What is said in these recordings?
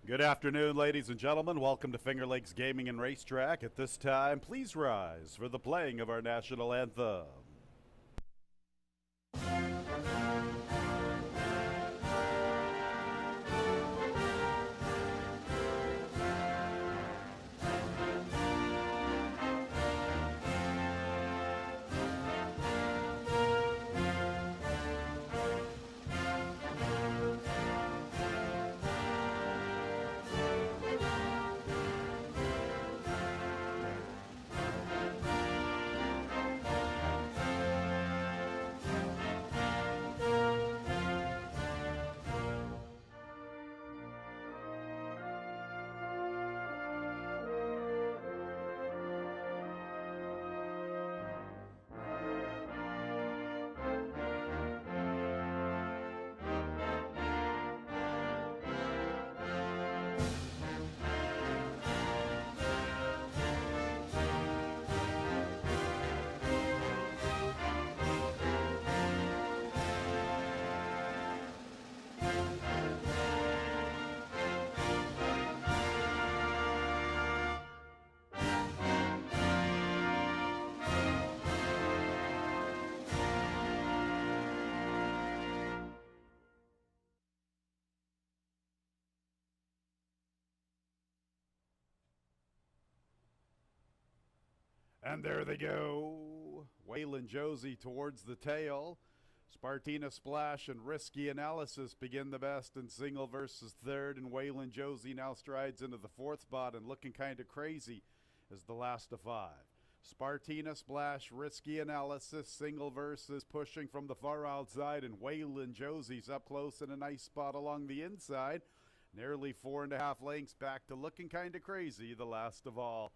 Good afternoon, ladies and gentlemen. Welcome to Finger Lakes Gaming and Racetrack. At this time, please rise for the playing of our national anthem. And there they go. Waylon Josie towards the tail. Spartina Splash and Risky Analysis begin the best in single versus third, and Waylon Josie now strides into the fourth spot and looking kind of crazy as the last of five. Spartina Splash, Risky Analysis, single versus pushing from the far outside, and Waylon Josie's up close in a nice spot along the inside. Nearly 4.5 lengths back to looking kind of crazy, the last of all.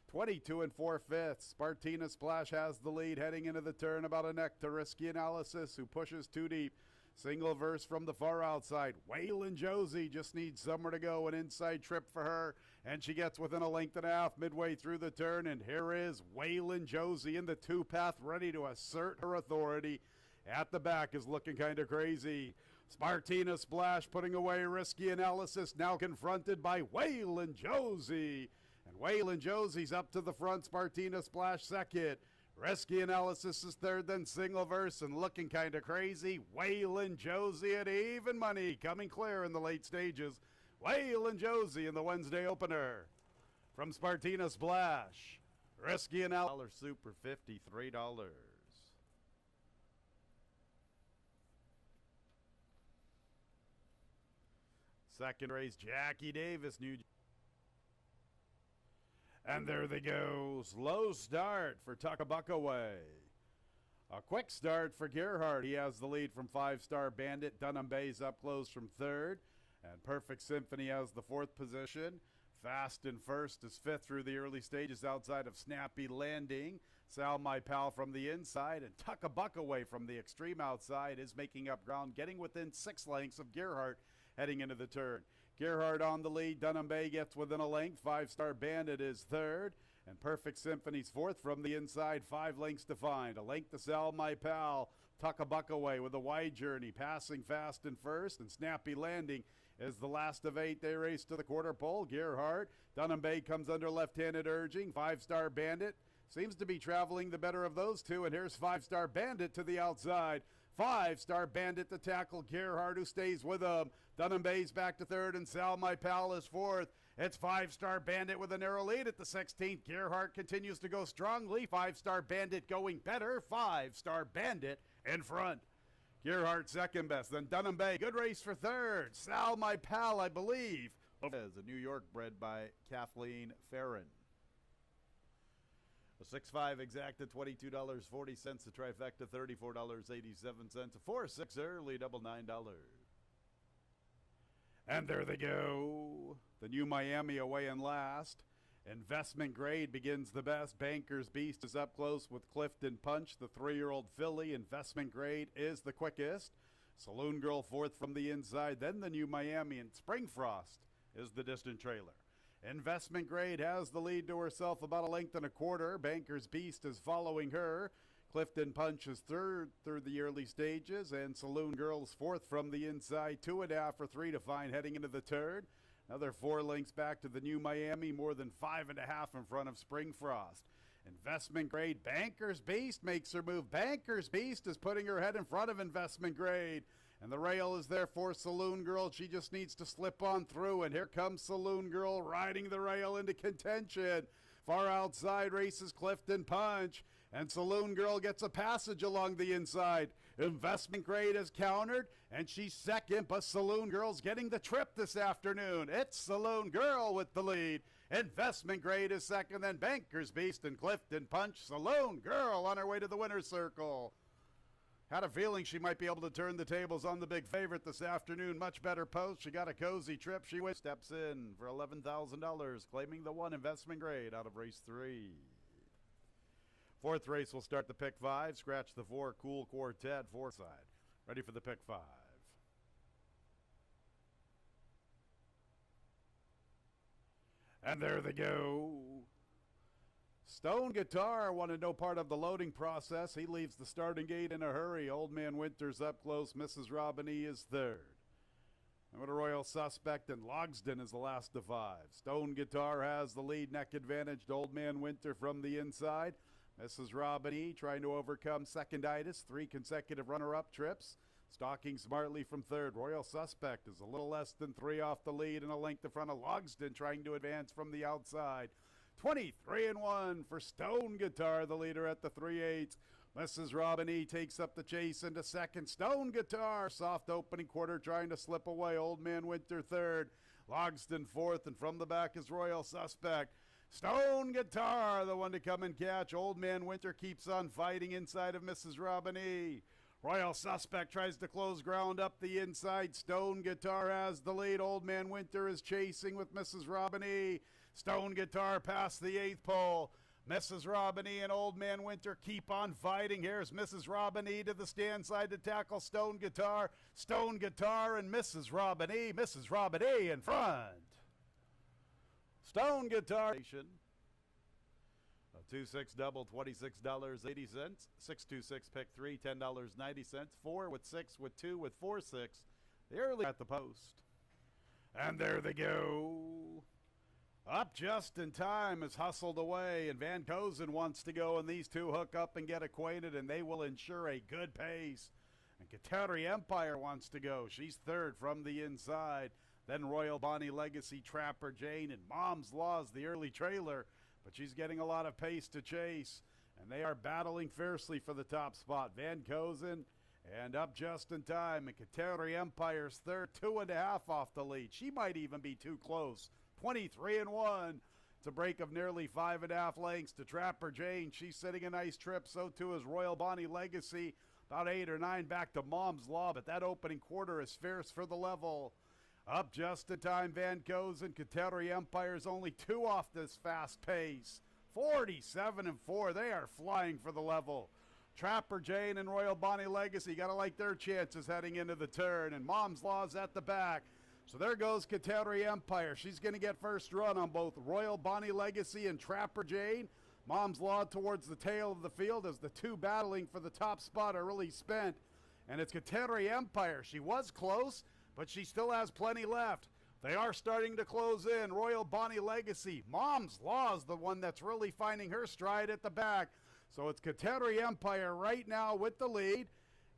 22 4/5. Spartina Splash has the lead heading into the turn, about a neck to Risky Analysis, who pushes too deep. Single verse from the far outside. Waylon Josie just needs somewhere to go, an inside trip for her, and she gets within 1.5 lengths midway through the turn, and here is Waylon Josie in the two-path, ready to assert her authority. At the back is looking kind of crazy. Spartina Splash putting away Risky Analysis, now confronted by Waylon Josie. And Waylon Josie's up to the front, Spartina Splash second. Risky Analysis is third, then single verse, and looking kind of crazy. Waylon Josie at even money, coming clear in the late stages. Waylon Josie in the Wednesday opener. From Spartina Splash, Risky Analysis Super $53. Second race, Jackie Davis, New Jersey. And there they go. Slow start for Tuckabuckaway. A quick start for Gerhardt. He has the lead from 5-Star Bandit. Dunham Bay's up close from third. And Perfect Symphony has the fourth position. Fast in first is fifth through the early stages outside of Snappy Landing. Sal My Pal from the inside, and Tuckabuckaway from the extreme outside is making up ground, getting within 6 lengths of Gerhardt heading into the turn. Gerhardt on the lead. Dunham Bay gets within a length. 5-Star Bandit is third. And Perfect Symphony's fourth from the inside. 5 lengths to find. A length to Sal My Pal. Tuckabuckaway with a wide journey. Passing fast in first. And Snappy Landing is the last of 8. They race to the quarter pole. Gerhardt. Dunham Bay comes under left-handed urging. 5-Star Bandit seems to be traveling the better of those two. And here's 5-Star Bandit to the outside. 5-Star Bandit to tackle Gerhardt, who stays with him. Dunham Bay's back to third, and Sal My Pal is fourth. It's 5-Star Bandit with a narrow lead at the 16th. Gerhardt continues to go strongly. 5-Star Bandit going better. 5-Star Bandit in front. Gerhardt second best. Then Dunham Bay. Good race for third. Sal My Pal, I believe, is a New York bred by Kathleen Farron. A 6-5 exacta, $22.40. A trifecta, $34.87. A 4-6 early, double $9. And there they go. The New Miami away in last. Investment Grade begins the best. Banker's Beast is up close with Clifton Punch, the 3-year-old filly. Investment Grade is the quickest. Saloon Girl fourth from the inside. Then the New Miami, and Spring Frost is the distant trailer. Investment Grade has the lead to herself, about 1.25 lengths. Banker's Beast is following her. Clifton Punch is third through the early stages, and Saloon Girl's fourth from the inside. 2.5 or 3 to find heading into the turn. Another 4 lengths back to the New Miami, more than 5.5 in front of Spring Frost. Investment Grade, Banker's Beast makes her move. Banker's Beast is putting her head in front of Investment Grade. And the rail is there for Saloon Girl. She just needs to slip on through. And here comes Saloon Girl riding the rail into contention. Far outside races Clifton Punch. And Saloon Girl gets a passage along the inside. Investment Grade is countered, and she's second, but Saloon Girl's getting the trip this afternoon. It's Saloon Girl with the lead. Investment Grade is second, then Banker's Beast and Clifton Punch. Saloon Girl on her way to the winner's circle. Had a feeling she might be able to turn the tables on the big favorite this afternoon. Much better post. She got a cozy trip. She steps in for $11,000, claiming the 1 Investment Grade out of race 3. Fourth race will start the pick 5. Scratch the 4. Cool Quartet, 4 side. Ready for the pick 5. And there they go. Stone Guitar wanted no part of the loading process. He leaves the starting gate in a hurry. Old Man Winter's up close. Mrs. Robiny is third. And with a Royal Suspect, and Logsden is the last of 5. Stone Guitar has the lead, neck advantage. Old Man Winter from the inside. Mrs. Robiny trying to overcome seconditis, 3 consecutive runner-up trips. Stalking smartly from third. Royal Suspect is a little less than 3 off the lead and a length in front of Logsden trying to advance from the outside. 23-1 for Stone Guitar, the leader at the 3/8. Mrs. Robiny takes up the chase into second. Stone Guitar, soft opening quarter, trying to slip away. Old Man Winter third. Logsden fourth, and from the back is Royal Suspect. Stone Guitar, the one to come and catch. Old Man Winter keeps on fighting inside of Mrs. Robiny. Royal Suspect tries to close ground up the inside. Stone Guitar has the lead. Old Man Winter is chasing with Mrs. Robiny. Stone Guitar past the 8th pole. Mrs. Robiny and Old Man Winter keep on fighting. Here's Mrs. Robiny to the stand side to tackle Stone Guitar. Stone Guitar and Mrs. Robiny. Mrs. Robiny in front. Stone Guitar. A 2-6 double, $26.80. 6-2-6 pick 3, $10.90. 4 with 6 with 2 with 4-6. The early at the post. And there they go. Up just in time is hustled away, and Van Kozen wants to go, and these two hook up and get acquainted, and they will ensure a good pace. And Kateri Empire wants to go. She's third from the inside. Then Royal Bonnie Legacy, Trapper Jane, and Mom's Law's the early trailer, but she's getting a lot of pace to chase. And they are battling fiercely for the top spot. Van Kozen and up just in time, and Kateri Empire's third, 2.5 off the lead. She might even be too close. 23-1. It's a break of nearly 5.5 lengths to Trapper Jane. She's sitting a nice trip. So too is Royal Bonnie Legacy. About 8 or 9 back to Mom's Law, but that opening quarter is fierce for the level. Up just in time, Van Kozen. Kateri Empire's only 2 off this fast pace. 47-4. They are flying for the level. Trapper Jane and Royal Bonnie Legacy got to like their chances heading into the turn, and Mom's Law's at the back. So there goes Kateri Empire. She's going to get first run on both Royal Bonnie Legacy and Trapper Jane. Mom's Law towards the tail of the field as the two battling for the top spot are really spent. And it's Kateri Empire. She was close, but she still has plenty left. They are starting to close in. Royal Bonnie Legacy. Mom's Law is the one that's really finding her stride at the back. So it's Kateri Empire right now with the lead.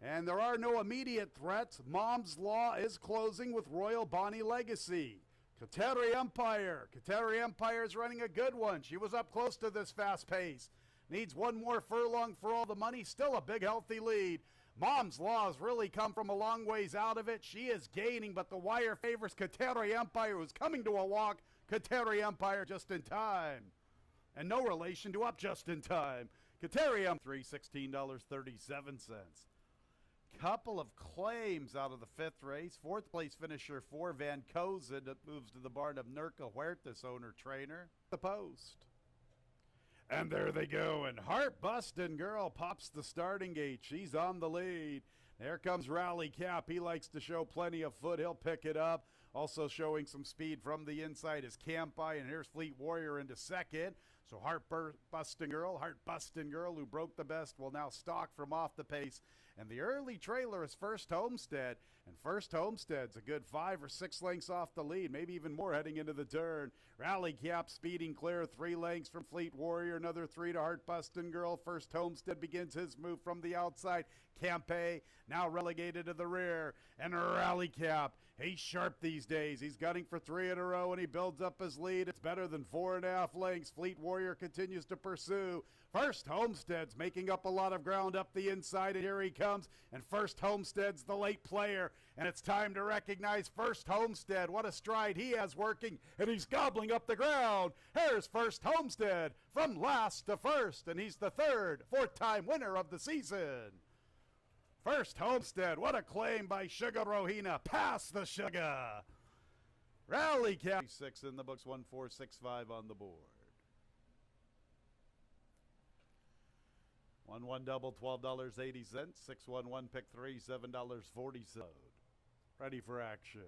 And there are no immediate threats. Mom's Law is closing with Royal Bonnie Legacy. Kateri Empire. Kateri Empire is running a good one. She was up close to this fast pace. Needs one more furlong for all the money. Still a big healthy lead. Mom's Law has really come from a long ways out of it. She is gaining, but the wire favors Kateri Empire, who's coming to a walk. Kateri Empire just in time. And no relation to up just in time. Kateri Empire, $16.37. Couple of claims out of the fifth race. Fourth place finisher for Van Kozen that moves to the barn of Nurka Huertas, owner-trainer. The post. And there they go, and Heart-Bustin' Girl pops the starting gate. She's on the lead. There comes Rally Cap. He likes to show plenty of foot. He'll pick it up. Also showing some speed from the inside is Campi, and here's Fleet Warrior into second. So Heart Bustin' Girl, who broke the best, will now stalk from off the pace. And the early trailer is First Homestead. And First Homestead's a good 5 or 6 lengths off the lead, maybe even more heading into the turn. Rally Cap speeding clear, 3 lengths from Fleet Warrior, another 3 to Heart Bustin' Girl. First Homestead begins his move from the outside. Campe now relegated to the rear. And Rally Cap, he's sharp these days. He's gunning for 3 in a row, and he builds up his lead. It's better than 4.5 lengths. Fleet Warrior continues to pursue. First Homestead's making up a lot of ground up the inside, and here he comes. And First Homestead's the late player, and it's time to recognize First Homestead. What a stride he has working, and he's gobbling up the ground. Here's First Homestead from last to first, and he's the 4th-time winner of the season. First Homestead, what a claim by Sugar Rohina. Pass the sugar. Rally Cap 6 in the books, 1465 on the board. 1-1 double, $12.80. 6-1-1 pick 3, $7.40. Ready for action.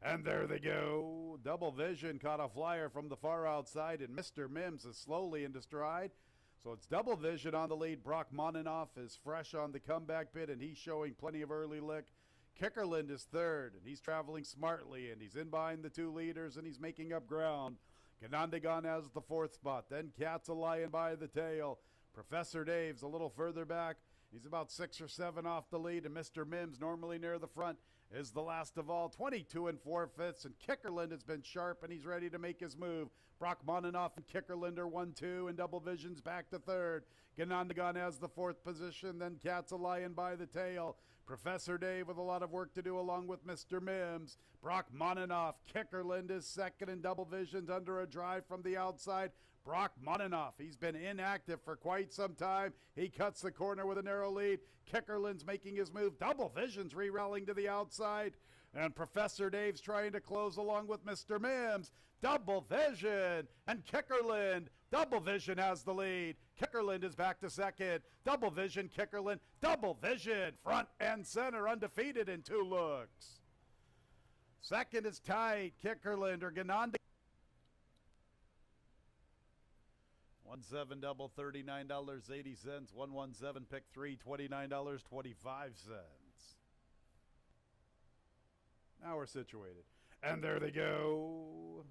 And there they go. Double Vision caught a flyer from the far outside, and Mr. Mims is slowly into stride. So it's Double Vision on the lead. Brock Moninoff is fresh on the comeback bit, and he's showing plenty of early lick. Kickerland is third, and he's traveling smartly, and he's in behind the 2 leaders, and he's making up ground. Ganondagon has the 4th spot. Then Cat's a Lion by the tail. Professor Dave's a little further back. He's about 6 or 7 off the lead, and Mr. Mims, normally near the front, is the last of all. 22 4/5, and Kickerland has been sharp, and he's ready to make his move. Brock Moninoff and Kickerland are 1-2, and Double Vision's back to 3rd. Ganondagon has the 4th position, then Cat's a Lion by the tail. Professor Dave with a lot of work to do along with Mr. Mims. Brock Moninoff, Kickerland is 2nd, and Double Vision's under a drive from the outside. Brock Moninoff, he's been inactive for quite some time. He cuts the corner with a narrow lead. Kickerland's making his move. Double Vision's re-rallying to the outside. And Professor Dave's trying to close along with Mr. Mims. Double Vision and Kickerland. Double Vision has the lead. Kickerland is back to 2nd. Double Vision, Kickerland. Double Vision, front and center, undefeated in 2 looks. 2nd is tight. Kickerland or Ganondagon. 1-7 double, $39.80. 1-1-7 pick 3, $29.25. Now we're situated. And there they go.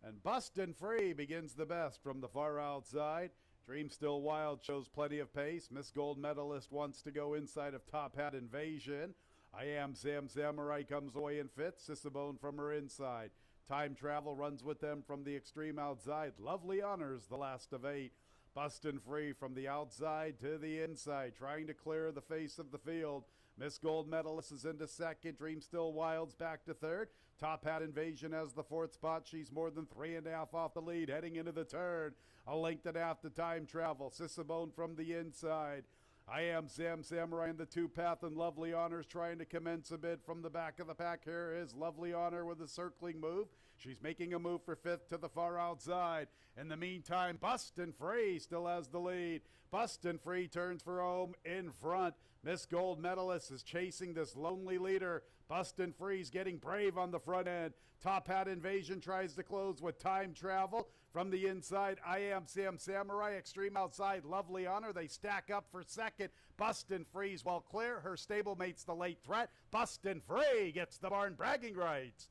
And Bustin' Free begins the best from the far outside. Dream Still Wild shows plenty of pace. Miss Gold Medalist wants to go inside of Top Hat Invasion. I Am Sam Samurai comes away in 5th. Sissabone from her inside. Time Travel runs with them from the extreme outside. Lovely Honors, the last of 8. Bustin' Free from the outside to the inside, trying to clear the face of the field. Miss Gold Medalist is into 2nd. Dream Still Wild's back to 3rd. Top Hat Invasion has the 4th spot. She's more than 3.5 off the lead, heading into the turn. A length and a half to Time Travel. Sissabone from the inside. I Am Sam Samurai in the 2-path, and Lovely Honors trying to commence a bid from the back of the pack. Here is Lovely Honor with a circling move. She's making a move for 5th to the far outside. In the meantime, Bustin' Free still has the lead. Bustin' Free turns for home in front. Miss Gold Medalist is chasing this lonely leader. Bustin' Free's getting brave on the front end. Top Hat Invasion tries to close with Time Travel. From the inside, I Am Sam Samurai. Extreme outside, Lovely Honor. They stack up for 2nd. Bustin' Free's well clear. Her stablemate's the late threat. Bustin' Free gets the barn bragging rights.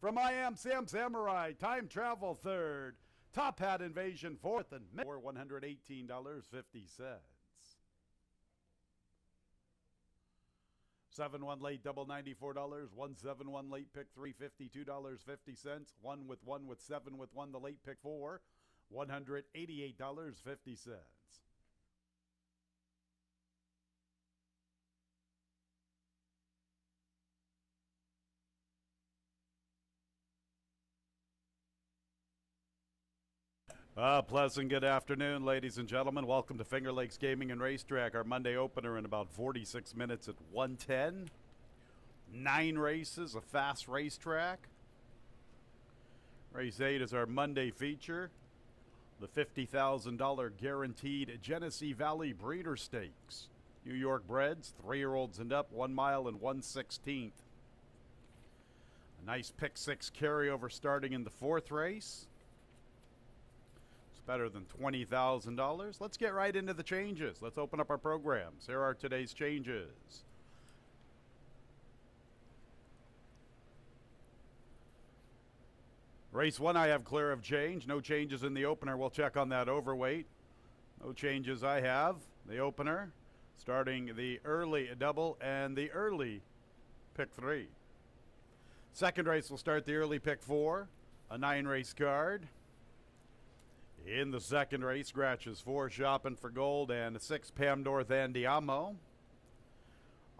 From I Am Sam Samurai, Time Travel 3rd. Top Hat Invasion 4th, and $118.50. 7-1 late double, $94. 1-7-1 late pick 3, $52.50. 1 with 7 with 1, the late pick 4, $188.50. Pleasant good afternoon, ladies and gentlemen. Welcome to Finger Lakes Gaming and Racetrack, our Monday opener in about 46 minutes at 1:10. 9 races, a fast racetrack. Race 8 is our Monday feature. The $50,000 guaranteed Genesee Valley Breeder Stakes. New York breds, 3-year-olds and up, 1 mile and 1/16. A nice pick 6 carryover starting in the 4th race. better than $20,000. Let's get right into the changes. Let's open up our programs. Here are today's changes. Race 1, I have clear of change. No changes in the opener. We'll check on that overweight. No changes I have. The opener, starting the early double and the early pick 3. Second race will start the early pick 4, a 9-race card. In the second race, scratches 4, Shopping for Gold, and 6, Pam North Andiamo.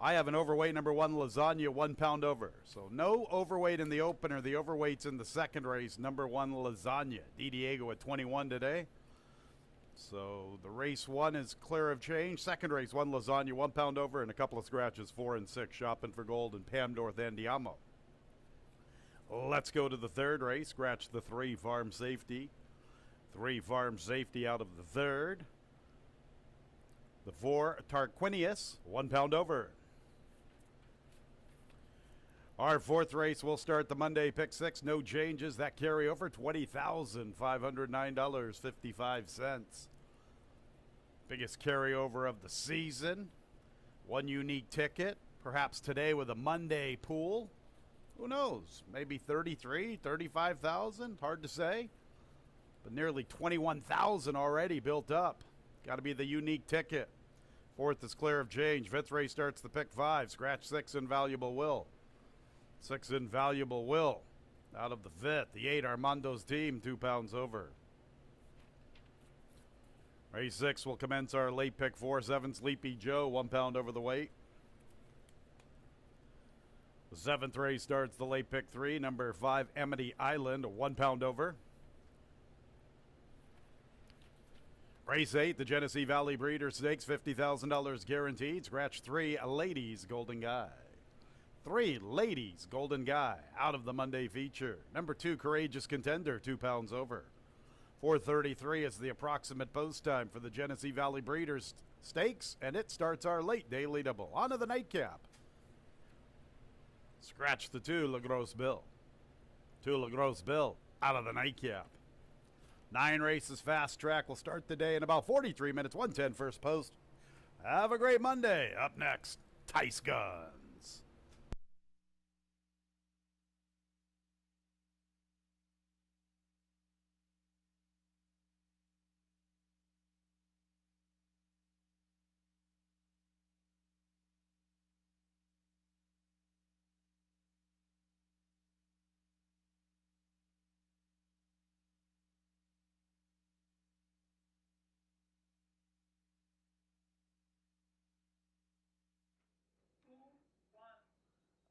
I have an overweight, number 1, Lasagna, 1 pound over. So no overweight in the opener. The overweight's in the second race, number 1, Lasagna. Diego at 21 today. So the race 1 is clear of change. Second race, 1, Lasagna, 1 pound over, and a couple of scratches, 4 and 6, Shopping for Gold, and Pam North Andiamo. Let's go to the third race. Scratch the 3, Farm Safety. 3, Farm Safety out of the third. The 4, Tarquinius, 1 pound over. Our fourth race will start the Monday pick 6. No changes. That carryover, $20,509.55. Biggest carryover of the season. One unique ticket. Perhaps today with a Monday pool. Who knows? Maybe 33, 35,000. Hard to say. But nearly 21,000 already built up. Got to be the unique ticket. Fourth is clear of change. Fifth race starts the pick 5. Scratch 6, Invaluable Will. 6, Invaluable Will out of the fifth. The 8, Armando's Team, 2 pounds over. Race 6 will commence our late pick 4. 7, Sleepy Joe, 1 pound over the weight. The 7th race starts the late pick 3. Number 5, Amity Island, 1 pound over. Race 8, the Genesee Valley Breeder Stakes, $50,000 guaranteed. Scratch 3, Ladies Golden Guy. 3, Ladies Golden Guy out of the Monday feature. Number 2, Courageous Contender, 2 pounds over. 4:33 is the approximate post time for the Genesee Valley Breeders Stakes, and it starts our late daily double. On to the nightcap. Scratch the 2, La Grosse Bill. 2, La Grosse Bill out of the nightcap. 9 races fast track will start the day in about 43 minutes. 1:10 first post. Have a great Monday. Up next, Tice Guns.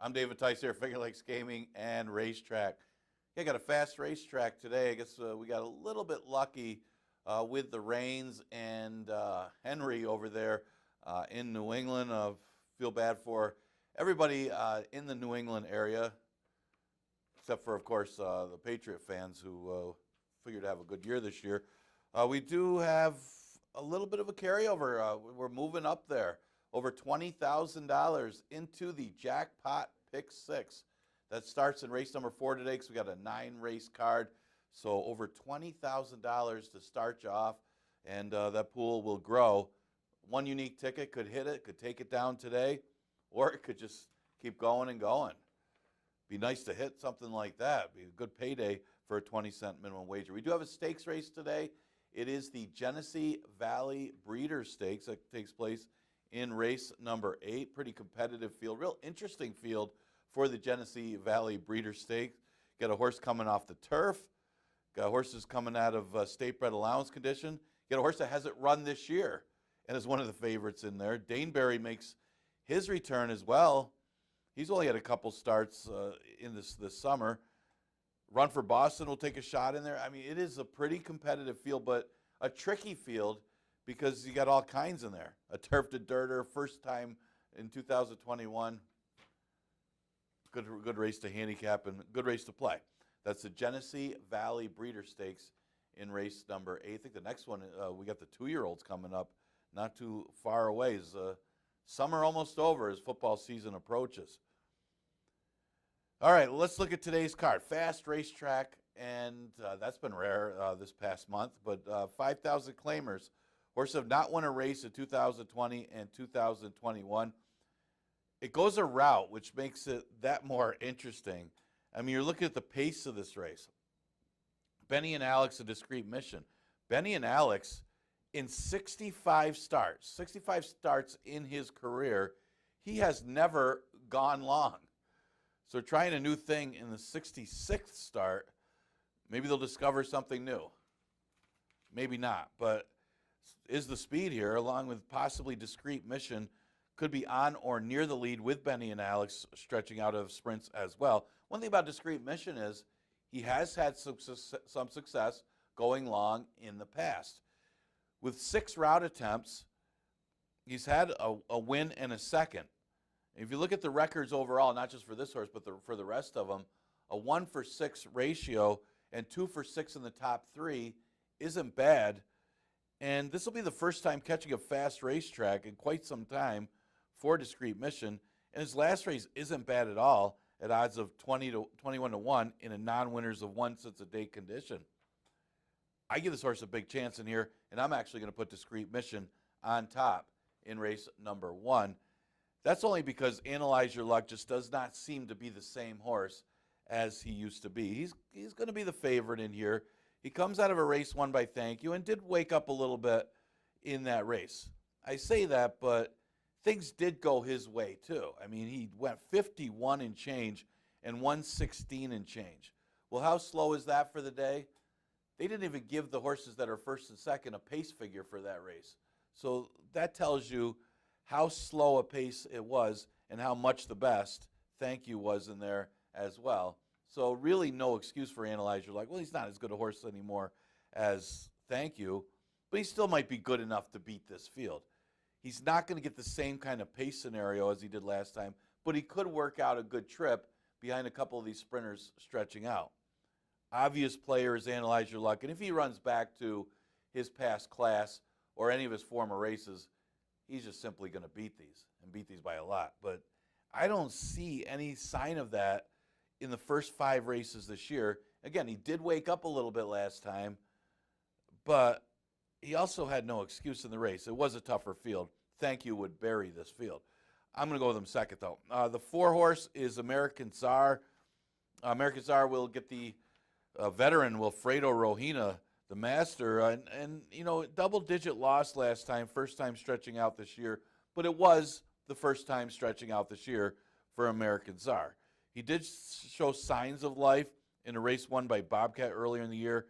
I'm David Tice here, Finger Lakes Gaming and Racetrack. Yeah, got a fast racetrack today. I guess we got a little bit lucky with the rains and Henry over there in New England. Feel bad for everybody in the New England area, except for, of course, the Patriot fans who figured to have a good year this year. We do have a little bit of a carryover. We're moving up there. Over $20,000 into the jackpot pick 6. That starts in race number 4 today because we got a 9-race card. So over $20,000 to start you off, and that pool will grow. One unique ticket could hit it, could take it down today, or it could just keep going and going. Be nice to hit something like that. Be a good payday for a 20-cent minimum wager. We do have a stakes race today. It is the Genesee Valley Breeder Stakes that takes place in race number 8. Pretty competitive field, real interesting field for the Genesee Valley Breeder Stakes. Got a horse coming off the turf. Got horses coming out of state bred allowance condition. Got a horse that hasn't run this year and is one of the favorites in there. Daneberry makes his return as well. He's only had a couple starts in this summer. Run for Boston will take a shot in there. I mean, it is a pretty competitive field, but a tricky field, because you got all kinds in there. A turf to dirter, first time in 2021. Good race to handicap and good race to play. That's the Genesee Valley Breeder Stakes in race number 8. I think the next one, we got the 2-year-olds coming up not too far away. Summer almost over as football season approaches. All right, let's look at today's card. Fast racetrack and that's been rare this past month. But 5,000 claimers. Horses have not won a race in 2020 and 2021. It goes a route, which makes it that more interesting. I mean, you're looking at the pace of this race. Benny and Alex, a discreet mission. Benny and Alex, in 65 starts in his career, he has never gone long. So trying a new thing in the 66th start, maybe they'll discover something new. Maybe not, but is the speed here, along with possibly discreet mission, could be on or near the lead with Benny and Alex stretching out of sprints as well. One thing about discreet mission is he has had some success going long in the past. With 6 route attempts, he's had a win and a second. If you look at the records overall, not just for this horse, but for the rest of them, a 1-for-6 ratio and 2-for-6 in the top 3 isn't bad. And this will be the first time catching a fast racetrack in quite some time for discreet mission. And his last race isn't bad at all at odds of 21 to 1 in a non-winners of 1 since a date condition. I give this horse a big chance in here, and I'm actually going to put discreet mission on top in race number 1. That's only because Analyze Your Luck just does not seem to be the same horse as he used to be. He's going to be the favorite in here. He comes out of a race won by Thank You and did wake up a little bit in that race. I say that, but things did go his way too. I mean, he went 51 and change and 116 and change. Well, how slow is that for the day? They didn't even give the horses that are first and second a pace figure for that race. So that tells you how slow a pace it was and how much the best Thank You was in there as well. So really no excuse for Analyze Your Luck. Well, he's not as good a horse anymore as Thank You, but he still might be good enough to beat this field. He's not going to get the same kind of pace scenario as he did last time, but he could work out a good trip behind a couple of these sprinters stretching out. Obvious player is Analyze Your Luck, and if he runs back to his past class or any of his former races, he's just simply going to beat these, and beat these by a lot. But I don't see any sign of that in the first 5 races this year. Again, he did wake up a little bit last time, but he also had no excuse in the race. It was a tougher field. Thank You would bury this field. I'm going to go with him second, though. The 4-horse is American Czar. American Czar will get the veteran Wilfredo Rohina, the master. And you know, double-digit loss last time, first time stretching out this year. But it was the first time stretching out this year for American Czar. He did show signs of life in a race won by Bobcat earlier in the year.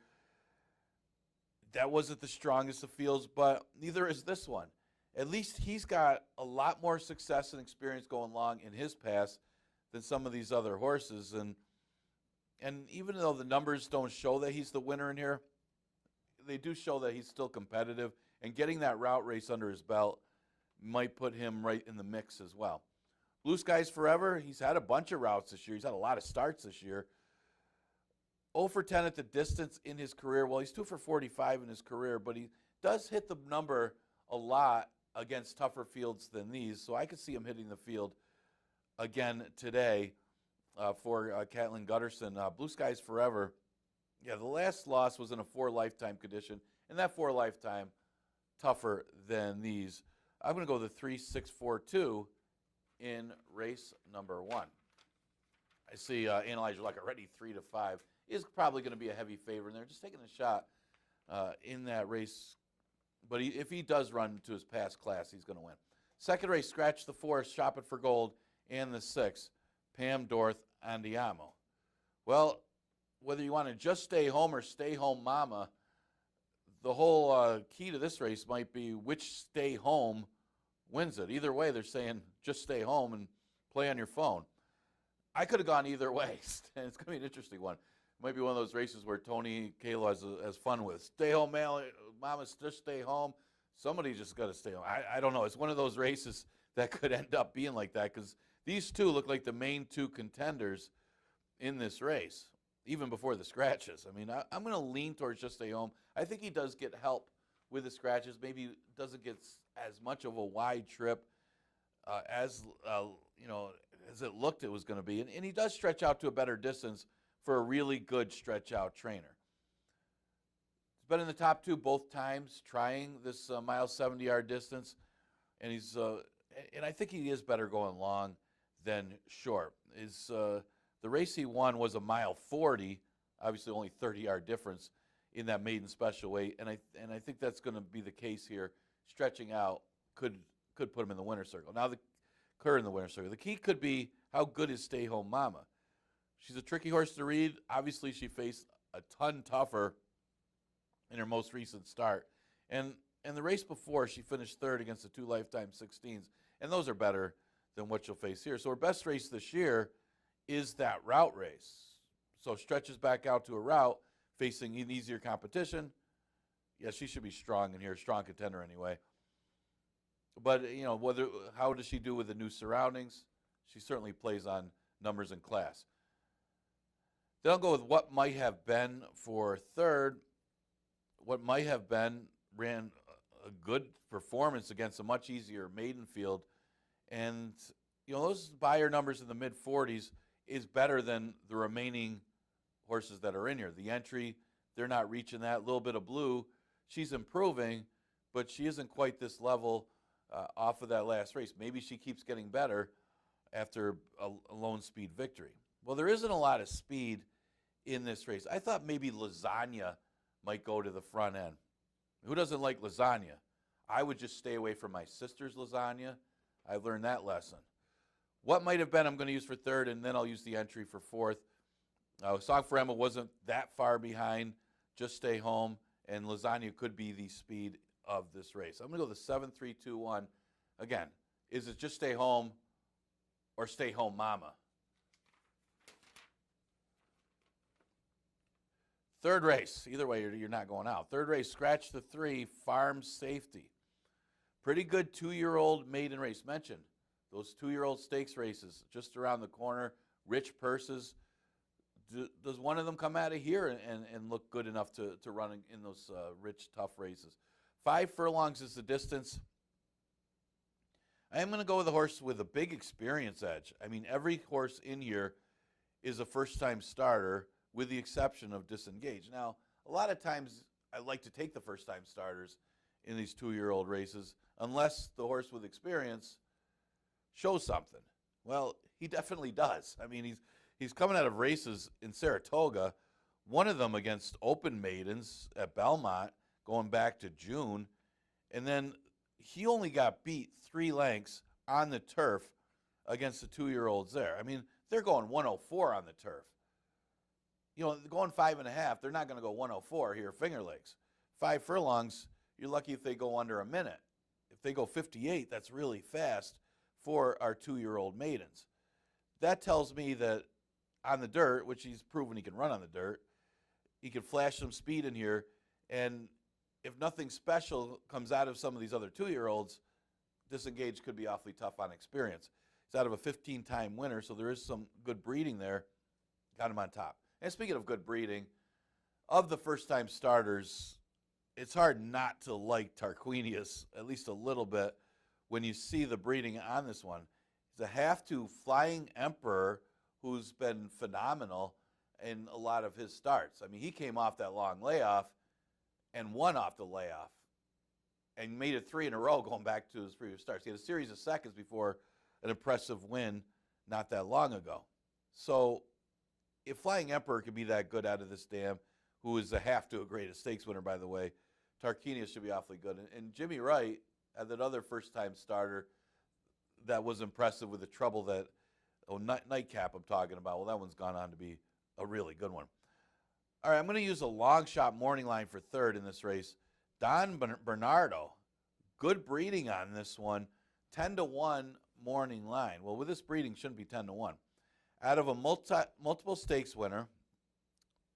That wasn't the strongest of fields, but neither is this one. At least he's got a lot more success and experience going long in his past than some of these other horses. And even though the numbers don't show that he's the winner in here, they do show that he's still competitive. And getting that route race under his belt might put him right in the mix as well. Blue Skies Forever, he's had a bunch of routes this year. He's had a lot of starts this year. 0 for 10 at the distance in his career. Well, he's 2 for 45 in his career, but he does hit the number a lot against tougher fields than these. So I could see him hitting the field again today for Catlin Gutterson. Blue Skies Forever, yeah, the last loss was in a 4 lifetime condition, and that 4 lifetime tougher than these. I'm going to go the 3-6-4-2 in race number 1. I see Analyze Your Luck already 3-5. Is probably going to be a heavy favorite in there. Just taking a shot in that race. But if he does run to his past class, he's going to win. Second race, Scratch the 4, Shop It for Gold, and the 6, Pam Dorth Andiamo. Well, whether you want to just stay home or stay home mama, the whole key to this race might be which stay home wins it. Either way, they're saying just stay home and play on your phone. I could have gone either way, and it's going to be an interesting one. It might be one of those races where Tony Kalo has fun with. Stay home, mama, just stay home. Somebody just got to stay home. I don't know. It's one of those races that could end up being like that because these two look like the main 2 contenders in this race, even before the scratches. I mean, I'm going to lean towards just stay home. I think he does get help with the scratches. Maybe doesn't get as much of a wide trip as it looked it was going to be. And he does stretch out to a better distance, for a really good stretch-out trainer. He's been in the top 2 both times trying this mile 70-yard distance, and and I think he is better going long than short. The race he won was a mile 40, obviously only 30-yard difference in that maiden special weight, and I think that's going to be the case here. Stretching out could put him in the winner's circle. Now her in the winner's circle. The key could be how good is Stay Home Mama. She's a tricky horse to read. Obviously, she faced a ton tougher in her most recent start, and the race before she finished 3rd against the 2 Lifetime 16s, and those are better than what she'll face here. So her best race this year is that route race. So stretches back out to a route, facing an easier competition. Yeah, she should be strong in here, strong contender anyway. But, how does she do with the new surroundings? She certainly plays on numbers and class. Then I'll go with what might have been for 3rd. What might have been ran a good performance against a much easier maiden field. And, those buyer numbers in the mid-40s is better than the remaining horses that are in here. The entry, they're not reaching that. Little bit of blue, she's improving, but she isn't quite this level off of that last race. Maybe she keeps getting better after a lone speed victory. Well, there isn't a lot of speed in this race. I thought maybe Lasagna might go to the front end. Who doesn't like lasagna? I would just stay away from my sister's lasagna. I learned that lesson. What might have been I'm going to use for 3rd, and then I'll use the entry for 4th. Song for Emma wasn't that far behind. Just Stay Home, and Lasagna could be the speed of this race. I'm going to go the 7, 3, 2, 1. Again, is it Just Stay Home or Stay Home Mama? 3rd race. Either way, you're not going out. 3rd race, Scratch the 3, Farm Safety. Pretty good 2-year-old maiden race. Mentioned those 2-year-old stakes races just around the corner, rich purses. Does one of them come out of here and look good enough to run in those rich, tough races? 5 furlongs is the distance. I am going to go with a horse with a big experience edge. I mean, every horse in here is a first-time starter, with the exception of Disengage. Now, a lot of times I like to take the first-time starters in these 2-year-old races, unless the horse with experience shows something. Well, he definitely does. I mean, he's coming out of races in Saratoga, one of them against open maidens at Belmont going back to June, and then he only got beat 3 lengths on the turf against the 2-year-olds there. I mean, they're going 104 on the turf. Going 5.5, they're not going to go 104 here at Finger Lakes. 5 furlongs, you're lucky if they go under a minute. If they go 58, that's really fast for our 2-year-old maidens. That tells me that on the dirt, which he's proven he can run on the dirt, he can flash some speed in here, and if nothing special comes out of some of these other 2-year-olds, Disengage could be awfully tough on experience. He's out of a 15-time winner, so there is some good breeding there. Got him on top. And speaking of good breeding, of the first-time starters, it's hard not to like Tarquinius, at least a little bit, when you see the breeding on this one. He's a half-to Flying Emperor who's been phenomenal in a lot of his starts. I mean, he came off that long layoff and won off the layoff and made it 3 in a row going back to his previous starts. He had a series of seconds before an impressive win not that long ago. So if Flying Emperor could be that good out of this dam, who is a half-to a greatest stakes winner, by the way, Tarquinius should be awfully good. And Jimmy Wright, that other first-time starter that was impressive with the trouble that, Nightcap I'm talking about, well, that one's gone on to be a really good one. All right, I'm going to use a long shot morning line for 3rd in this race. Don Bernardo, good breeding on this one, 10-1 morning line. Well, with this breeding, shouldn't be 10-1. Out of a multiple stakes winner,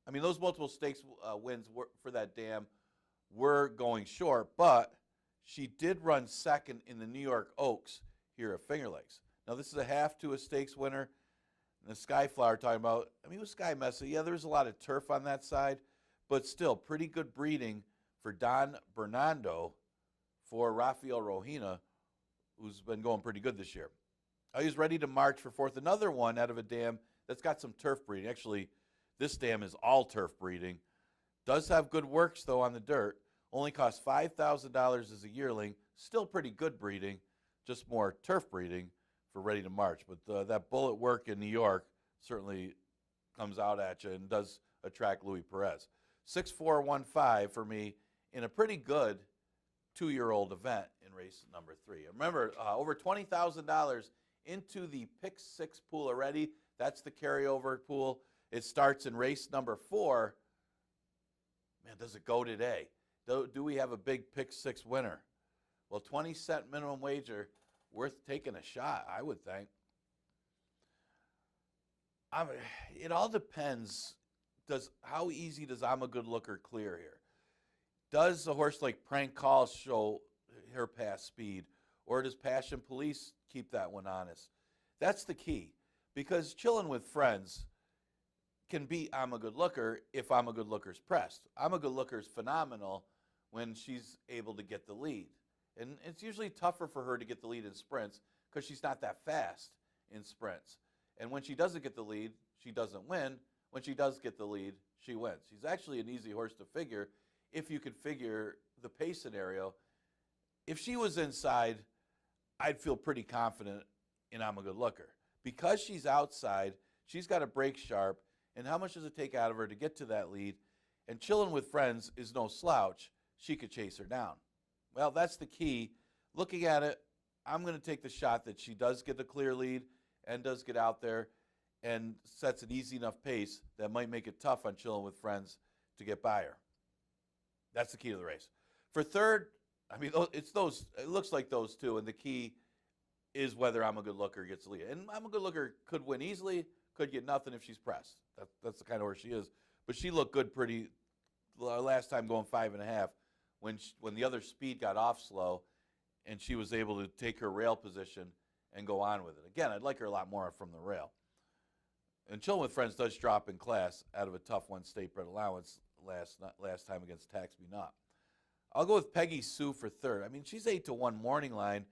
I mean, those multiple stakes wins for that dam were going short, but she did run 2nd in the New York Oaks here at Finger Lakes. Now, this is a half-to a stakes winner. And the Skyflower talking about, I mean, it was Sky Mesa. Yeah, there's a lot of turf on that side, but still pretty good breeding for Don Bernardo for Rafael Rohina, who's been going pretty good this year. He's ready to march for 4th. Another one out of a dam that's got some turf breeding. Actually, This dam is all turf breeding. Does have good works, though, on the dirt. Only costs $5,000 as a yearling. Still pretty good breeding, just more turf breeding for ready to march. But that bullet work in New York certainly comes out at you and does attract Louis Perez. 6-4-1-5 for me in a pretty good 2-year-old event in race number 3. Remember, over $20,000 into the pick 6 pool already. That's the carryover pool. It starts in race number 4. Man, does it go today? Do we have a big pick 6 winner? Well, 20-cent minimum wager, worth taking a shot, I would think. It all depends. How easy does I'm a Good Looker clear here? Does a horse like Prank Call show her past speed, or does Passion Police keep that one honest? That's the key, because Chilling with Friends can beat I'm a Good Looker if I'm a Good Looker's pressed. I'm a Good Looker's phenomenal when she's able to get the lead. And it's usually tougher for her to get the lead in sprints because she's not that fast in sprints. And when she doesn't get the lead, she doesn't win. When she does get the lead, she wins. She's actually an easy horse to figure if you could figure the pace scenario. If she was inside, I'd feel pretty confident in I'm a Good Looker. Because she's outside, she's got to break sharp. And how much does it take out of her to get to that lead? And Chilling with Friends is no slouch. She could chase her down. Well, that's the key. Looking at it, I'm going to take the shot that she does get the clear lead and does get out there and sets an easy enough pace that might make it tough on Chilling with Friends to get by her. That's the key to the race. For third, I mean, it's those. It looks like those two, and the key is whether I'm a Good Looker gets the lead. And I'm a Good Looker could win easily, could get nothing if she's pressed. That's the kind of horse she is. But she looked good pretty last time going 5.5 when the other speed got off slow and she was able to take her rail position and go on with it. Again, I'd like her a lot more from the rail. And Chilling with Friends does drop in class out of a tough one state bred allowance last time against Tax Me Not. I'll go with Peggy Sue for third. I mean, she's 8-1 morning line,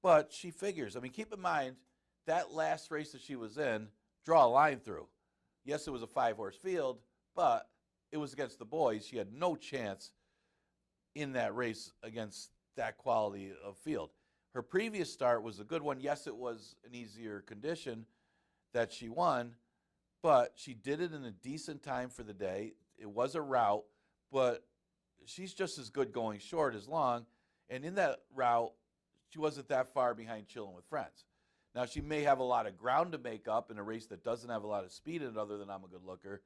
but she figures. I mean, keep in mind, that last race that she was in, draw a line through. Yes, it was a 5-horse field, but it was against the boys. She had no chance in that race against that quality of field. Her previous start was a good one. Yes, it was an easier condition that she won, but she did it in a decent time for the day. It was a route, but she's just as good going short as long. And in that route, she wasn't that far behind Chilling with Friends. Now, she may have a lot of ground to make up in a race that doesn't have a lot of speed in it other than I'm a Good Looker.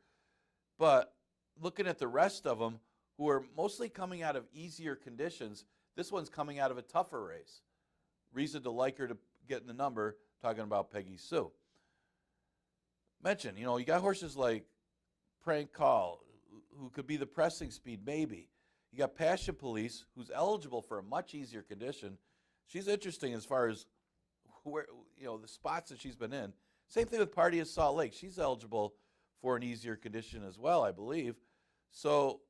But looking at the rest of them, who are mostly coming out of easier conditions, this one's coming out of a tougher race. Reason to like her to get in the number, talking about Peggy Sue. Mention, you got horses like Prank Call, who could be the pressing speed, maybe. You got Passion Police, who's eligible for a much easier condition. She's interesting as far as where, the spots that she's been in. Same thing with Party of Salt Lake. She's eligible for an easier condition as well, I believe. So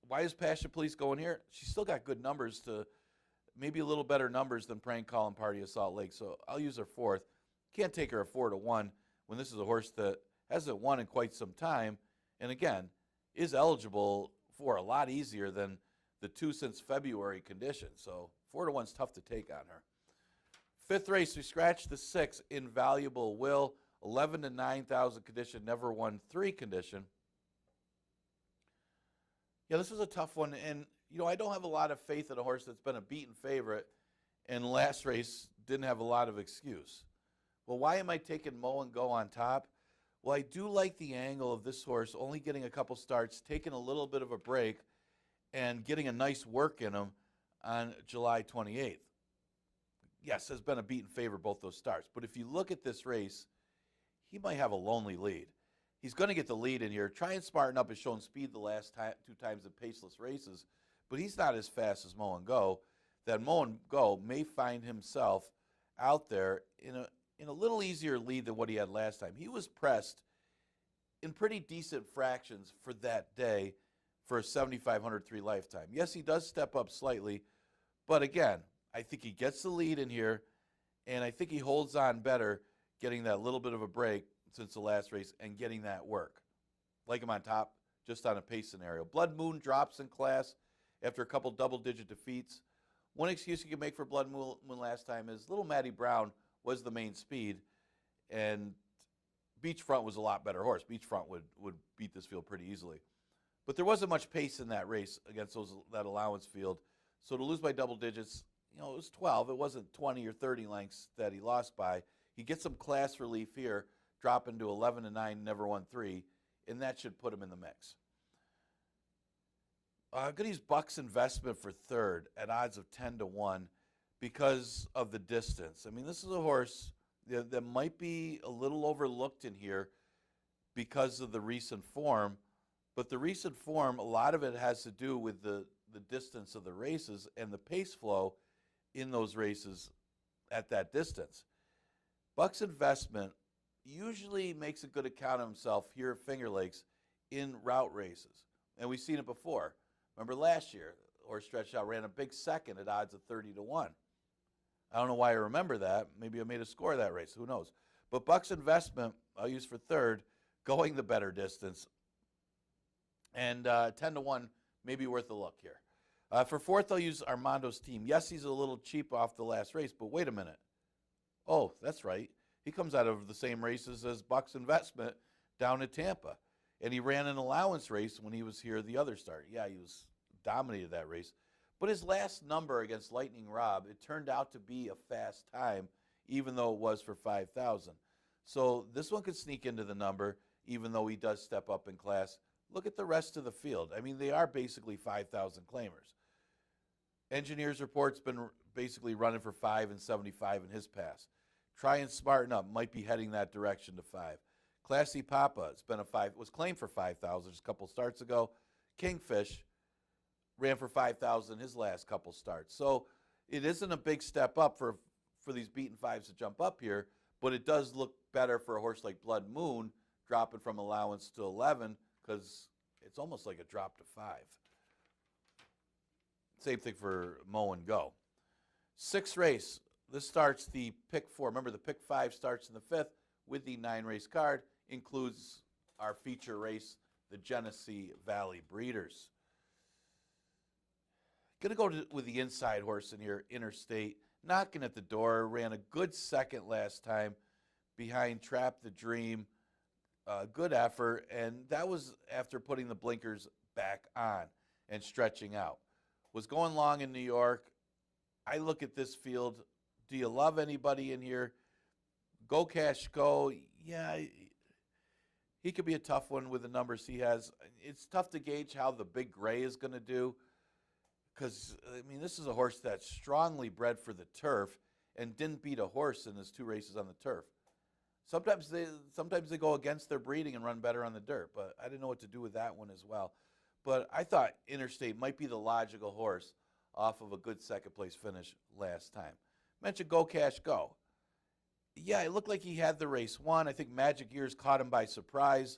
why is Passion Police going here? She's still got good numbers, maybe a little better numbers than Prank Call and Party of Salt Lake. So I'll use her fourth. Can't take her a 4-1 when this is a horse that hasn't won in quite some time. And again, is eligible for a lot easier than the 2 since February condition. So 4-1's tough to take on her. Fifth race, we scratched the 6, Invaluable Will. 11-9,000 condition, never won 3 condition. Yeah, this was a tough one. And, I don't have a lot of faith in a horse that's been a beaten favorite and last race didn't have a lot of excuse. Well, why am I taking Mow and Go on top? Well, I do like the angle of this horse only getting a couple starts, taking a little bit of a break, and getting a nice work in him on July 28th. Yes, has been a beaten favorite both those starts. But if you look at this race, he might have a lonely lead. He's going to get the lead in here. Try and smarten up. Has shown speed the last 2 times in paceless races, but he's not as fast as Mow and Go. That Mow and Go may find himself out there in a little easier lead than what he had last time. He was pressed in pretty decent fractions for that day for a 7,503 lifetime. Yes, he does step up slightly, but again, I think he gets the lead in here, and I think he holds on better, getting that little bit of a break since the last race and getting that work. Like him on top, just on a pace scenario. Blood Moon drops in class after a couple double-digit defeats. One excuse you can make for Blood Moon last time is Little Matty Brown was the main speed, and Beachfront was a lot better horse. Beachfront would beat this field pretty easily. But there wasn't much pace in that race against that allowance field. So to lose by double digits, it was 12. It wasn't 20 or 30 lengths that he lost by. He gets some class relief here, dropping to 11-9, never won 3, and that should put him in the mix. I'm going to use Buck's Investment for third at odds of 10-1 because of the distance. I mean, this is a horse that might be a little overlooked in here because of the recent form. But the recent form, a lot of it has to do with the distance of the races and the pace flow in those races at that distance. Buck's Investment usually makes a good account of himself here at Finger Lakes in route races. And we've seen it before. Remember last year, the horse stretched out, ran a big second at odds of 30-1. I don't know why I remember that. Maybe I made a score of that race. Who knows? But Buck's Investment, I'll use for third, going the better distance. And 10-1 may be worth a look here. For fourth, I'll use Armando's Team. Yes, he's a little cheap off the last race, but wait a minute. Oh, that's right. He comes out of the same races as Buck's Investment down at Tampa. And he ran an allowance race when he was here the other start. Yeah, he was dominated that race. But his last number against Lightning Rob, it turned out to be a fast time, even though it was for 5,000. So this one could sneak into the number, even though he does step up in class. Look at the rest of the field. I mean, they are basically 5,000 claimers. Engineers Report's been basically running for 5 and 75 in his pass. Try and Smarten Up might be heading that direction to 5. Classy Papa, it's been was claimed for 5,000 just a couple starts ago. Kingfish ran for 5,000 his last couple starts. So it isn't a big step up for these beaten fives to jump up here, but it does look better for a horse like Blood Moon dropping from allowance to 11 because it's almost like a drop to 5. Same thing for Mow and Go. Sixth race, this starts the pick 4. Remember, the pick 5 starts in the 5th with the 9-race card, includes our feature race, the Genesee Valley Breeders. Going to go with the inside horse in here, Interstate. Knocking at the door, ran a good second last time behind Trap the Dream. Good effort, and that was after putting the blinkers back on and stretching out. Was going long in New York. I look at this field. Do you love anybody in here? Go Cash Go. Yeah, he could be a tough one with the numbers he has. It's tough to gauge how the Big Gray is going to do because, I mean, this is a horse that's strongly bred for the turf and didn't beat a horse in his 2 races on the turf. Sometimes they go against their breeding and run better on the dirt, but I didn't know what to do with that one as well. But I thought Interstate might be the logical horse off of a good second-place finish last time. Mentioned Go Cash Go. Yeah, it looked like he had the race won. I think Magic Years caught him by surprise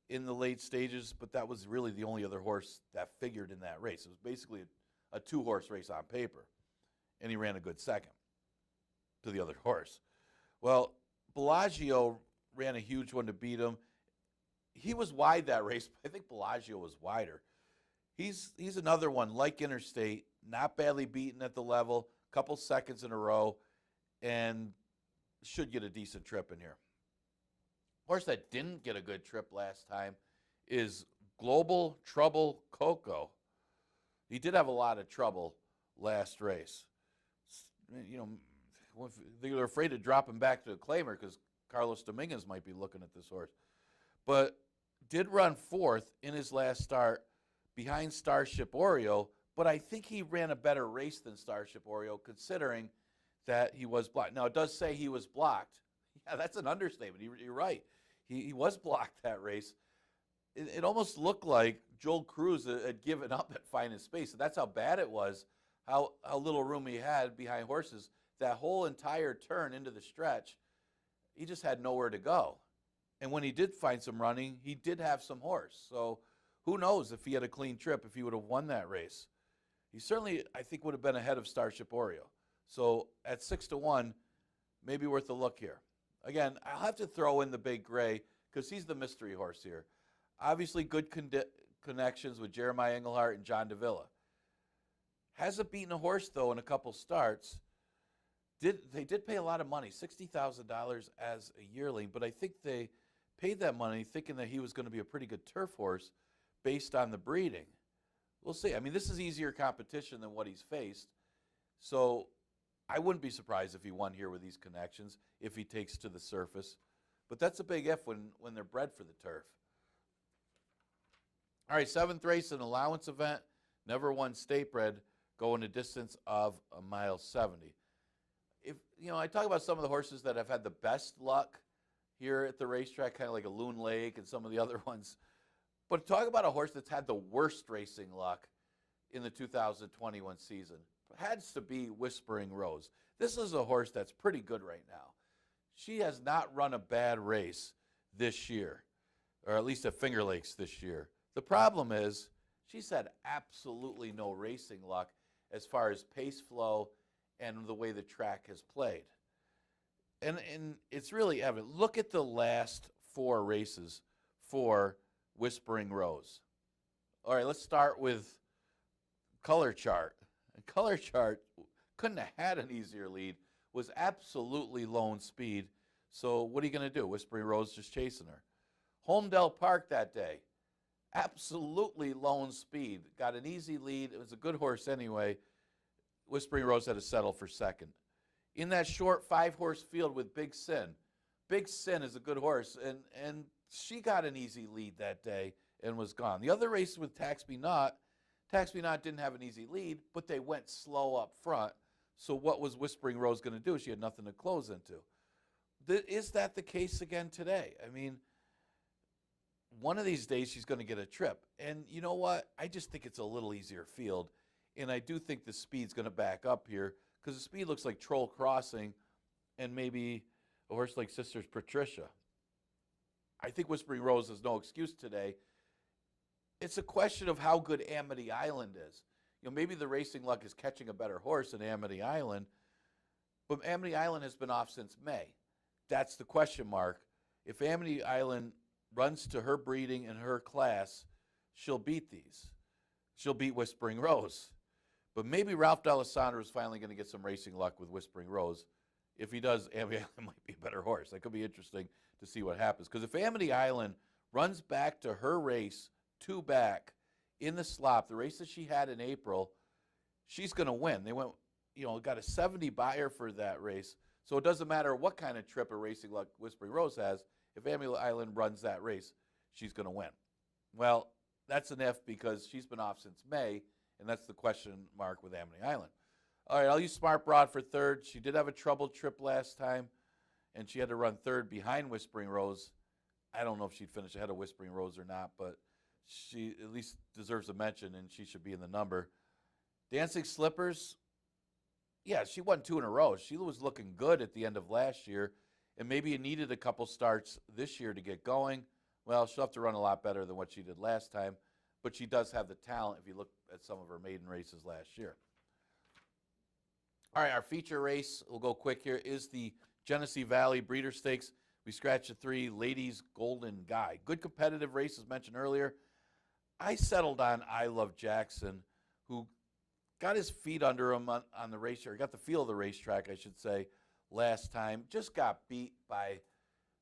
in the late stages, but that was really the only other horse that figured in that race. It was basically a 2-horse race on paper, and he ran a good second to the other horse. Well, Bellagio ran a huge one to beat him. He was wide that race, but I think Bellagio was wider. He's another one, like Interstate, not badly beaten at the level, couple seconds in a row, and should get a decent trip in here. Horse that didn't get a good trip last time is Global Trouble Coco. He did have a lot of trouble last race. You know, they were afraid to drop him back to a claimer because Carlos Dominguez might be looking at this horse. But did run 4th in his last start behind Starship Oreo, but I think he ran a better race than Starship Oreo considering that he was blocked. Now, it does say he was blocked. Yeah, that's an understatement. You're right. He was blocked that race. It almost looked like Joel Cruz had given up at finding space. And that's how bad it was, how little room he had behind horses. That whole entire turn into the stretch, he just had nowhere to go. And when he did find some running, he did have some horse. So who knows if he had a clean trip, if he would have won that race. He certainly, I think, would have been ahead of Starship Oreo. So at 6-1, maybe worth a look here. Again, I'll have to throw in the Big Gray because he's the mystery horse here. Obviously, good connections with Jeremiah Englehart and John Davila. Hasn't beaten a horse, though, in a couple starts. They did pay a lot of money, $60,000 as a yearling, but I think they paid that money thinking that he was going to be a pretty good turf horse based on the breeding. We'll see. I mean, this is easier competition than what he's faced, so I wouldn't be surprised if he won here with these connections, if he takes to the surface. But that's a big if when they're bred for the turf. All right, 7th race, an allowance event. Never won state bred, going a distance of 1.70 miles. I talk about some of the horses that have had the best luck here at the racetrack, kind of like a Loon Lake and some of the other ones. But talk about a horse that's had the worst racing luck in the 2021 season. It has to be Whispering Rose. This is a horse that's pretty good right now. She has not run a bad race this year, or at least at Finger Lakes this year. The problem is she's had absolutely no racing luck as far as pace flow and the way the track has played. And it's really evident. Look at the last 4 races for Whispering Rose. All right, let's start with Color Chart. And Color Chart couldn't have had an easier lead, was absolutely lone speed. So what are you going to do? Whispering Rose just chasing her. Homedale Park that day, absolutely lone speed. Got an easy lead. It was a good horse anyway. Whispering Rose had to settle for second. In that short 5-horse field with Big Sin. Big Sin is a good horse, and she got an easy lead that day and was gone. The other race with Tax Me Not didn't have an easy lead, but they went slow up front. So what was Whispering Rose going to do? She had nothing to close into. Is that the case again today? I mean, one of these days she's going to get a trip. And you know what? I just think it's a little easier field. And I do think the speed's going to back up here because the speed looks like Troll Crossing and maybe a horse like Sisters Patricia. I think Whispering Rose has no excuse today. It's a question of how good Amity Island is. Maybe the racing luck is catching a better horse than Amity Island, but Amity Island has been off since May. That's the question mark. If Amity Island runs to her breeding and her class, she'll beat these. She'll beat Whispering Rose. But maybe Ralph D'Alessandro is finally going to get some racing luck with Whispering Rose. If he does, Amity Island might be a better horse. That could be interesting to see what happens. Because if Amity Island runs back to her race, 2 back, in the slop, the race that she had in April, she's going to win. They went, got a 70 buyer for that race. So it doesn't matter what kind of trip or racing luck Whispering Rose has. If Amity Island runs that race, she's going to win. Well, that's an if because she's been off since May, and that's the question mark with Amity Island. All right, I'll use Smart Broad for third. She did have a troubled trip last time, and she had to run third behind Whispering Rose. I don't know if she'd finish ahead of Whispering Rose or not, but she at least deserves a mention, and she should be in the number. Dancing Slippers, yeah, she won 2 in a row. She was looking good at the end of last year, and maybe it needed a couple starts this year to get going. Well, she'll have to run a lot better than what she did last time, but she does have the talent if you look at some of her maiden races last year. All right, our feature race, we'll go quick here, is the Genesee Valley Breeder Stakes. We scratched the 3 Ladies Golden Guy. Good competitive race, as mentioned earlier. I settled on I Love Jackson, who got his feet under him on the racetrack, got the feel of the racetrack, I should say, last time. Just got beat by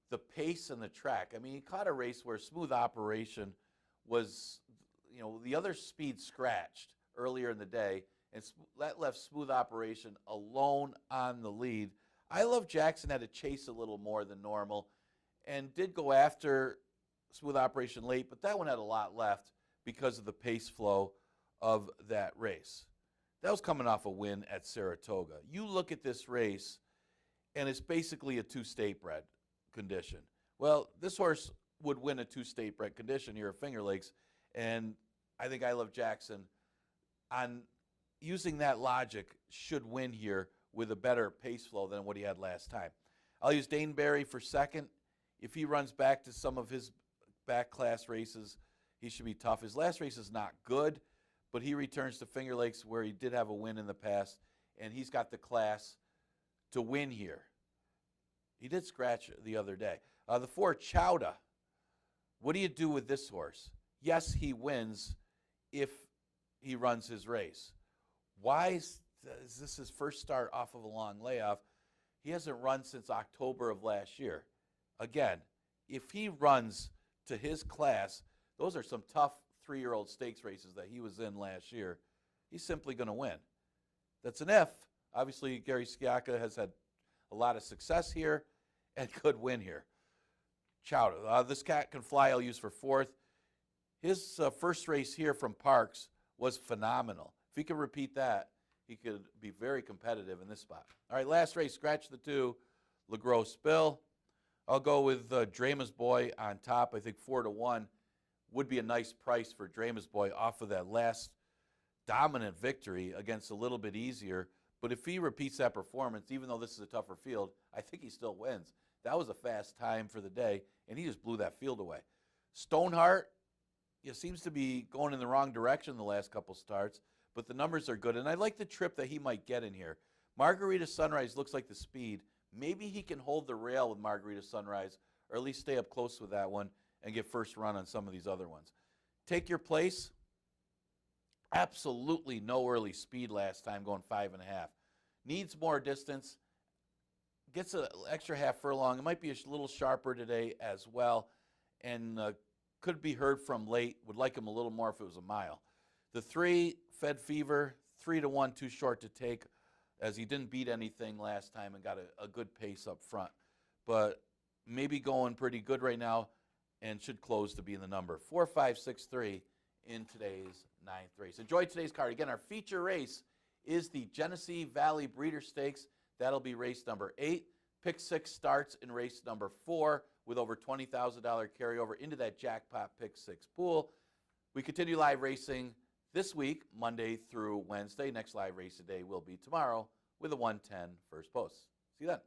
the pace and the track. I mean, he caught a race where Smooth Operation was, the other speed scratched earlier in the day, and that left Smooth Operation alone on the lead. I Love Jackson had to chase a little more than normal and did go after Smooth Operation late, but that one had a lot left because of the pace flow of that race. That was coming off a win at Saratoga. You look at this race, and it's basically a 2-state bred condition. Well, this horse would win a 2-state bred condition here at Finger Lakes, and I think I Love Jackson, on using that logic, should win here with a better pace flow than what he had last time. I'll use Daneberry for second. If he runs back to some of his back class races, he should be tough. His last race is not good, but he returns to Finger Lakes where he did have a win in the past, and he's got the class to win here. He did scratch the other day. The 4, Chowda, What do you do with this horse? Yes, he wins if he runs his race. Why is this his first start off of a long layoff? He hasn't run since October of last year. Again, if he runs to his class, those are some tough 3-year-old stakes races that he was in last year. He's simply going to win. That's an if. Obviously, Gary Sciacca has had a lot of success here and could win here. Chowder. This cat can fly. I'll use for 4th. His first race here from Parks was phenomenal. If he could repeat that, he could be very competitive in this spot. All right, last race, scratch the 2, LaGros Spill. I'll go with Drama's Boy on top. I think 4-1 would be a nice price for Drama's Boy off of that last dominant victory against a little bit easier. But if he repeats that performance, even though this is a tougher field, I think he still wins. That was a fast time for the day, and he just blew that field away. Stoneheart, it seems to be going in the wrong direction the last couple starts, but the numbers are good. And I like the trip that he might get in here. Margarita Sunrise looks like the speed. Maybe he can hold the rail with Margarita Sunrise, or at least stay up close with that one and get first run on some of these other ones. Take Your Place. Absolutely no early speed last time, going 5.5. Needs more distance. Gets an extra half furlong. It might be a little sharper today as well, and could be heard from late. Would like him a little more if it was a mile. The 3, Fed Fever, 3-1, too short to take, as he didn't beat anything last time and got a good pace up front. But maybe going pretty good right now and should close to be in the number. 4, 5, 6, 3 in today's 9th race. Enjoy today's card. Again, our feature race is the Genesee Valley Breeder Stakes. That'll be race number 8. Pick 6 starts in race number 4 with over $20,000 carryover into that jackpot Pick 6 pool. We continue live racing this week, Monday through Wednesday. Next live race today will be tomorrow with a 1:10 first post. See you then.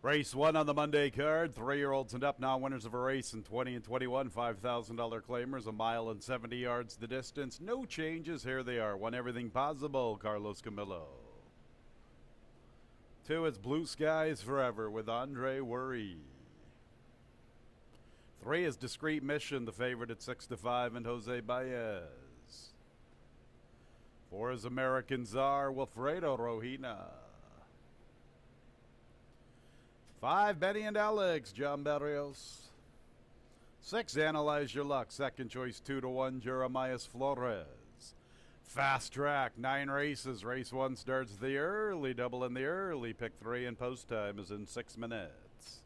Race 1 on the Monday card. 3-year-olds and up now winners of a race in 20 and 21. $5,000 claimers, a mile and 70 yards the distance. No changes. Here they are. 1, Everything Possible, Carlos Camillo. 2, It's Blue Skies Forever with Andre Worry. 3 is Discreet Mission, the favorite at 6-5, and Jose Baez. 4 is American Czar, Wilfredo Rohina. 5, Benny and Alex, John Barrios. 6, Analyze Your Luck, second choice 2-1, Jeremias Flores. Fast Track, 9 races. Race 1 starts the early, double in the early. Pick 3 and post time is in 6 minutes.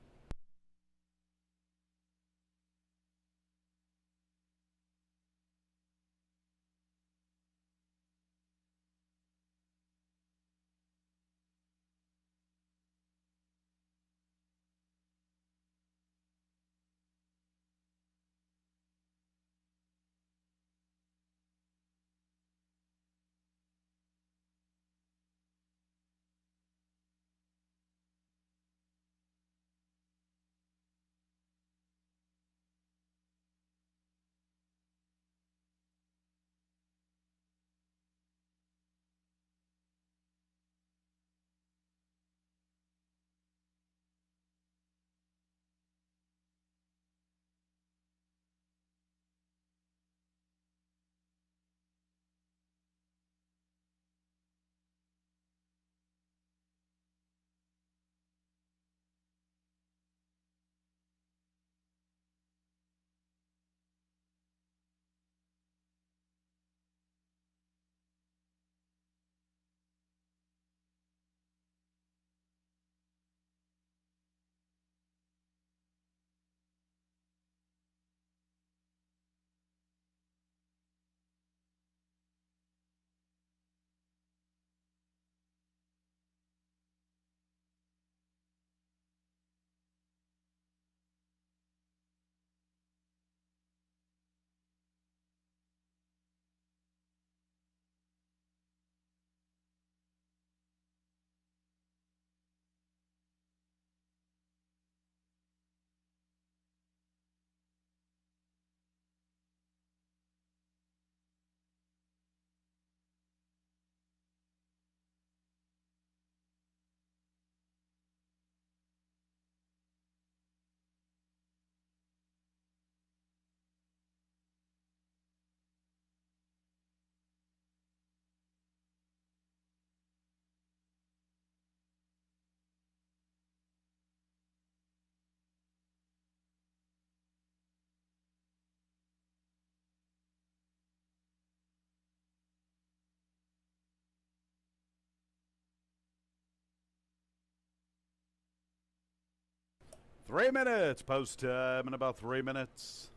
Three minutes. Post time in about 3 minutes.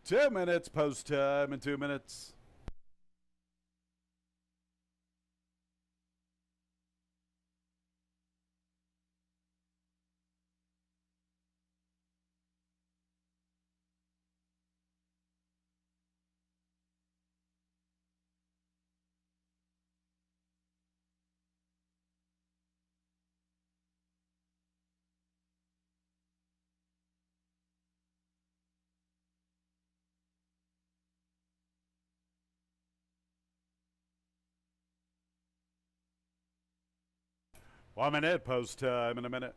Two minutes. Post time in 2 minutes. 1 minute, post time in a minute.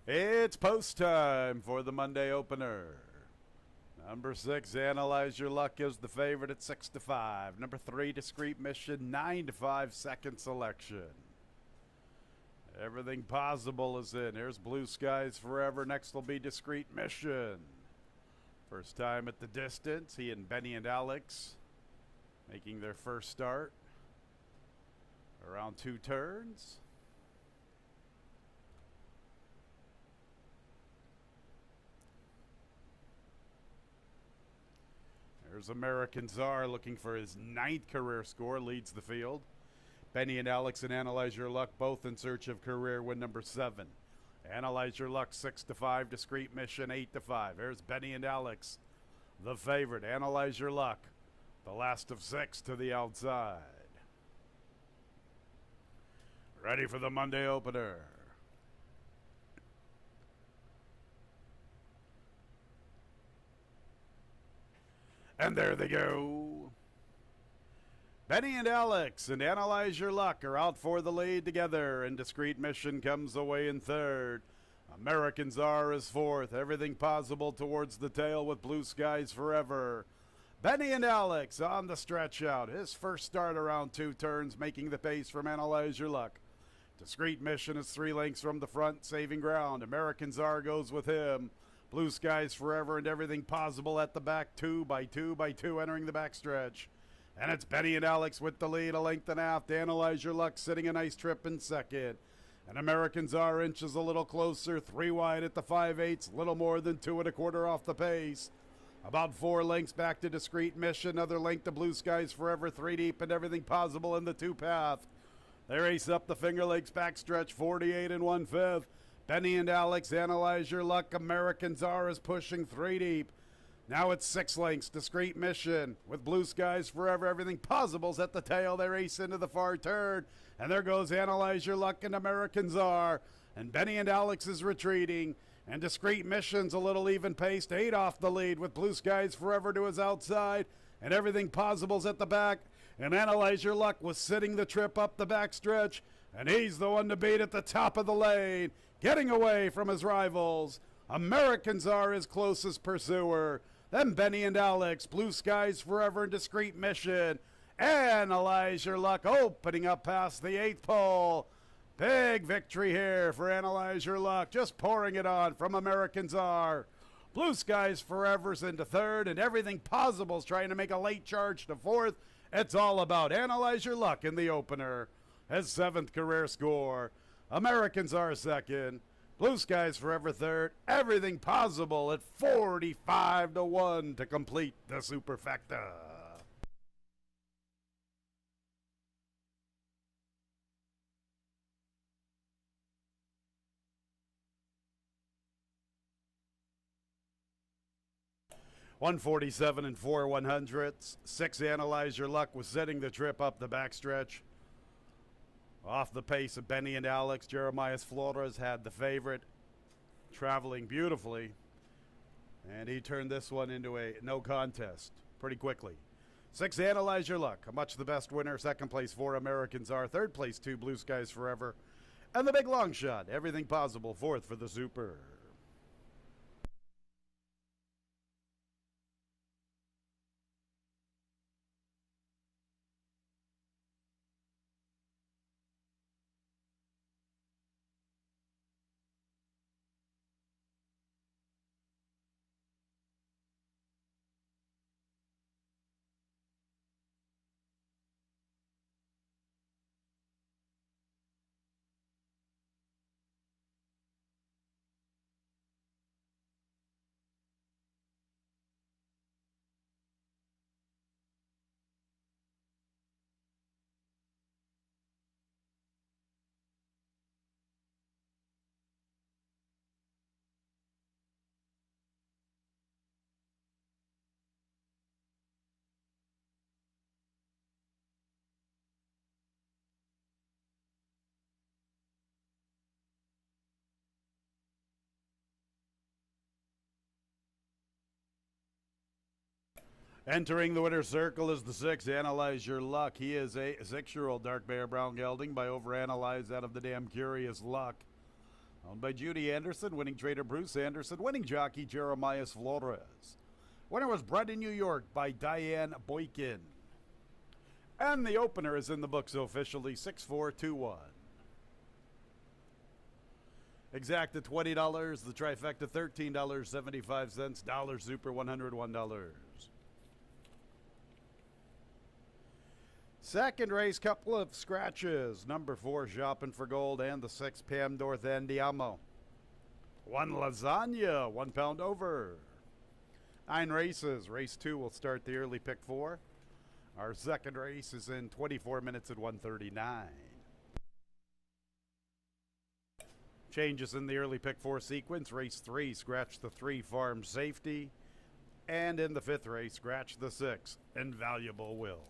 It's post time for the Monday opener. Number 6, Analyze Your Luck, is the favorite at 6-5. Number 3, Discreet Mission, 9-5, second selection. Everything Possible is in. Here's Blue Skies Forever. Next will be Discreet Mission. First time at the distance. He and Benny and Alex making their first start. Around 2 turns. There's American Czar looking for his 9th career score, leads the field. Benny and Alex and Analyze Your Luck both in search of career win number 7. Analyze Your Luck 6-5, Discreet Mission 8-5. There's Benny and Alex, the favorite. Analyze Your Luck, the last of 6 to the outside. Ready for the Monday opener. And there they go. Benny and Alex and Analyze Your Luck are out for the lead together, and Discreet Mission comes away in 3rd. American Czar is 4th. Everything Possible towards the tail with Blue Skies Forever. Benny and Alex on the stretch out. His first start around 2 turns, making the pace from Analyze Your Luck. Discreet Mission is 3 lengths from the front, saving ground. American Czar goes with him. Blue Skies Forever and Everything Possible at the back, 2 by 2 by 2 entering the backstretch. And it's Benny and Alex with the lead, a length and a half. Analyze Your Luck sitting a nice trip in 2nd. And American Czar inches a little closer, 3 wide at the 5/8, little more than 2 1/4 off the pace. About 4 lengths back to Discreet Mission, another length to Blue Skies Forever, 3 deep and Everything Possible in the 2 path. They race up the Finger Lakes backstretch, 48 1/5. Benny and Alex, Analyze Your Luck. American Czar is pushing 3 deep. Now it's 6 lengths. Discreet Mission with Blue Skies Forever. Everything Possible's at the tail. They race into the far turn. And there goes Analyze Your Luck and American Czar. And Benny and Alex is retreating. And Discreet Mission's a little even paced. 8 off the lead with Blue Skies Forever to his outside. And Everything Possible's at the back. And Analyze Your Luck was sitting the trip up the backstretch. And he's the one to beat at the top of the lane, getting away from his rivals. American Czar is closest pursuer. Then Benny and Alex, Blue Skies Forever and Discreet Mission. Analyze Your Luck opening up past the 8th pole. Big victory here for Analyze Your Luck. Just pouring it on from American Czar. Blue Skies Forever's into 3rd, and Everything Possible's trying to make a late charge to 4th. It's all about Analyze Your Luck in the opener. His 7th career score. American Czar 2nd. Blue Skies Forever 3rd. Everything Possible at 45-1 to complete the superfecta. $147 and 4 100ths. 6 Analyze Your Luck was setting the trip up the backstretch. Off the pace of Benny and Alex, Jeremias Flores had the favorite, traveling beautifully. And he turned this one into a no contest pretty quickly. 6 Analyze Your Luck, a much the best winner. 2nd place 4 American Czar. 3rd place 2 Blue Skies Forever. And the big long shot, Everything Possible, 4th for the super. Entering the winner's circle is the 6, Analyze Your Luck. He is a 6-year-old dark bear brown gelding by Overanalyze out of the Damn Curious Luck. Owned by Judy Anderson, winning trader Bruce Anderson, winning jockey Jeremiah Flores. Winner was bred in New York by Diane Boykin. And the opener is in the books officially, 6-4-2-1. Exact at $20, the trifecta $13.75, dollar super $101. Second race, couple of scratches. Number 4, Shopping for Gold, and the 6, Pam North Andiamo. 1 Lasagna, 1 pound over. 9 races. Race 2 will start the early pick 4. Our second race is in 24 minutes at 1:39. Changes in the early pick 4 sequence. Race 3, scratch the 3, Farm Safety. And in the 5th race, scratch the 6, Invaluable Will.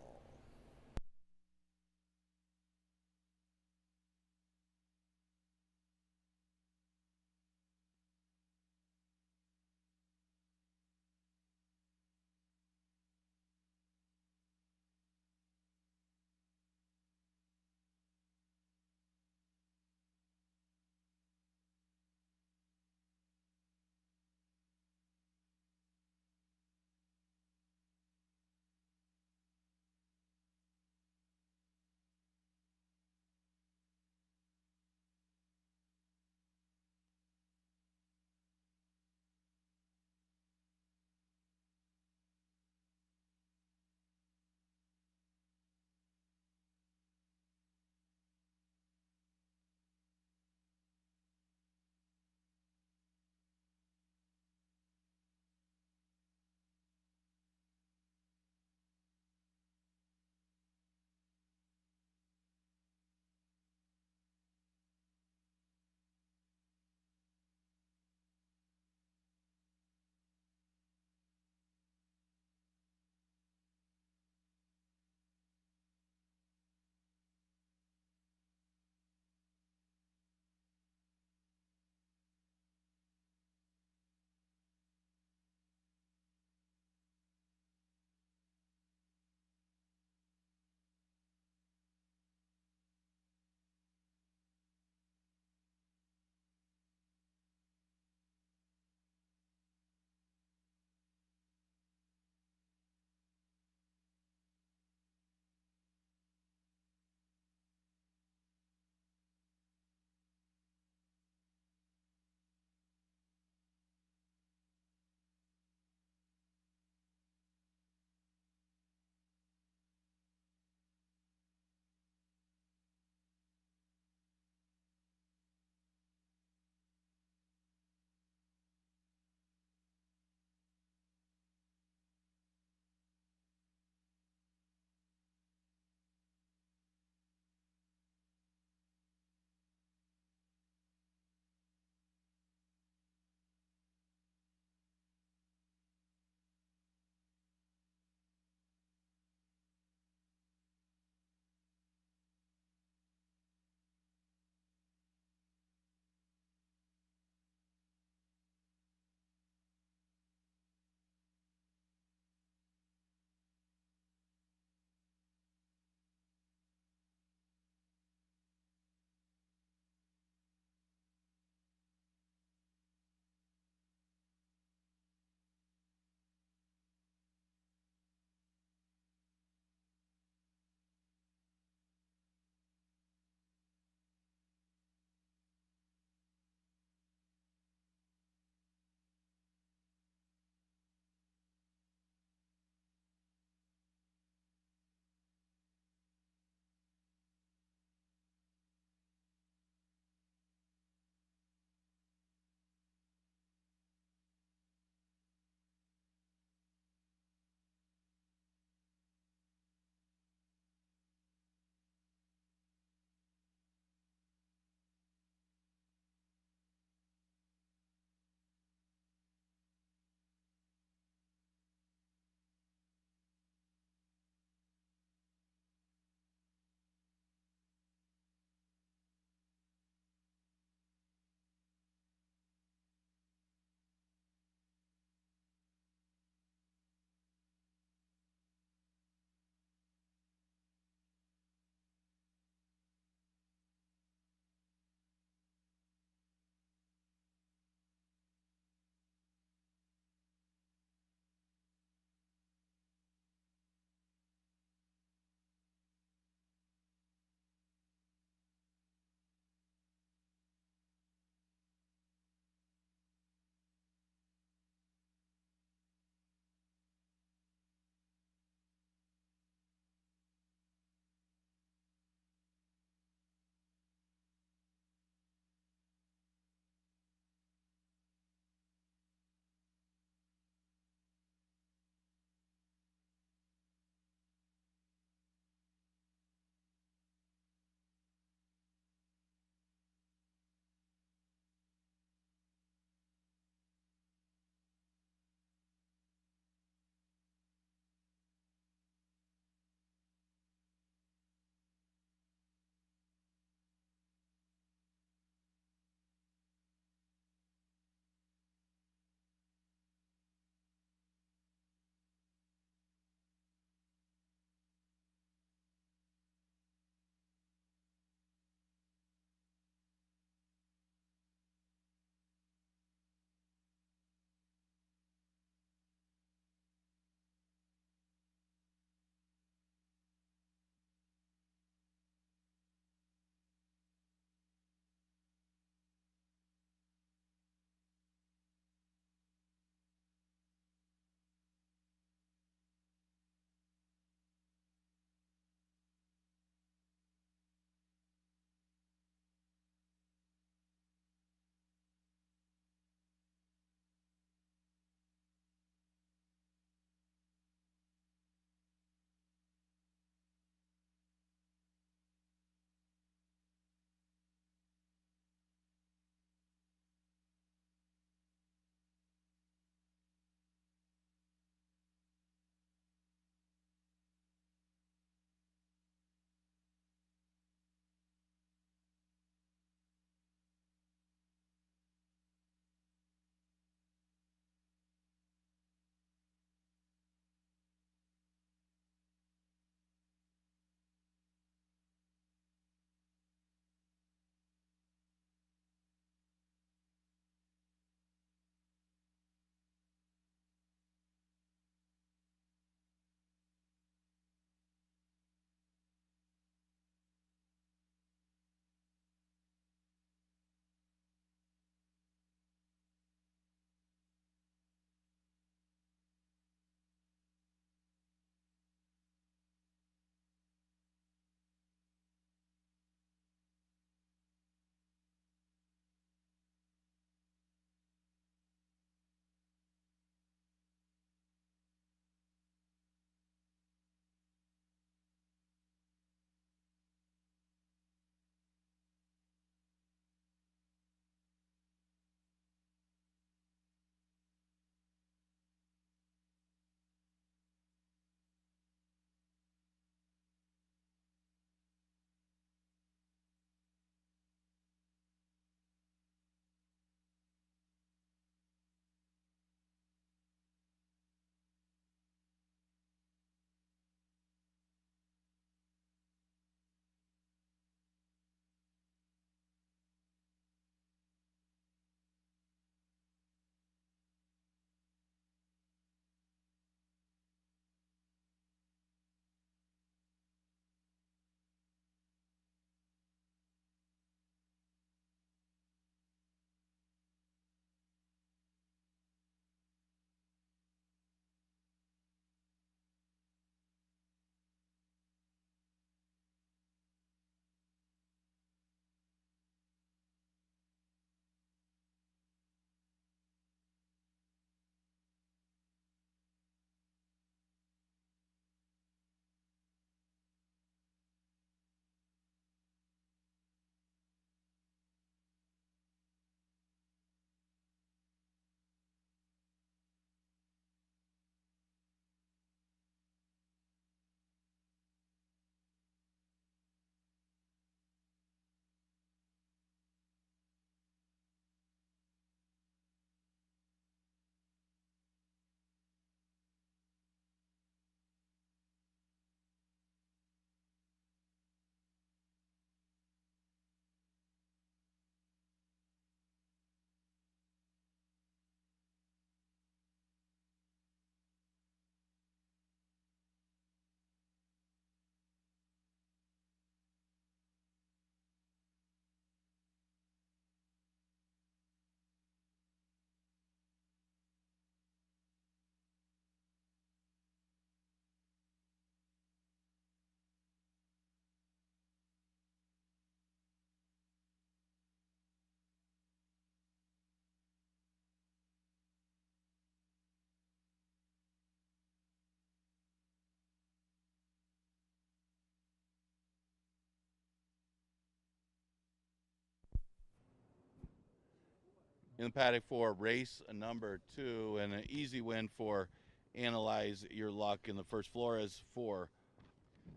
in the paddock for race number 2, and an easy win for Analyze Your Luck in the first Flores for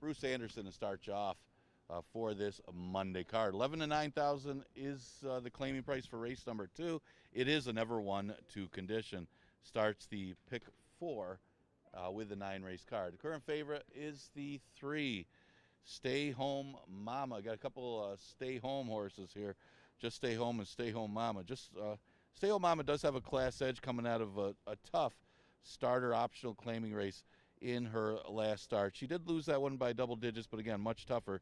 Bruce Anderson to start you off for this Monday card. 11 to 9,000 is the claiming price for race number 2. It is a never won to condition. Starts the pick 4 with the 9 race card. The current favorite is the 3, Stay Home Mama. Got a couple stay home horses here. Just Stay Home and Stay Home Mama. Stay Home Mama does have a class edge coming out of a tough starter optional claiming race in her last start. She did lose that one by double digits, but again, much tougher.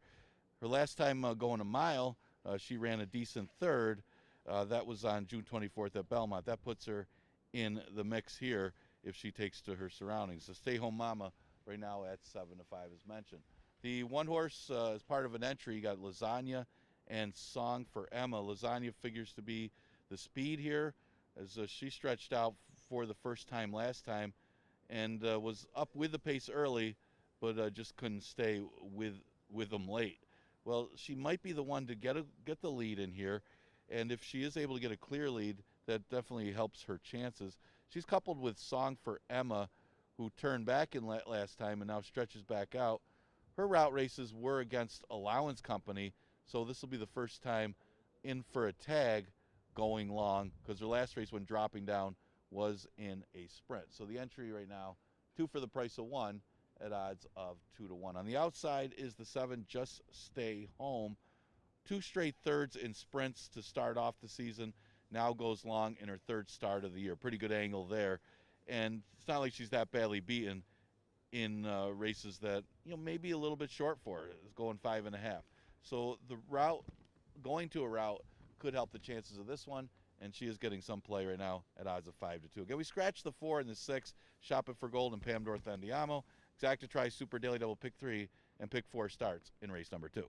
Her last time going a mile, she ran a decent third. That was on June 24th at Belmont. That puts her in the mix here if she takes to her surroundings. So Stay Home Mama right now at 7 to 5 as mentioned. The one horse as part of an entry, you got Lasagna and Song for Emma. Lasagna figures to be the speed here as she stretched out for the first time last time and was up with the pace early, but just couldn't stay with them late. Well, she might be the one to get the lead in here, and if she is able to get a clear lead, that definitely helps her chances. She's coupled with Song for Emma, who turned back in last time and now stretches back out. Her route races were against Allowance Company, so this will be the first time in for a tag going long, because her last race when dropping down was in a sprint. So the entry right now, 2 for the price of 1 at odds of 2 to 1. On the outside is the 7, Just Stay Home. 2 straight thirds in sprints to start off the season. Now goes long in her 3rd start of the year. Pretty good angle there. And it's not like she's that badly beaten in races that, maybe a little bit short for her. It's going 5.5. So the route, going to a route, could help the chances of this one, and she is getting some play right now at odds of 5 to 2. Again, we scratched the 4 and the 6, Shop It for Gold and Pam Dorth Andiamo. Exacta Tri Super Daily Double pick 3 and pick 4 starts in race number 2.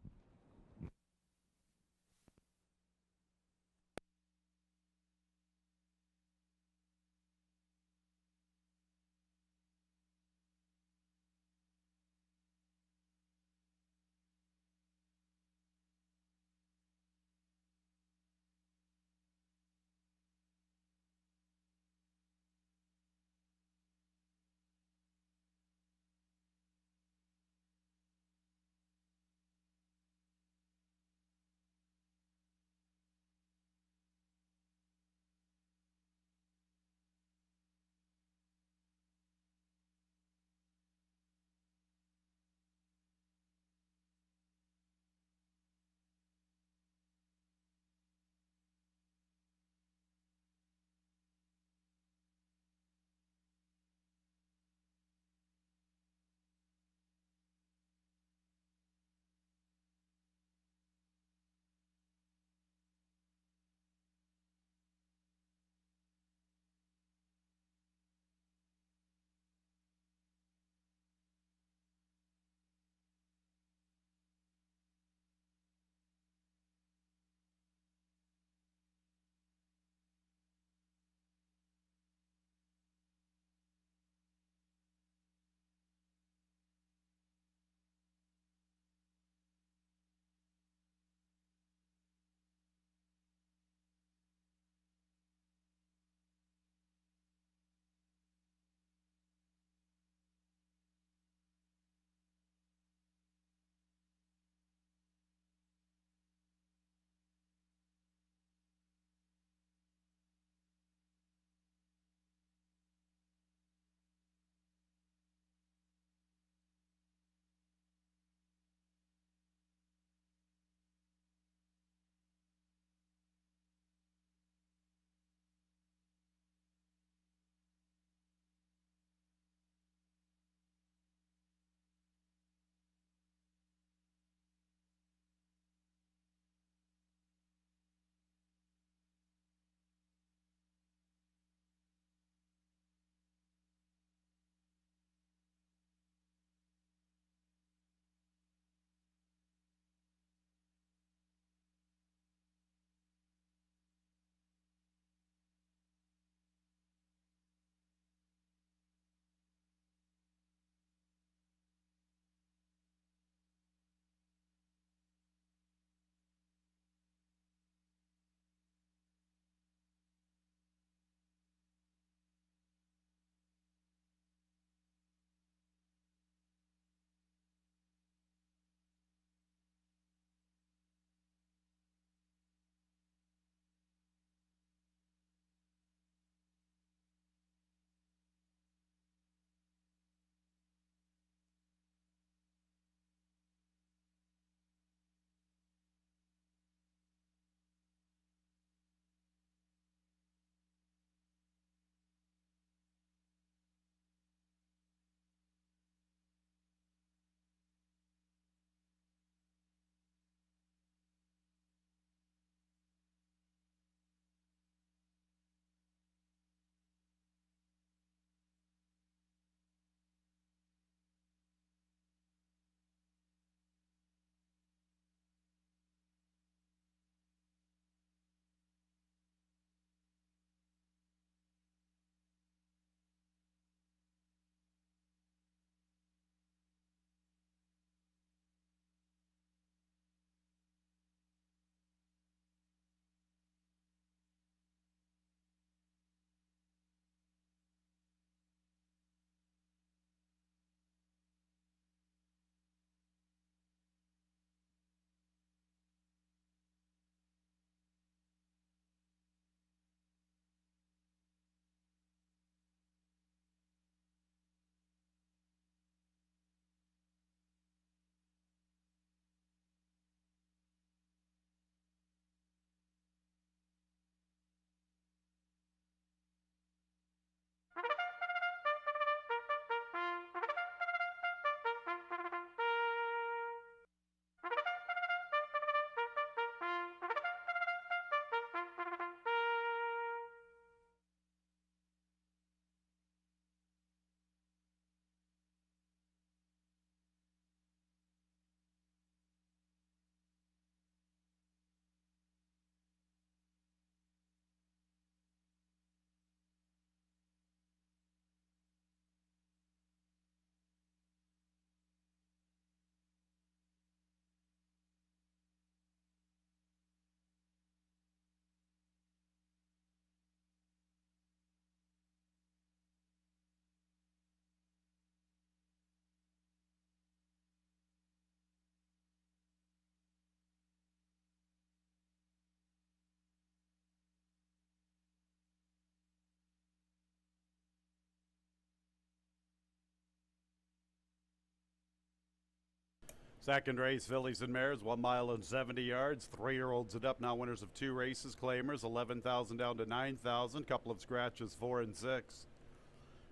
Second race, fillies and mares, 1 mile and 70 yards. 3-year-olds and up, now winners of 2 races. Claimers, 11,000 down to 9,000. Couple of scratches, 4 and 6.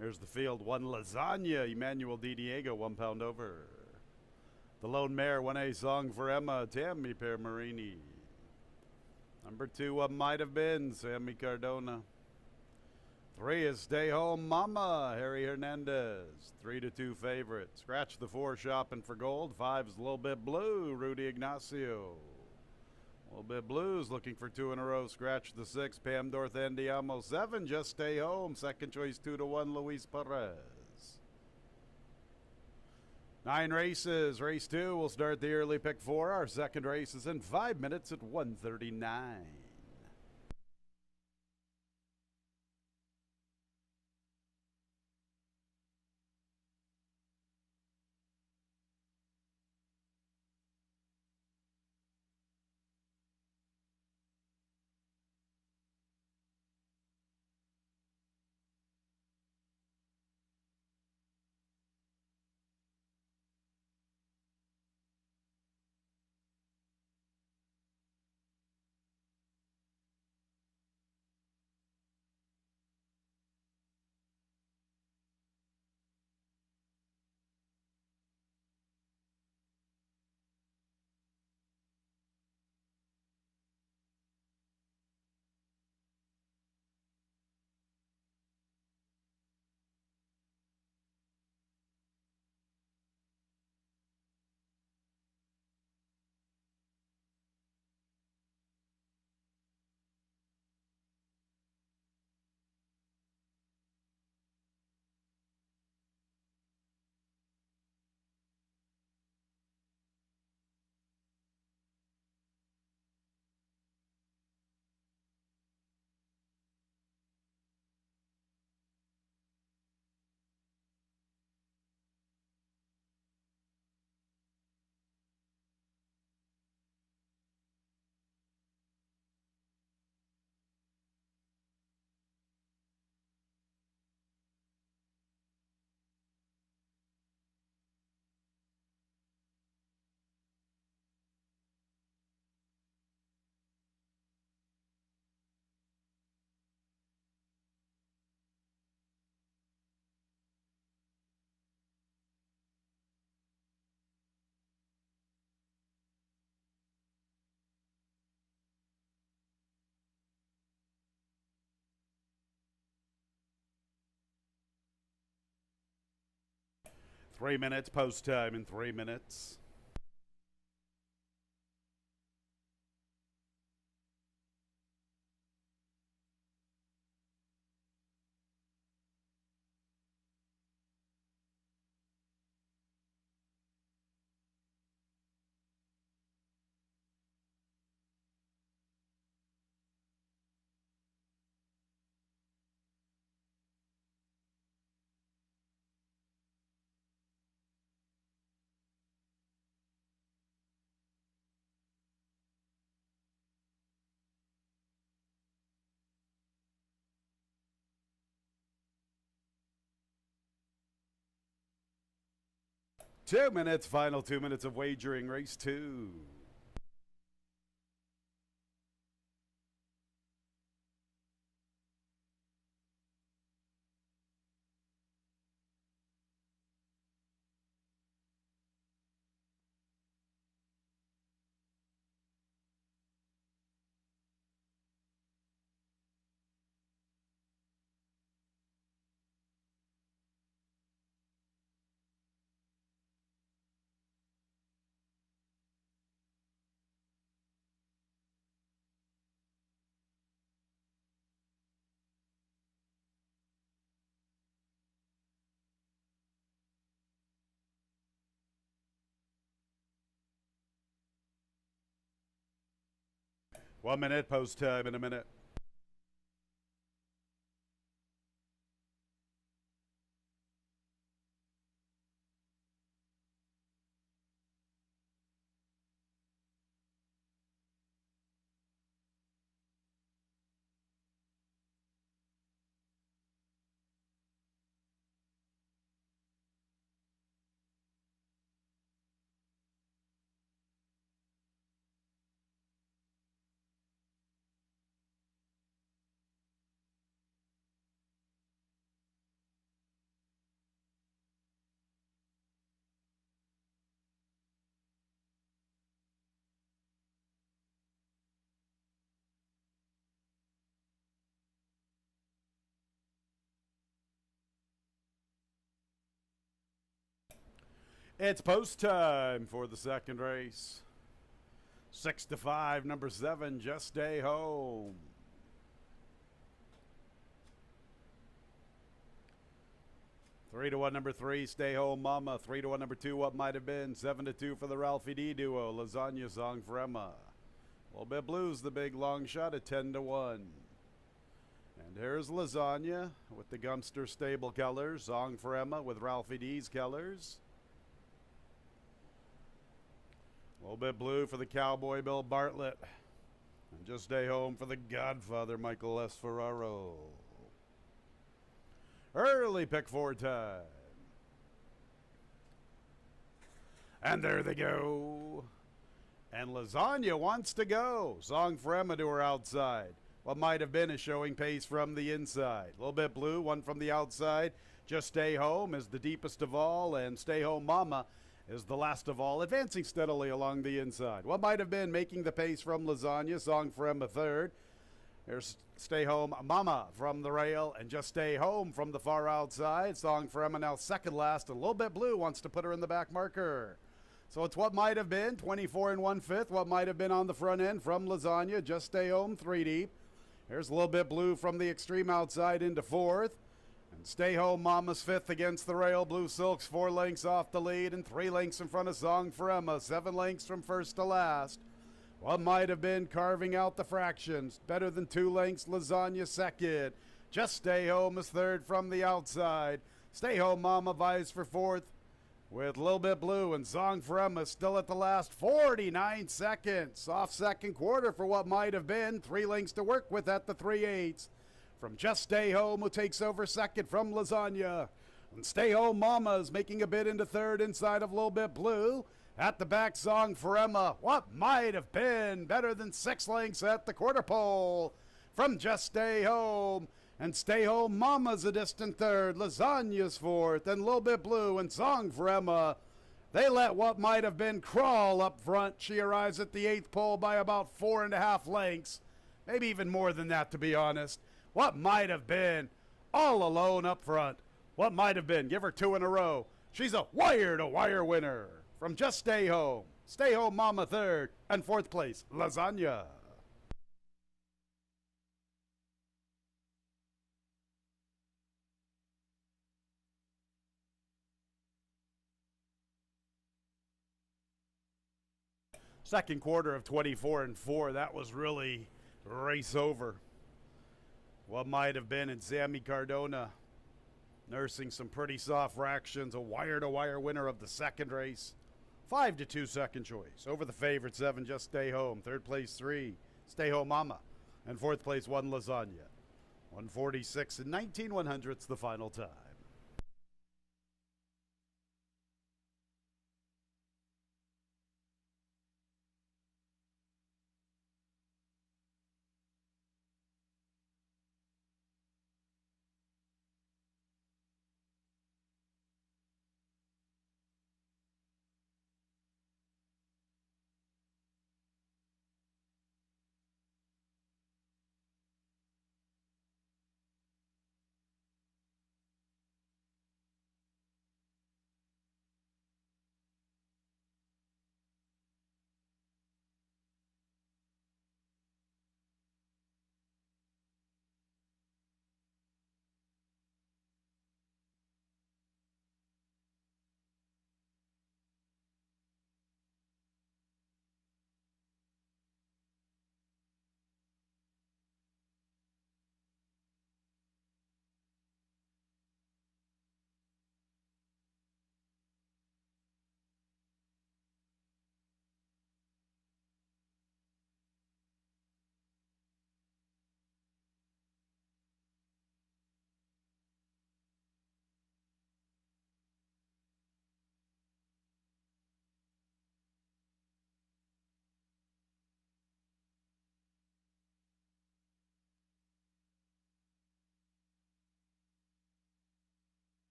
Here's the field. 1 Lasagna, Emmanuel Di Diego, 1 pound over. The lone mare, 1A Song for Emma, Tammy Permarini. Number 2, Might Have Been, Sammy Cardona. 3 is Stay Home Mama, Harry Hernandez. 3-2 favorite. Scratch the 4, Shopping for Gold. 5 is A Little Bit Blue, Rudy Ignacio. A Little Bit Blues looking for 2 in a row. Scratch the 6, Pam Dorth Andiamo. 7, Just Stay Home. Second choice 2-1, Luis Perez. 9 races. Race 2 will start the early pick 4. Our second race is in 5 minutes at 1:39. Three minutes, post time in 3 minutes. Two minutes, final 2 minutes of wagering, race 2. One minute, post time in a minute. It's post time for the second race. 6-5, number 7, Just Stay Home. Three to 1, number 3, Stay Home Mama. 3 to 1, number 2, What Might Have Been. 7-2 for the Ralphie D duo, Lasagna Song for Emma. A little bit blues, the big long shot at 10 to 1. And here's Lasagna with the Gumster stable colors. Song for Emma with Ralphie D's colors. A little bit blue for the Cowboy Bill Bartlett. And Just Stay Home for the Godfather Michael S. Ferraro. Early pick 4 time. And there they go. And Lasagna wants to go. Song for Emma to her outside. What Might Have Been is showing pace from the inside. A little bit blue, one from the outside. Just Stay Home is the deepest of all, and Stay Home Mama is the last of all, advancing steadily along the inside. What Might Have Been making the pace from Lasagna. Song for Emma third. Here's Stay Home Mama from the rail, and Just Stay Home from the far outside. Song for Emma now second last, and a little bit blue wants to put her in the back marker. So it's What Might Have Been, 24 1/5. What Might Have Been on the front end from Lasagna. Just Stay Home 3 deep. Here's a little bit blue from the extreme outside into fourth. And Stay Home Mama's fifth against the rail. Blue Silks 4 lengths off the lead and 3 lengths in front of Song for Emma. 7 lengths from first to last. What Might Have Been carving out the fractions. Better than 2 lengths, Lasagna second. Just Stay Home is third from the outside. Stay Home Mama vies for fourth with a little bit blue, and Song for Emma still at the last 49 seconds. Off second quarter for What Might Have Been. 3 lengths to work with at the 3/8 from Just Stay Home, who takes over second from Lasagna. And Stay Home Mama is making a bid into third inside of a little bit blue. At the back, Song for Emma. What Might Have Been. Better than 6 lengths at the quarter pole from Just Stay Home. And Stay Home Mama's a distant third. Lasagna's fourth. And a little bit blue and Song for Emma. They let What Might Have Been crawl up front. She arrives at the 8th pole by about 4.5 lengths. Maybe even more than that, to be honest. What Might Have Been all alone up front. What Might Have Been. Give her 2 in a row. She's a wire-to-wire winner from Just Stay Home. Stay Home Mama third. And fourth place, Lasagna. Second quarter of 24 4, that was really race over. What Might Have Been and Sammy Cardona nursing some pretty soft fractions. A wire-to-wire winner of the second race. 5-2 second choice. Over the favorite 7, Just Stay Home. Third place 3, Stay Home Mama. And fourth place 1, Lasagna. 146 and 19/100ths the final time.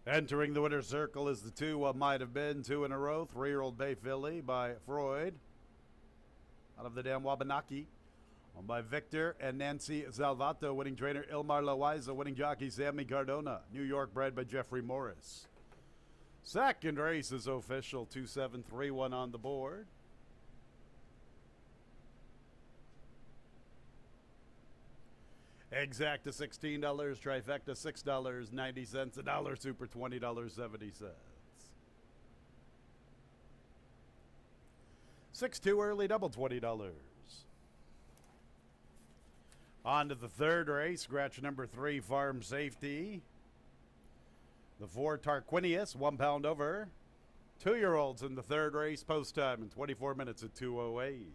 Entering the winner's circle is the 2, What Might Have Been, 2 in a row. 3-year-old Bay Filly by Freud out of the dam Wabanaki. Owned by Victor and Nancy Zalvato. Winning trainer Ilmar Loaiza. Winning jockey Sammy Cardona. New York bred by Jeffrey Morris. Second race is official, 2731 on the board. Exacta $16, trifecta $6.90, a dollar super $20.70. 6-2 early double $20. On to the third race, scratch number 3, Farm Safety. The 4, Tarquinius, 1 pound over. 2-year-olds in the third race, post time in 24 minutes at 2:08.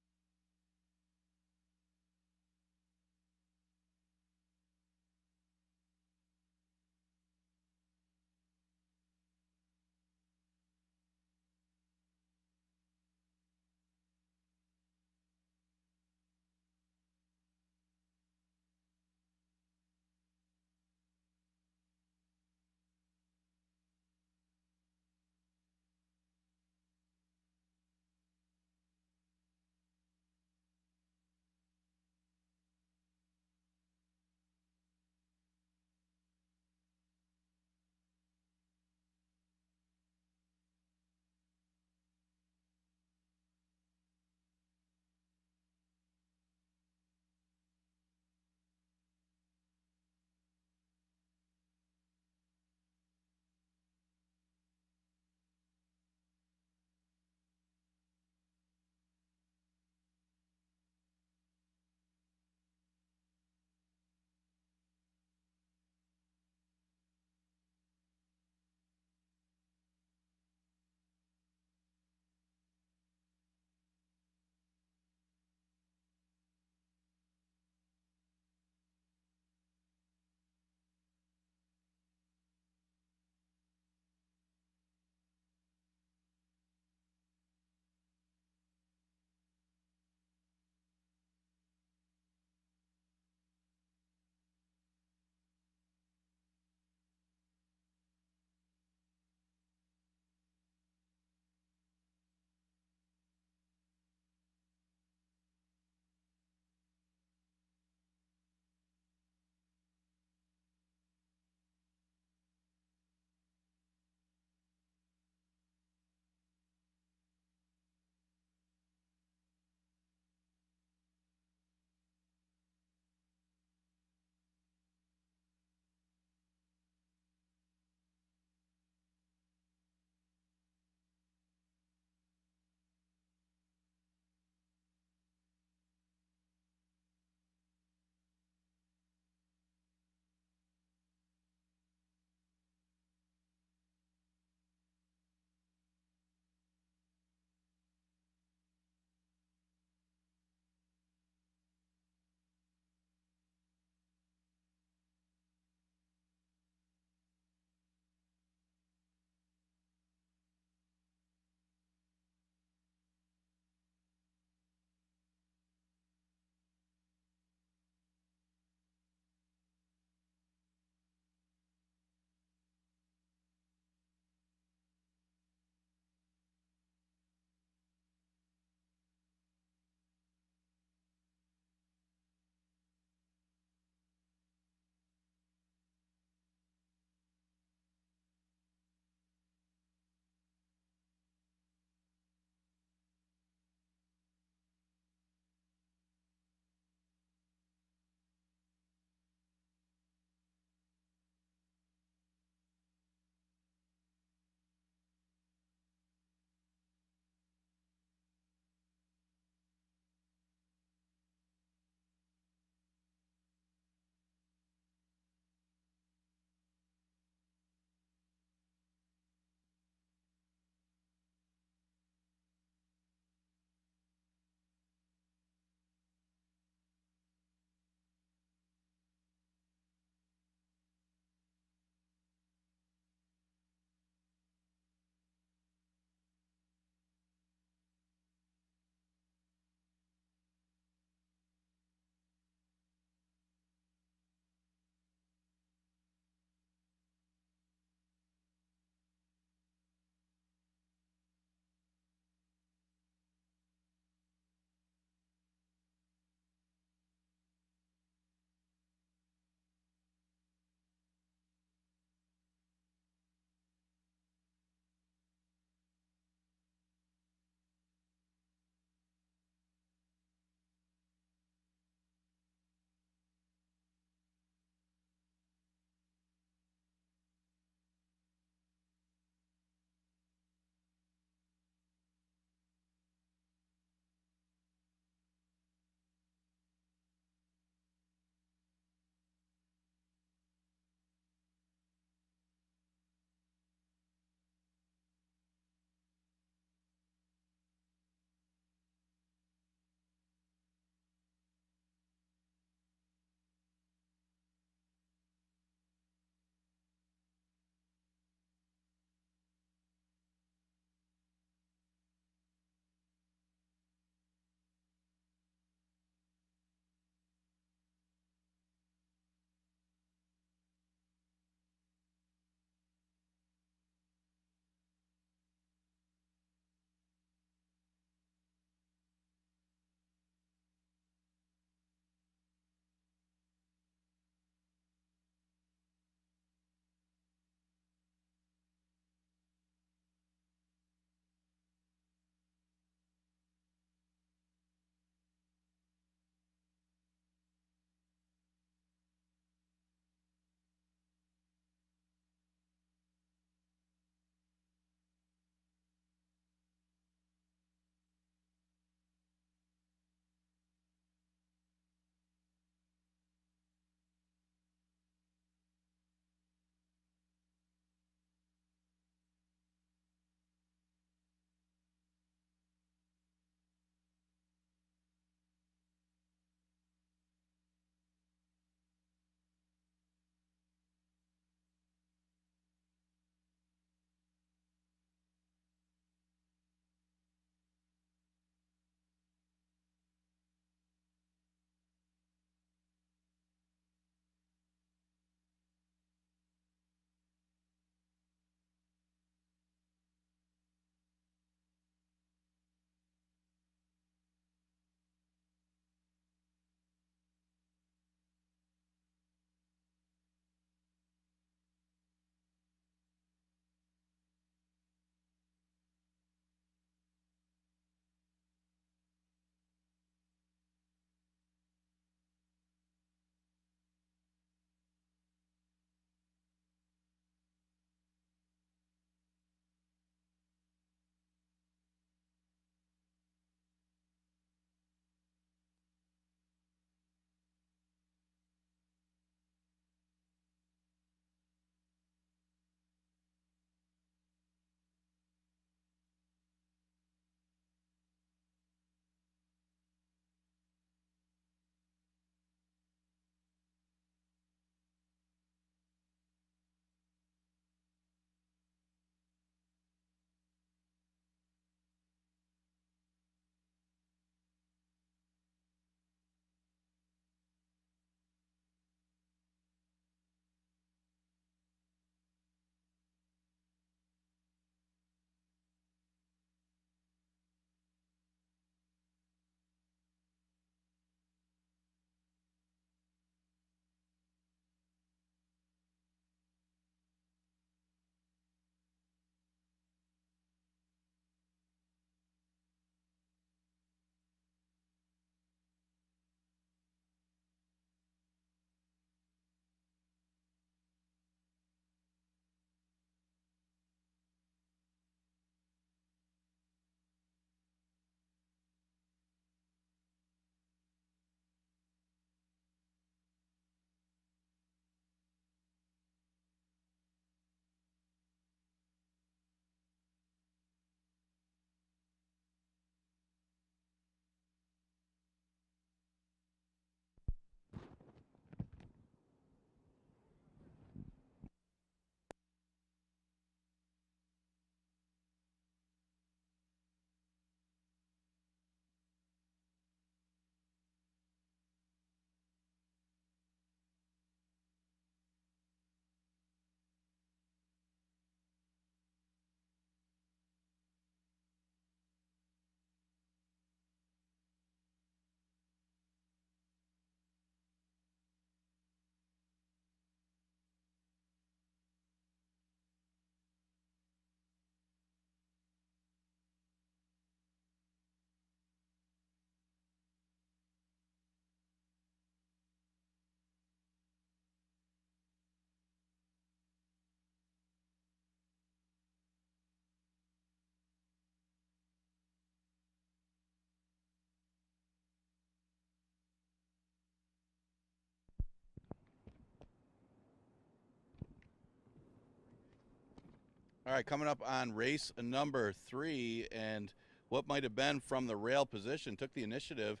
All right, coming up on race number 3, and what might have been from the rail position, took the initiative,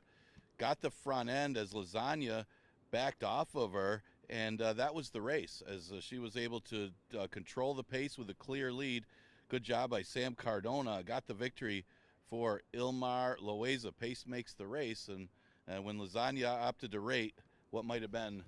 got the front end as Lasagna backed off of her, and that was the race, as she was able to control the pace with a clear lead. Good job by Sam Cardona, got the victory for Ilmar Loaiza. Pace makes the race, and when Lasagna opted to rate what might have been,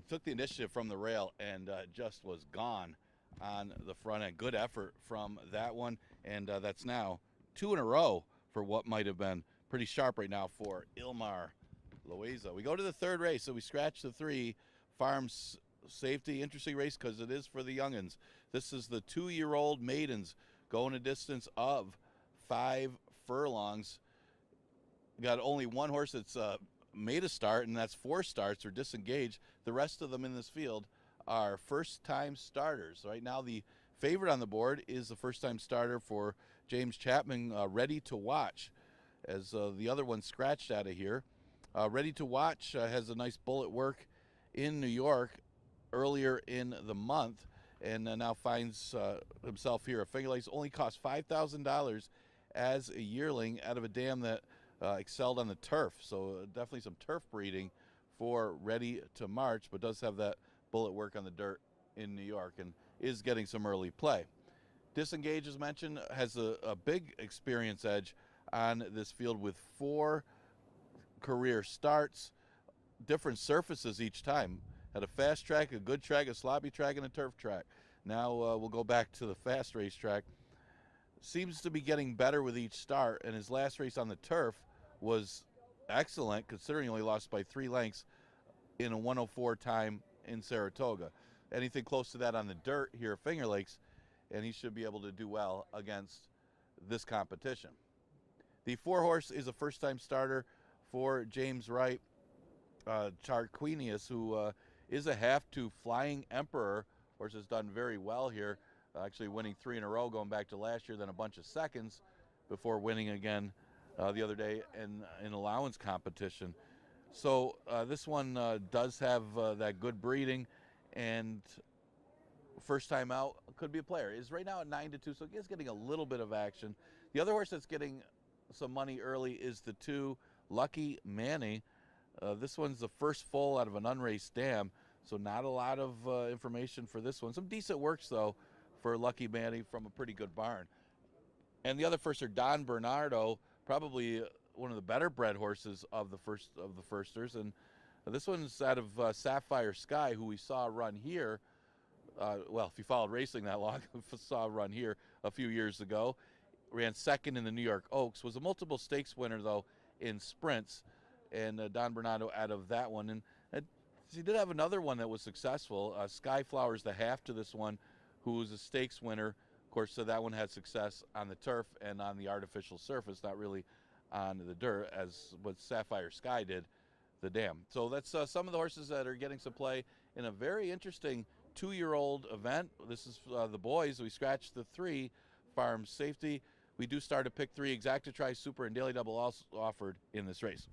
took the initiative from the rail and just was gone on the front end. Good effort from that one, and that's now 2 in a row for what might have been pretty sharp right now for Ilmar Loaiza. We go to the third race, so we scratch the 3 Farms Safety. Interesting race because it is for the youngins. This is the 2-year-old maidens going a distance of 5 furlongs. Got only one horse that's made a start, and that's 4 starts or disengaged. The rest of them in this field are first-time starters. Right now, the favorite on the board is the first-time starter for James Chapman, Ready to Watch, as the other one scratched out of here. Ready to Watch has a nice bullet work in New York earlier in the month, and now finds himself here at Finger Lakes. Only cost $5,000 as a yearling out of a dam that excelled on the turf. So definitely some turf breeding for Ready to March, but does have that bullet work on the dirt in New York and is getting some early play. Disengage, as mentioned, has a big experience edge on this field with 4 career starts, different surfaces each time. Had a fast track, a good track, a sloppy track, and a turf track. Now we'll go back to the fast racetrack. Seems to be getting better with each start, and his last race on the turf was excellent, considering he only lost by 3 lengths in a 1:04 time in Saratoga. Anything close to that on the dirt here at Finger Lakes, and he should be able to do well against this competition. The 4 horse is a first-time starter for James Wright, Charquinius, who is a half to Flying Emperor. Horse has done very well here, actually winning 3 in a row going back to last year, then a bunch of seconds before winning again the other day in allowance competition. So this one does have that good breeding, and first time out could be a player. Is right now at 9-2, so it's getting a little bit of action. The other horse that's getting some money early is the 2 Lucky Manny. This one's the first foal out of an unraced dam, so not a lot of information for this one. Some decent works though for Lucky Manny from a pretty good barn. And the other first are Don Bernardo, probably one of the better bred horses of the firsters, and this one's out of Sapphire Sky, who we saw run here. Well, if you followed racing that long, saw run here a few years ago. Ran second in the New York Oaks. Was a multiple stakes winner though in sprints, and Don Bernardo out of that one. And he did have another one that was successful. Skyflower's the half to this one, who was a stakes winner. Of course, so that one had success on the turf and on the artificial surface, not really on the dirt, as what Sapphire Sky did, the dam. So that's some of the horses that are getting some play in a very interesting 2-year-old event. This is the boys. We scratched the 3 Farm Safety. We do start at pick 3. Exacta Tri, Super, and Daily Double also offered in this race.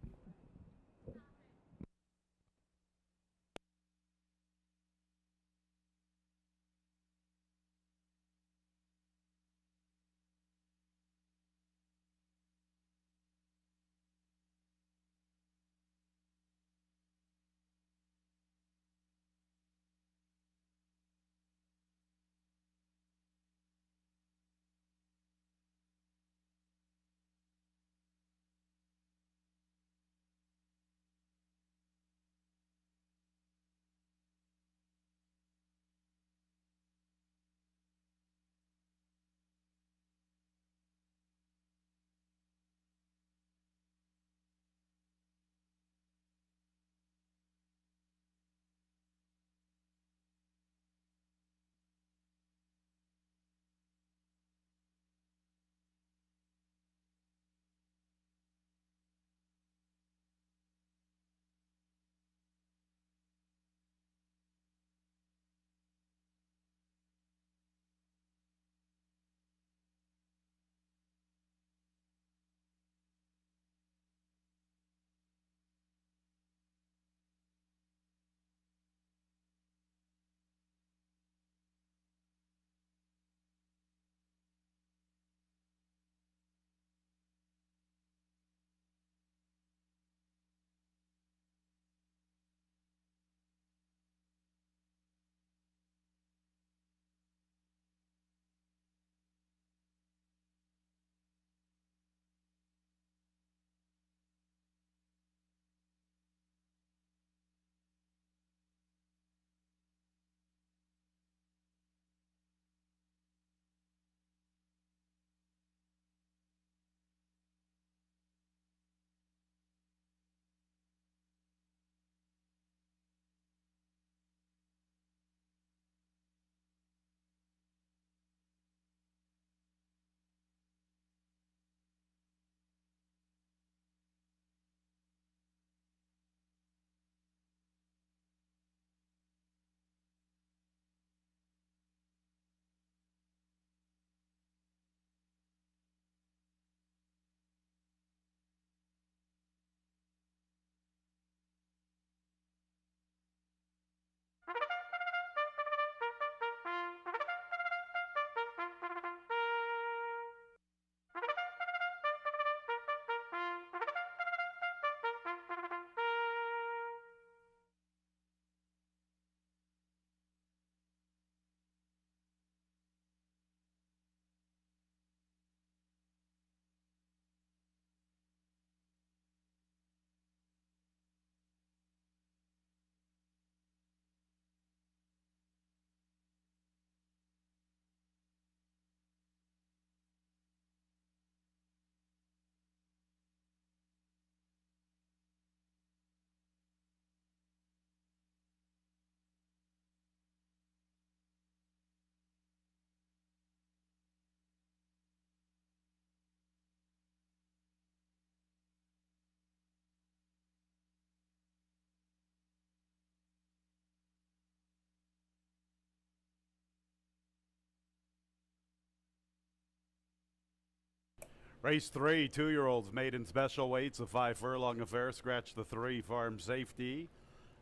Race 3, 2-year-olds maiden special weights, a 5 furlong affair. Scratch the 3, Farm Safety.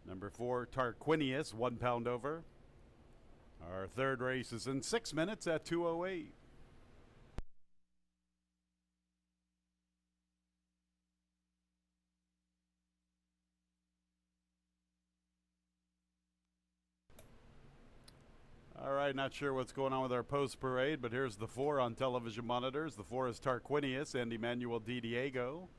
Number 4, Tarquinius, 1 pound over. Our third race is in 6 minutes at 2:08. All right, not sure what's going on with our post parade, but here's the 4 on television monitors. The 4 is Tarquinius and Emmanuel Di Diego.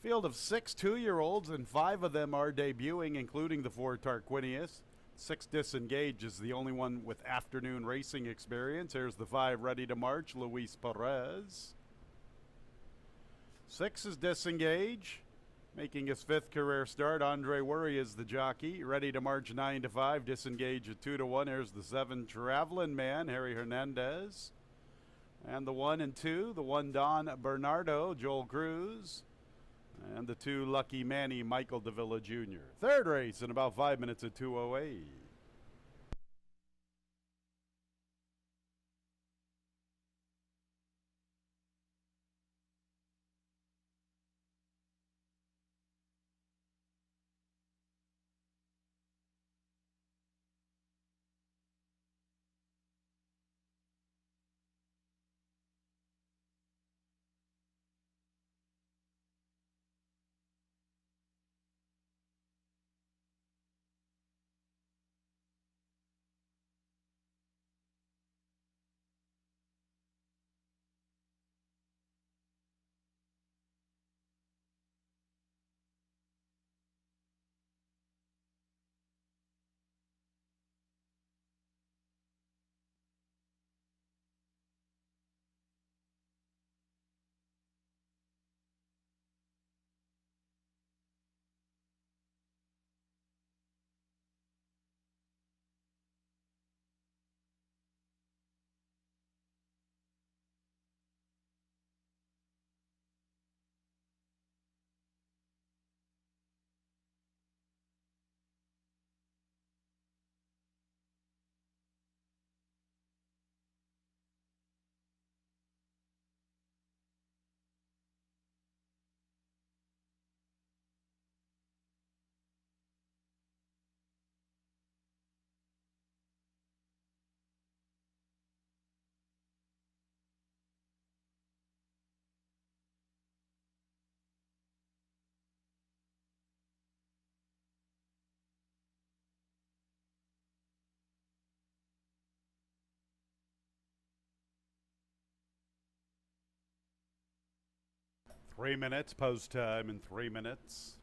Field of 6 2-year-olds, and 5 of them are debuting, including the 4 Tarquinius. 6 Disengage is the only one with afternoon racing experience. Here's the 5 ready to march, Luis Perez. 6 is Disengage, making his 5th career start. Andre Worry is the jockey. Ready to march 9 to 5. Disengage at 2 to 1. Here's the 7 Traveling Man, Harry Hernandez. And the 1 and 2, the 1 Don Bernardo, Joel Cruz. And the 2 Lucky Manny, Michael Davila Jr. Third race in about 5 minutes at 2:08. Three minutes, post time in 3 minutes.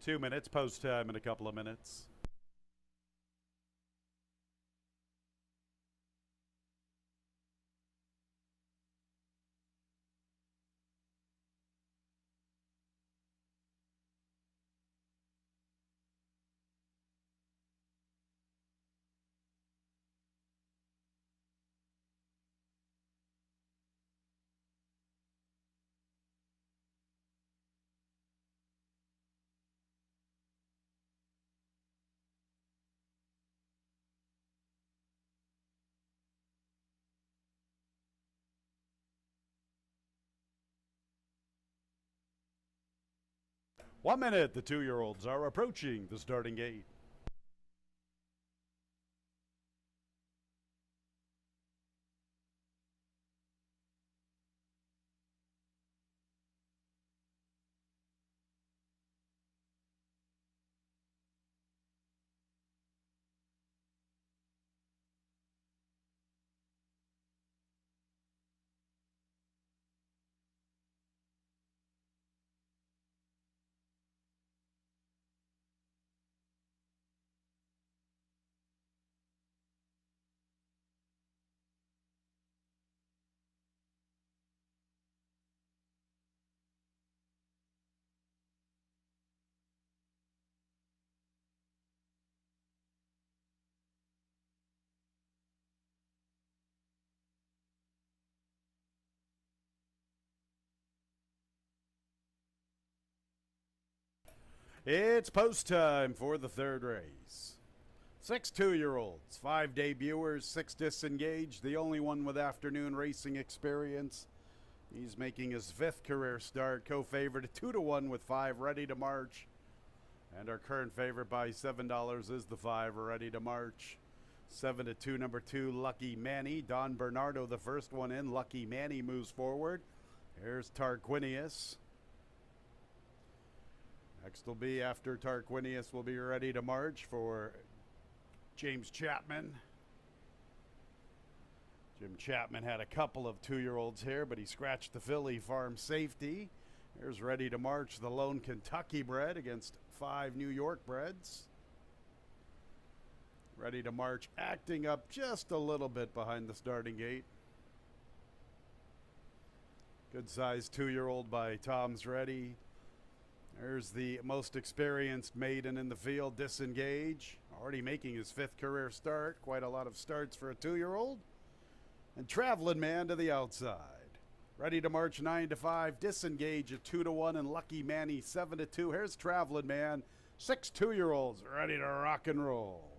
Two minutes, post time in a couple of minutes. 1 minute, the 2-year-olds are approaching the starting gate. It's post time for the third race. 6 2-year-olds, 5 debuters, 6 disengaged, the only one with afternoon racing experience. He's making his 5th career start, co-favored at 2-1 with 5 Ready to March. And our current favorite by $7 is the 5 Ready to March. 7-2, number 2, Lucky Manny. Don Bernardo, the first one in. Lucky Manny moves forward. Here's Tarquinius. Next will be, after Tarquinius, will be Ready to March for James Chapman. Jim Chapman had a couple of 2-year-olds here, but he scratched the filly Farm Safety. Here's Ready to March, the lone Kentucky bred against 5 New York breds. Ready to March acting up just a little bit behind the starting gate. Good sized 2-year-old by Tom's Ready. There's the most experienced maiden in the field, Disengage. Already making his 5th career start. Quite a lot of starts for a 2-year-old. And Traveling Man to the outside. Ready to March 9-5. Disengage at 2-1. And Lucky Manny 7-2. Here's Traveling Man. 6 2-year-olds ready to rock and roll.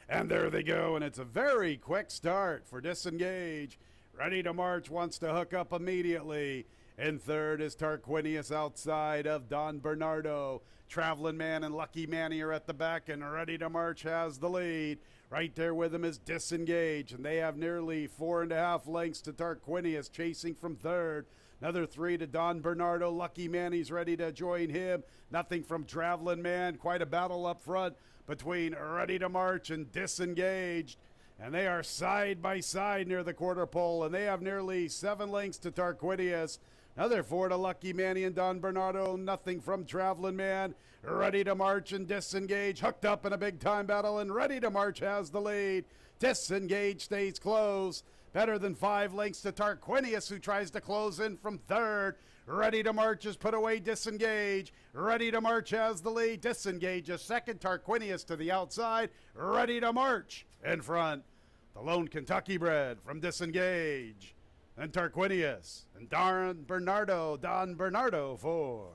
And there they go. And it's a very quick start for Disengage. Ready to March wants to hook up immediately. In third is Tarquinius outside of Don Bernardo. Traveling Man and Lucky Manny are at the back, and Ready to March has the lead. Right there with him is Disengage, and they have nearly 4.5 lengths to Tarquinius, chasing from third. Another 3 to Don Bernardo. Lucky Manny's ready to join him. Nothing from Traveling Man. Quite a battle up front between Ready to March and Disengaged. And they are side by side near the quarter pole, and they have nearly 7 lengths to Tarquinius. Another 4 to Lucky Manny and Don Bernardo. Nothing from Traveling Man. Ready to March and Disengage. Hooked up in a big time battle, and Ready to March has the lead. Disengage stays close. Better than 5 lengths to Tarquinius, who tries to close in from third. Ready to March has put away Disengage. Ready to March has the lead. Disengage is second. Tarquinius to the outside. Ready to March in front. The lone Kentucky bred from Disengage. And Tarquinius and Don Bernardo fourth.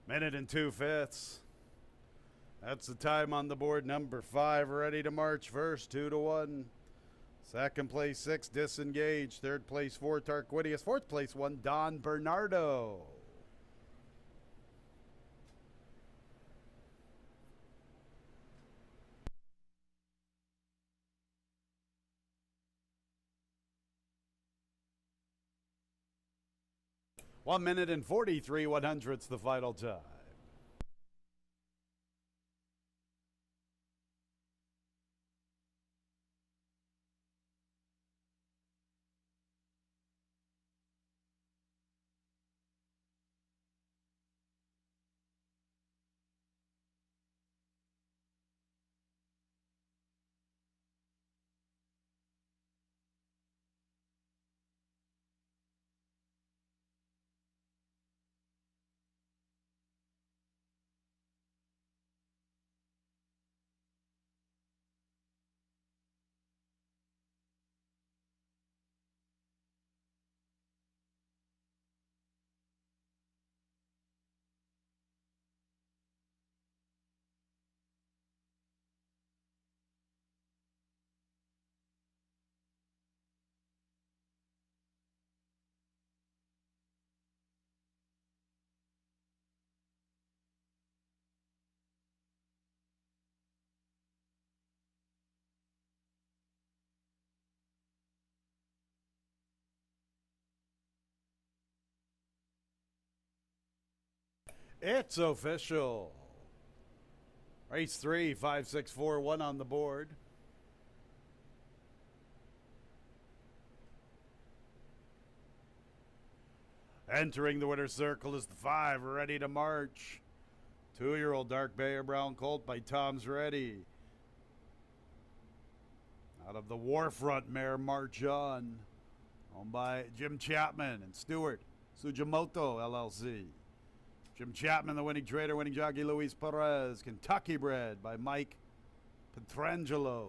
Minute and 2/5. That's the time on the board. Number 5 Ready to March first, 2-1. Second place 6 Disengage. Third place 4 Tarquinius. Fourth place 1 Don Bernardo. One minute and 43 100ths the final time. It's official. Race 3, 5, 6, 4, 1 on the board. Entering the winner's circle is the 5, Ready to March. 2-year-old dark bay or brown colt by Tom's Ready. Out of the Warfront mare March On. Owned by Jim Chapman and Stuart Sujimoto LLC. Jim Chapman, the winning trader, winning jockey Luis Perez. Kentucky bred by Mike Petrangelo.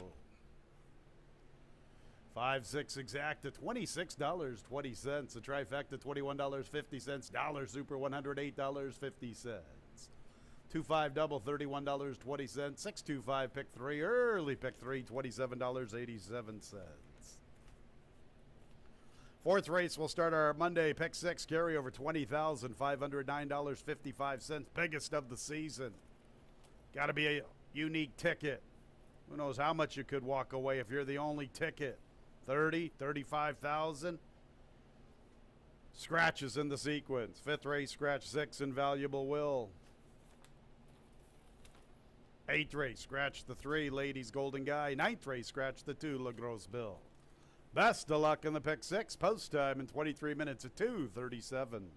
5-6 exacta, $26.20. A trifecta, $21.50. Dollar super, $108.50. 2-5 double, $31.20. 6-2-5 pick 3. Early pick 3, $27.87. Fourth race will start our Monday pick 6 carryover, $20,509.55. Biggest of the season. Got to be a unique ticket. Who knows how much you could walk away if you're the only ticket. 30, 35,000. Scratches in the sequence. Fifth race, scratch 6, Invaluable Will. Eighth race, scratch the 3, Ladies Golden Guy. Ninth race, scratch the 2, La Grosse Bill. Best of luck in the pick 6. Post time in 23 minutes at 2:37.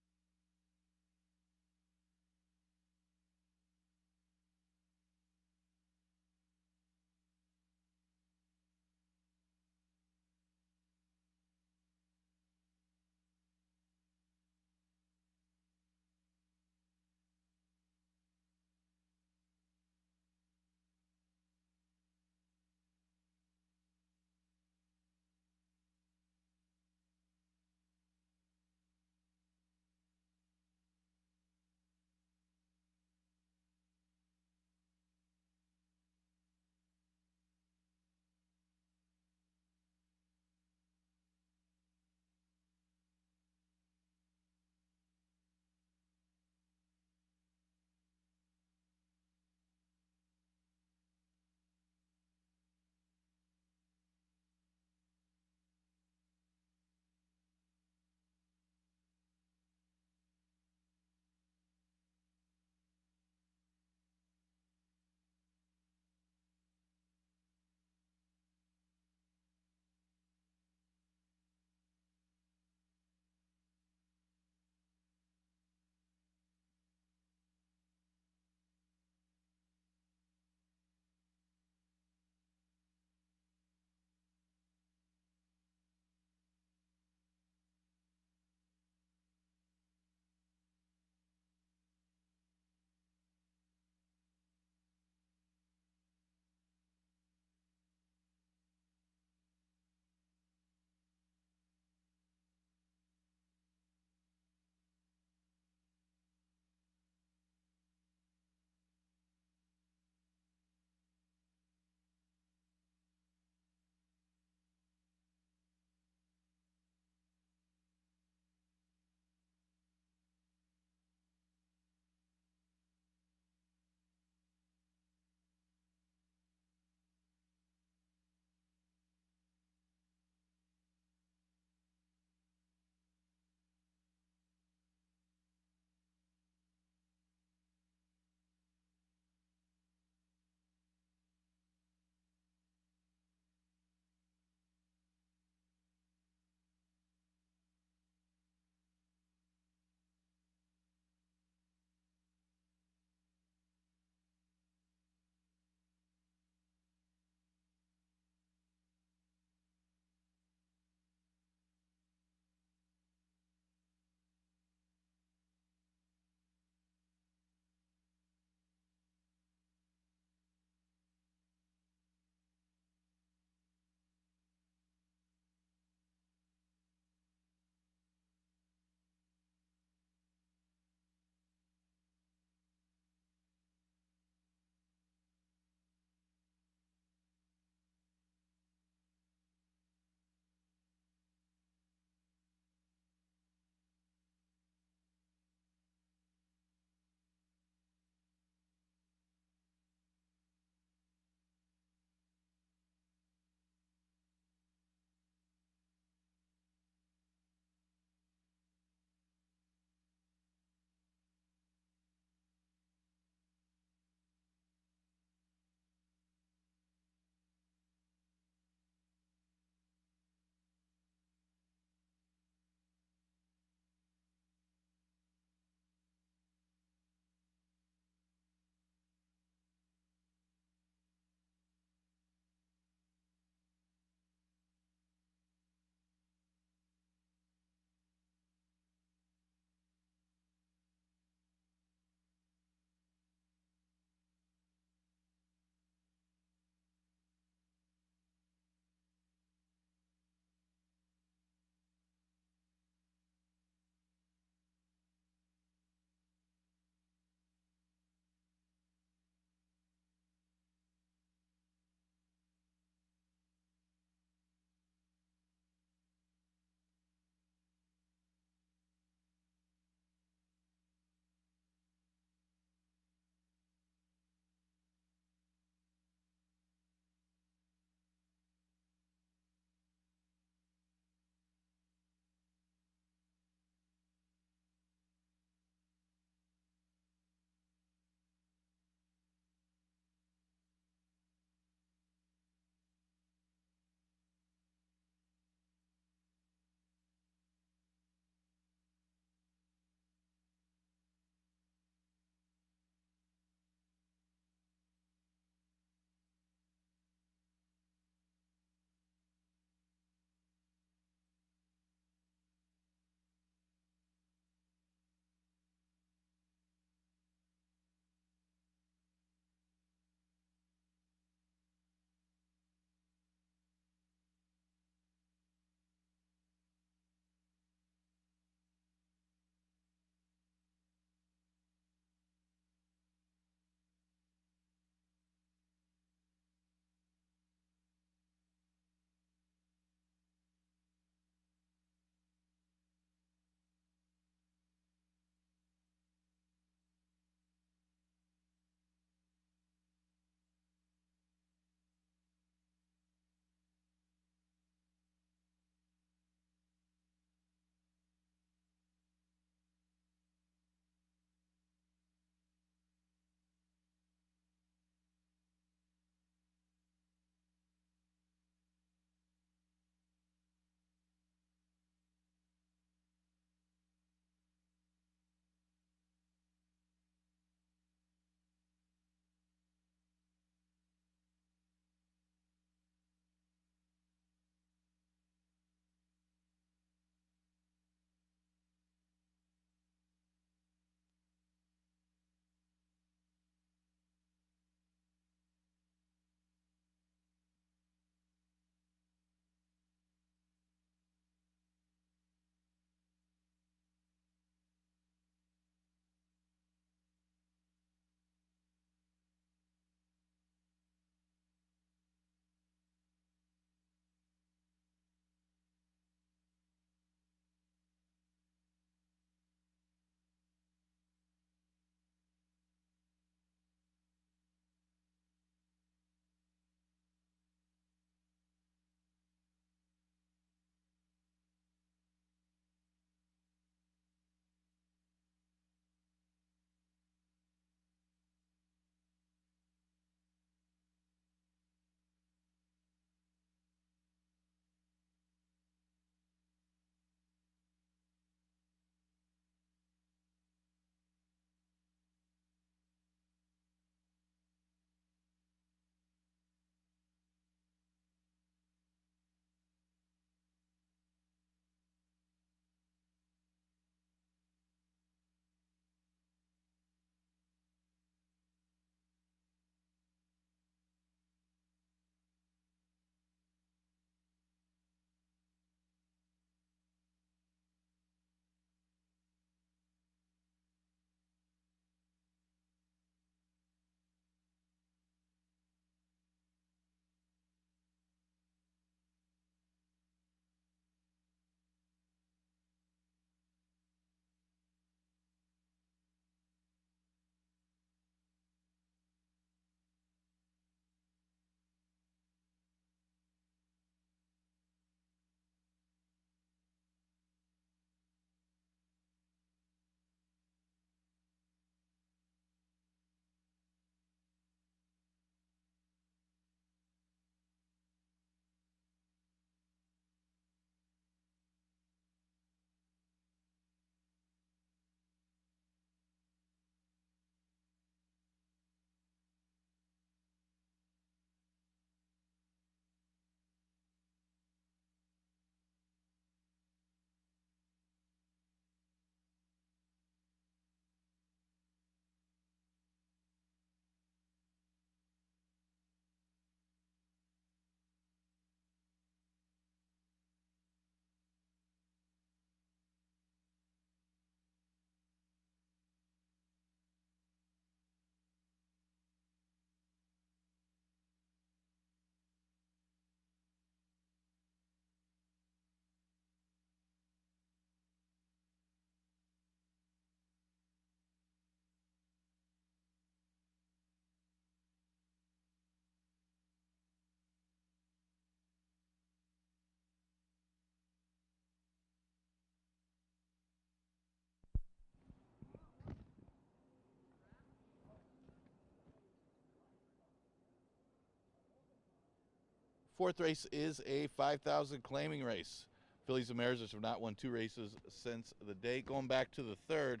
Fourth race is a 5,000 claiming race. Fillies and Mares have not won 2 races since the date. Going back to the third,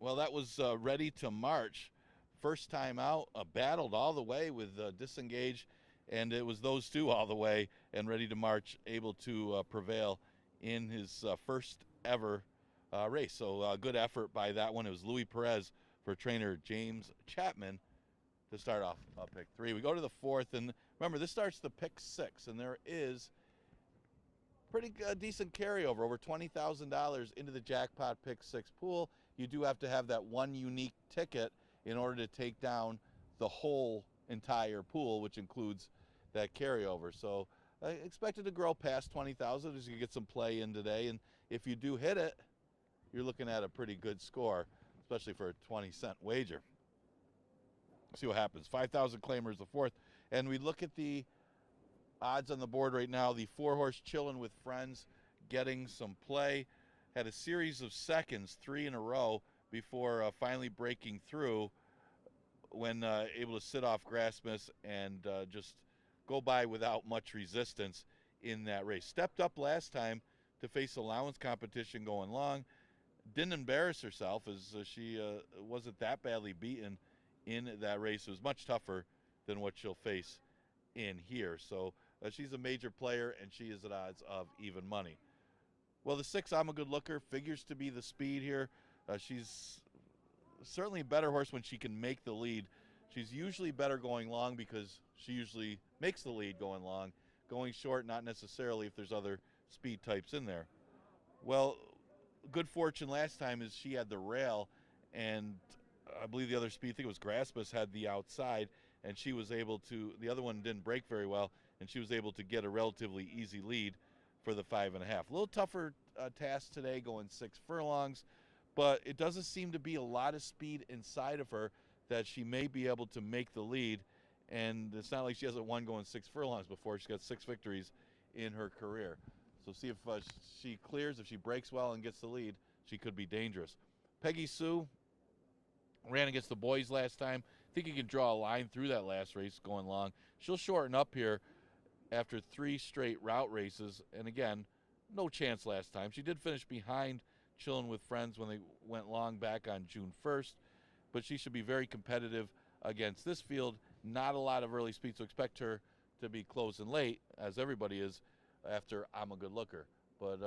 well, that was Ready to March. First time out, battled all the way with Disengage, and it was those two all the way, and Ready to March able to prevail in his first ever race. So good effort by that one. It was Louis Perez for trainer James Chapman to start off pick 3. We go to the fourth, and remember, this starts the pick 6, and there is pretty decent carryover, over $20,000 into the jackpot pick 6 pool. You do have to have that one unique ticket in order to take down the whole entire pool, which includes that carryover. So I expect it to grow past 20,000 as you get some play in today. And if you do hit it, you're looking at a pretty good score, especially for a 20-cent wager. See what happens. 5,000 claimers the fourth. And we look at the odds on the board right now. The 4-horse Chillin' with Friends getting some play. Had a series of seconds, 3 in a row, before finally breaking through when able to sit off Grass Miss and just go by without much resistance in that race. Stepped up last time to face allowance competition going long. Didn't embarrass herself as she wasn't that badly beaten in that race. It was much tougher than what she'll face in here. So she's a major player, and she is at odds of even money. Well, the 6, I'm a Good Looker, figures to be the speed here. She's certainly a better horse when she can make the lead. She's usually better going long because she usually makes the lead going long. Going short, not necessarily if there's other speed types in there. Well, good fortune last time is she had the rail, and I believe the other speed, I think it was Graspus, had the outside, and she was able to, the other one didn't break very well, and she was able to get a relatively easy lead for the 5.5. A little tougher task today, going 6 furlongs, but it doesn't seem to be a lot of speed inside of her that she may be able to make the lead. And it's not like she hasn't won going 6 furlongs before. She's got 6 victories in her career. So see if she clears. If she breaks well and gets the lead, she could be dangerous. Peggy Sue ran against the boys last time. I think you can draw a line through that last race going long. She'll shorten up here after 3 straight route races. And again, no chance last time. She did finish behind Chillin' with Friends when they went long back on June 1st. But she should be very competitive against this field. Not a lot of early speed, so expect her to be closing late, as everybody is after I'm a Good Looker. But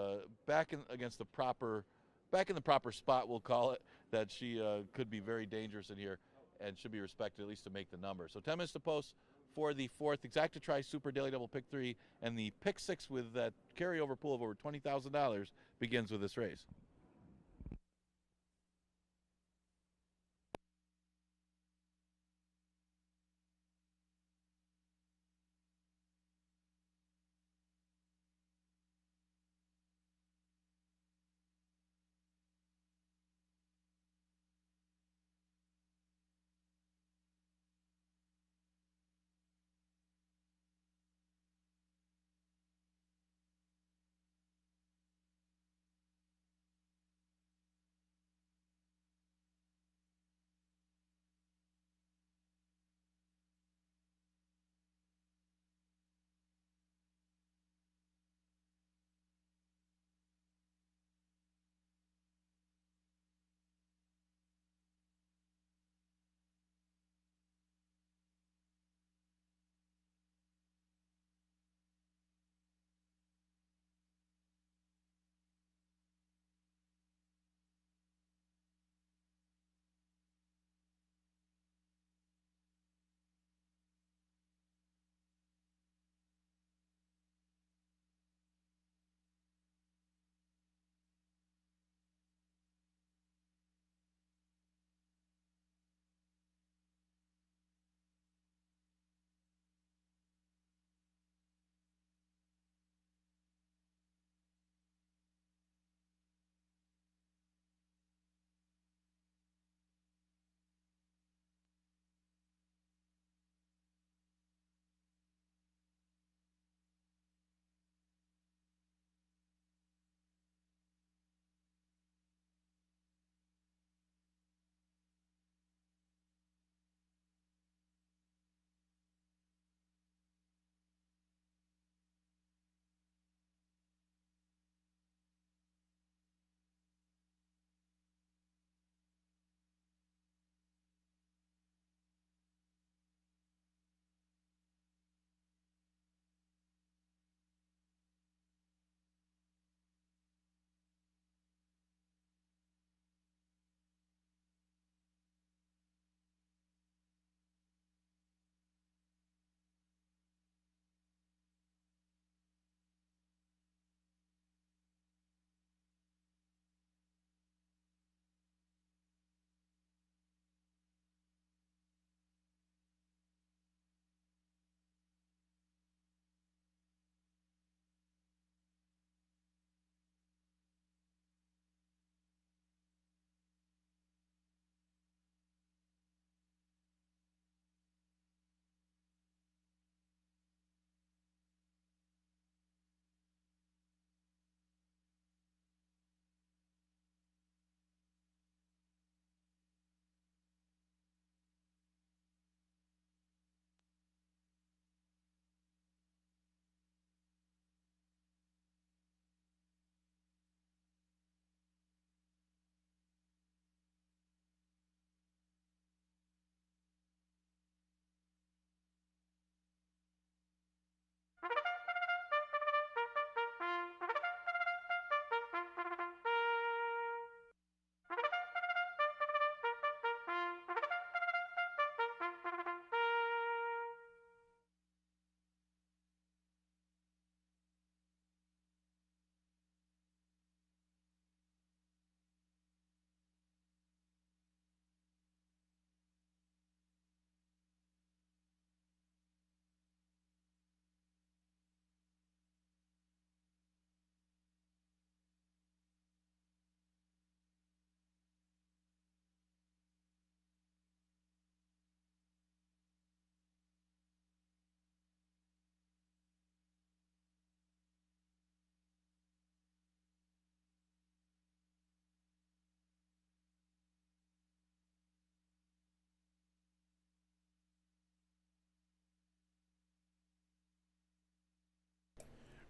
back in the proper spot, we'll call it, that she could be very dangerous in here and should be respected at least to make the number. So 10 minutes to post for the 4th Exacta Super Daily Double Pick 3, and the Pick 6 with that carryover pool of over $20,000 begins with this race.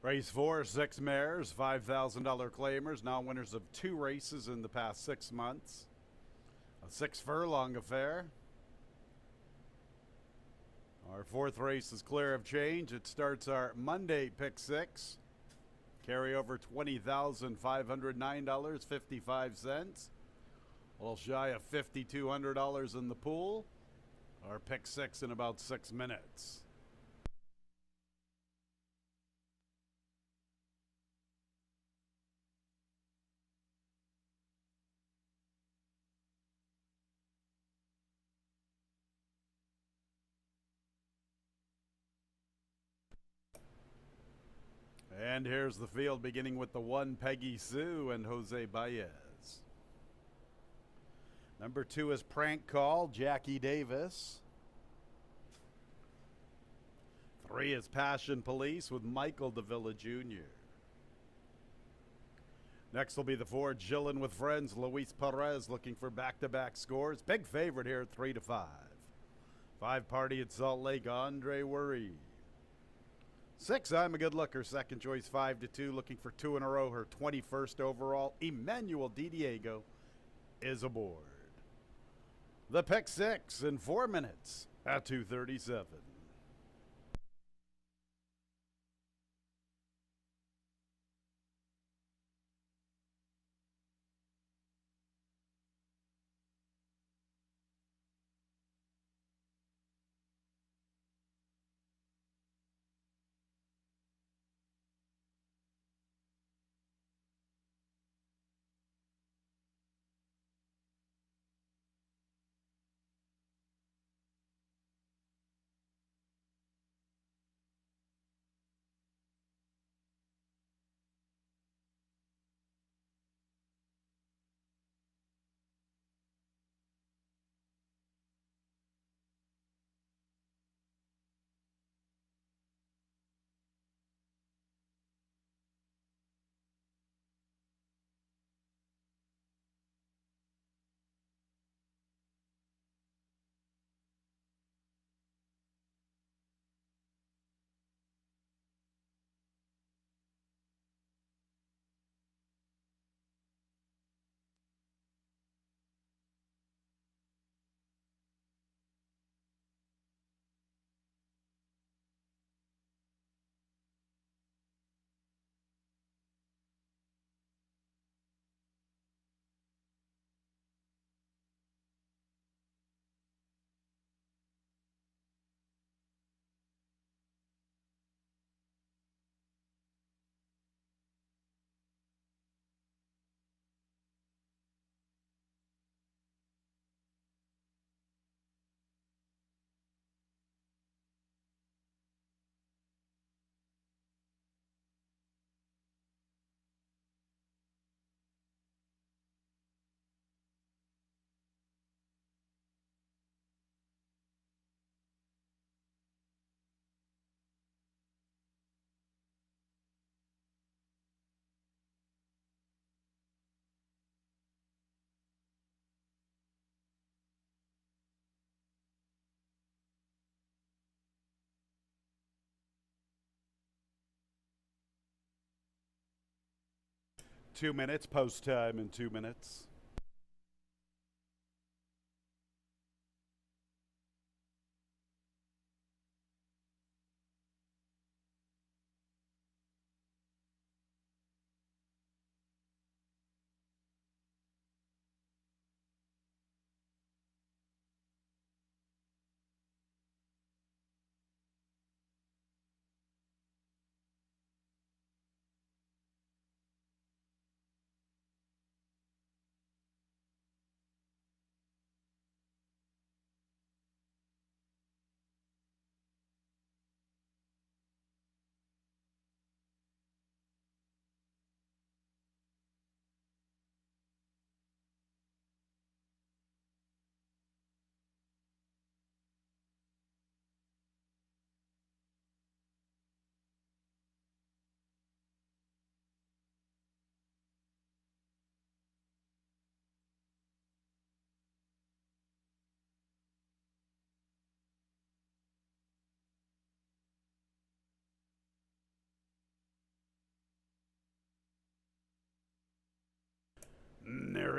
Race 4, 6 mares, $5,000 claimers, now winners of 2 races in the past 6 months. A 6-furlong affair. Our 4th race is clear of change. It starts our Monday pick 6. Carry over $20,509.55. A little shy of $5,200 in the pool. Our pick 6 in about 6 minutes. And here's the field, beginning with the 1, Peggy Sue and Jose Baez. Number 2 is Prank Call, Jackie Davis. 3 is Passion Police with Michael Davila Jr. Next will be the 4, Jillin' with Friends, Luis Perez, looking for back-to-back scores. Big favorite here at 3-5. 5, Party at Salt Lake, Andre Worry. 6, I'm a Good Looker, second choice, 5-2, looking for 2 in a row. Her 21st overall, Emmanuel Di Diego, is aboard. The pick 6 in 4 minutes at 2:37. Two minutes, post time in 2 minutes.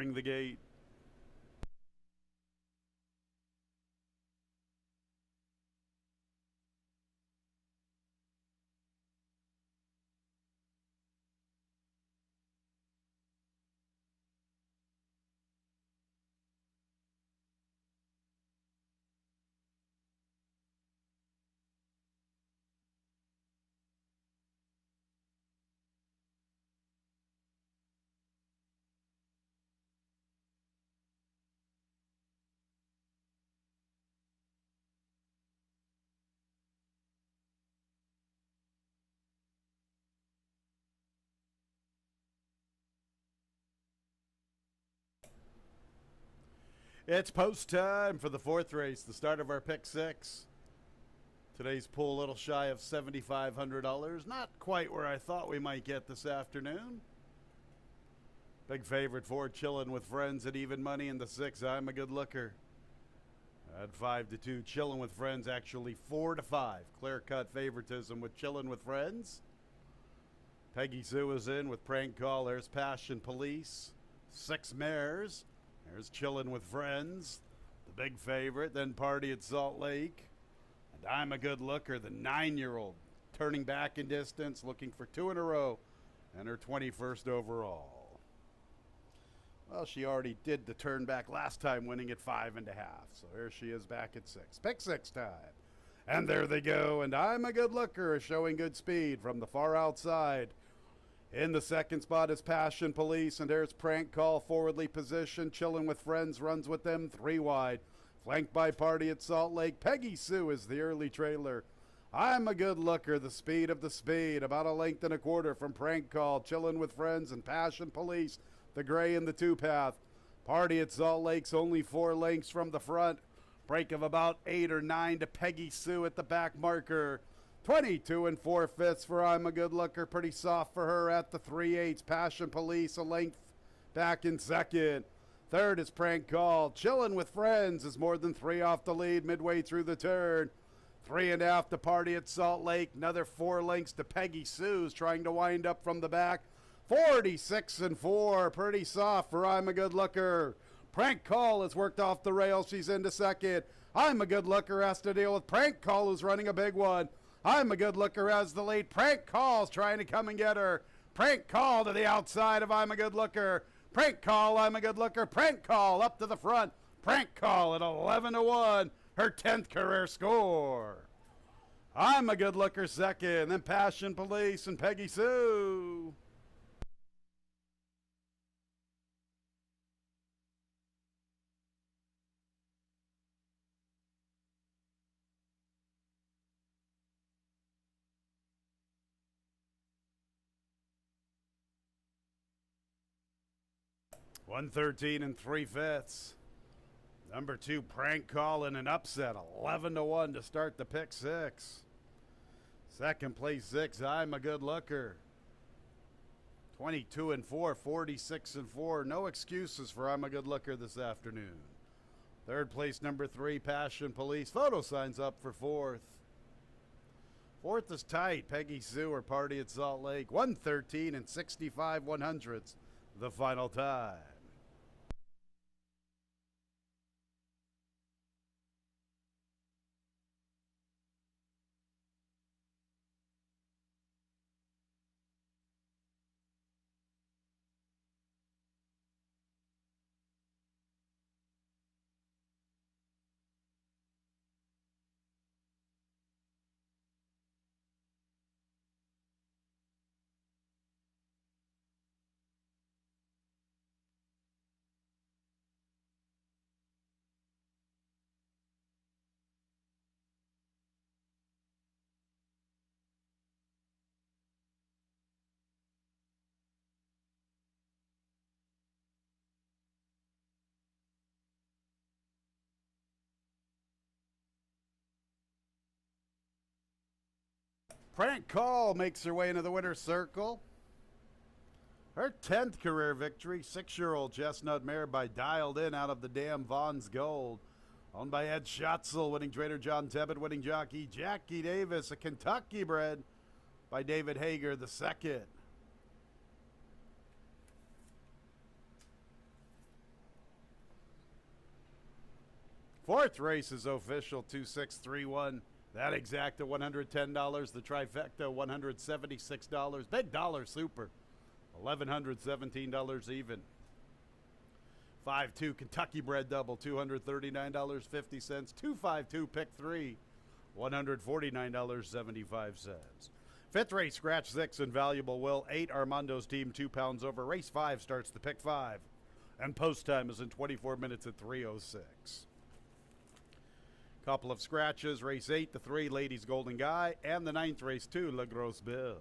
entering the gate. It's post time for the fourth race, the start of our pick six. Today's pool a little shy of $7,500. Not quite where I thought we might get this afternoon. Big favorite for Chillin' with Friends at even money in the six. I'm a good looker. At 5-2, Chillin' with Friends actually 4-5. Clear cut favoritism with Chillin' with Friends. Peggy Sue is in with Prank Call. There's Passion Police. 6 mares. There's Chillin' with Friends, the big favorite. Then Party at Salt Lake. And I'm a good looker, the 9-year-old, turning back in distance, looking for 2 in a row, and her 21st overall. Well, she already did the turn back last time, winning at 5.5. So here she is back at 6. Pick 6 time. And there they go. And I'm a good looker, showing good speed from the far outside. In the second spot is Passion Police, and there's Prank Call, forwardly positioned. Chillin' with Friends runs with them 3 wide. Flanked by Party at Salt Lake. Peggy Sue is the early trailer. I'm a good looker, the speed of the speed. About 1.25 lengths from Prank Call. Chillin' with Friends and Passion Police, the gray in the 2-path. Party at Salt Lake's only 4 lengths from the front. Break of about 8 or 9 to Peggy Sue at the back marker. 22 4/5 for I'm a good looker. Pretty soft for her at the 3/8. Passion Police a length back in second. Third is Prank Call. Chillin' with Friends is more than 3 off the lead midway through the turn. 3.5 to Party at Salt Lake. Another 4 lengths to Peggy Sue's trying to wind up from the back. 46 4. Pretty soft for I'm a good looker. Prank Call has worked off the rails. She's into second. I'm a good looker has to deal with Prank Call, who's running a big one. I'm a good looker as the lead. Prank Call's trying to come and get her. Prank Call to the outside of I'm a good looker. Prank Call, I'm a good looker. Prank Call up to the front. Prank Call at 11-1. Her 10th career score. I'm a good looker second. Then Passion Police and Peggy Sue. $113 3/5. Number 2, Prank Call in an upset, 11-1 to start the pick six. Second place 6, I'm a good looker. 22 4, 46 4. No excuses for I'm a good looker this afternoon. Third place number 3, Passion Police. Photo signs up for fourth. Fourth is tight. Peggy Sue or Party at Salt Lake. 113 65 100ths. The final time. Prank Call makes her way into the winner's circle. Her 10th career victory, 6-year-old chestnut mare by Dialed In out of the dam Vaughn's Gold. Owned by Ed Schatzel, winning trainer John Tebbett, winning jockey Jackie Davis, a Kentucky bred by David Hager the second. Fourth race is official, 2631. That exacta $110. The trifecta $176. Big dollar super, $1,117 even. 5-2 Kentucky bred double, $239.50. 252 pick 3, $149.75. Fifth race, scratch 6, Invaluable Will. 8, Armando's team, 2 pounds over. Race 5 starts the pick 5. And post time is in 24 minutes at 3:06. Couple of scratches. Race 8, the 3, Ladies Golden Guy. And the 9th race 2, La Grosse Bill.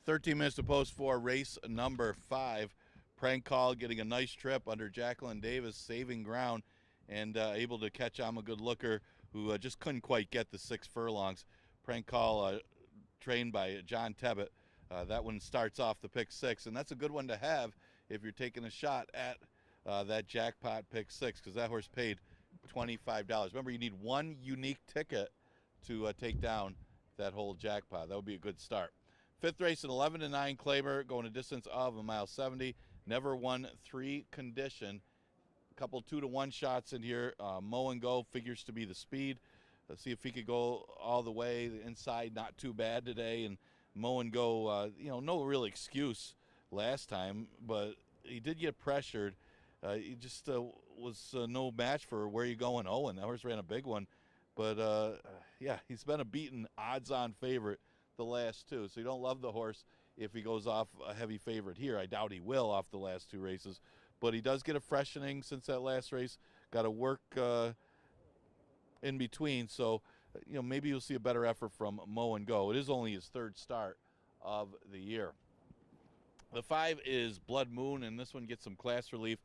13 minutes to post for race number 5. Prank Call getting a nice trip under Jacqueline Davis, saving ground and able to catch I'm a Good Looker, who just couldn't quite get the 6 furlongs. Prank Call trained by John Tebbett. That one starts off the pick 6, and that's a good one to have if you're taking a shot at that jackpot pick 6, because that horse paid $25. Remember, you need one unique ticket to take down that whole jackpot. That would be a good start. 5th race, an 11-9 Claimer, going a distance of 1.70 miles. Never won 3 condition. A couple 2-to-1 shots in here. Mow and Go figures to be the speed. Let's see if he could go all the way. The inside, not too bad today. And Mow and Go, no real excuse last time, but he did get pressured. He just was no match for Where You Going, Owen. That horse ran a big one. But, he's been a beaten odds-on favorite the last 2. So you don't love the horse if he goes off a heavy favorite here. I doubt he will off the last 2 races. But he does get a freshening since that last race. Got to work in between. So, maybe you'll see a better effort from Mow and Go. It is only his 3rd start of the year. The 5 is Blood Moon, and this one gets some class relief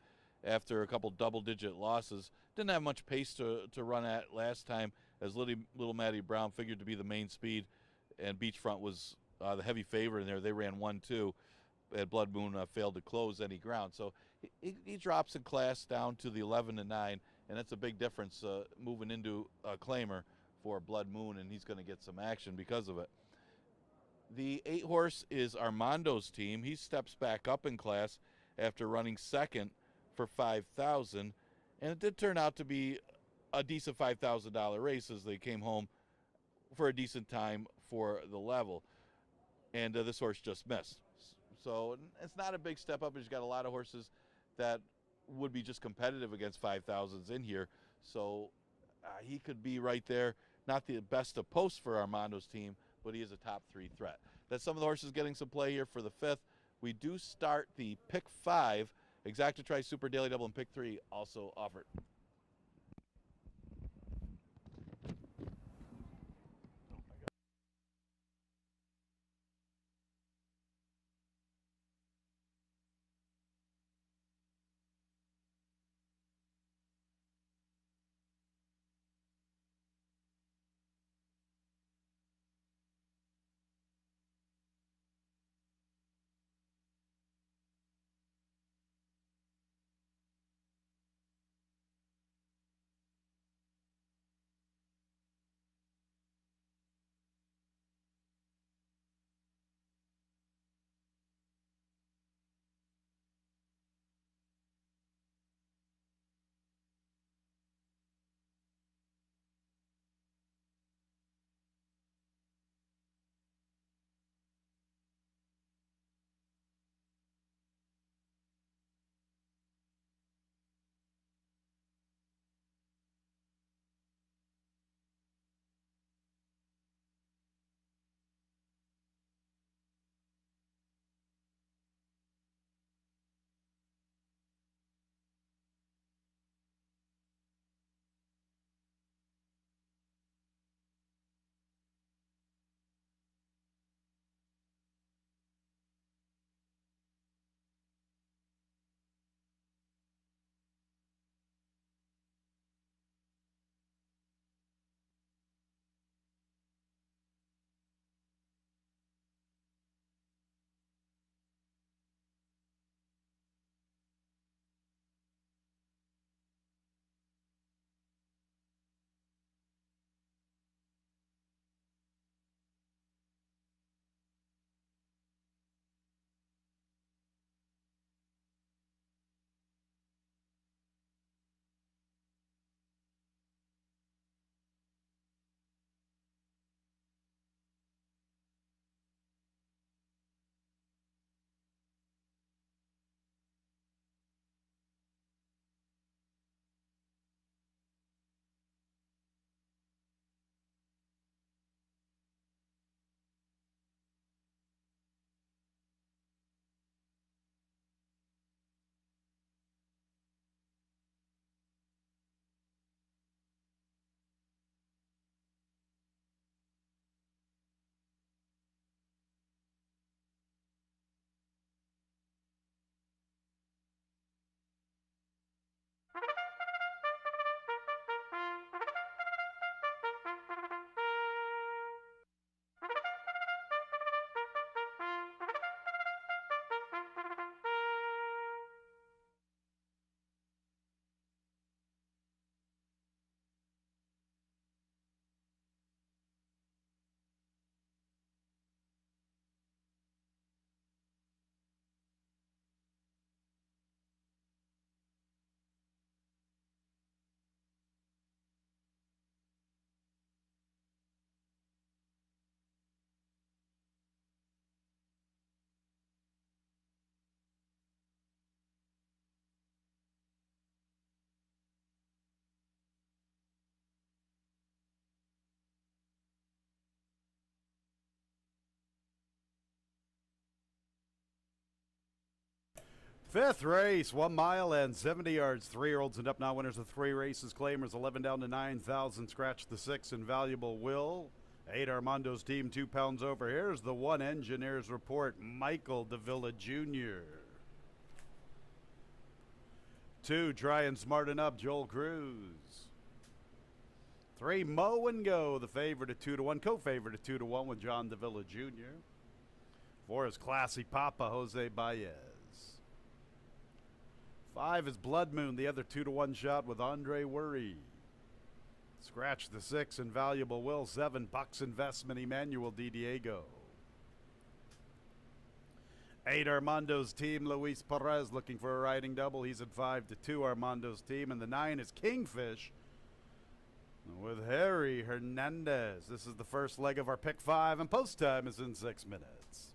after a couple double-digit losses. Didn't have much pace to run at last time, as Little Maddie Brown figured to be the main speed, and Beachfront was the heavy favorite in there. They ran 1-2, and Blood Moon failed to close any ground. So he drops in class down to the 11-9, and that's a big difference moving into a Claimer for Blood Moon, and he's going to get some action because of it. The 8 horse is Armando's Team. He steps back up in class after running 2nd for $5,000, and it did turn out to be a decent $5,000 race as they came home for a decent time for the level. And this horse just missed. So it's not a big step up. He's got a lot of horses that would be just competitive against 5,000s in here. So he could be right there. Not the best of posts for Armando's Team, but he is a top 3 threat. That's some of the horses getting some play here for the 5th. We do start the pick 5. Exacta Tri Super Daily Double and pick 3 also offered. Fifth race, 1 mile and 70 yards. 3-year-olds and up now, winners of 3 races. Claimers 11 down to 9,000. Scratch the 6, Invaluable Will. 8, Armando's team, 2 pounds over. Here's the 1, Engineer's Report, Michael Davila Jr. 2, Trying Smarten Up, Joel Cruz. 3, Mow and Go, the favorite at 2-1, co-favorite at 2-1 with John Davila Jr. 4 is Classy Papa, Jose Baez. 5 is Blood Moon, the other 2-1 shot with Andre Worry. Scratch the 6, Invaluable Will. 7, Bucks Investment, Emmanuel Di Diego. 8, Armando's team, Luis Perez, looking for a riding double. He's at 5-2, Armando's team. And the 9 is Kingfish with Harry Hernandez. This is the first leg of our pick 5, and post time is in 6 minutes.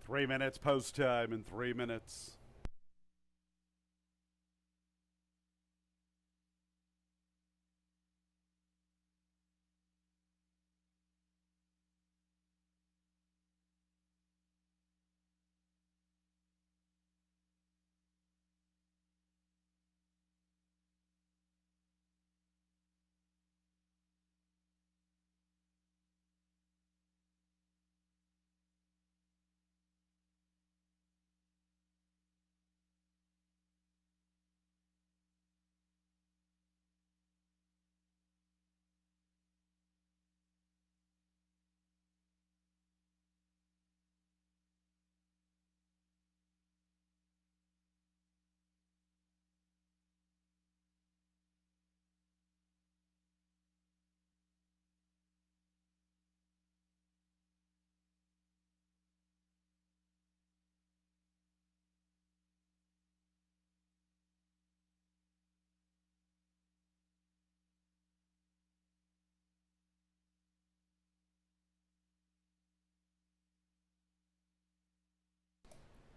Three minutes post time in 3 minutes.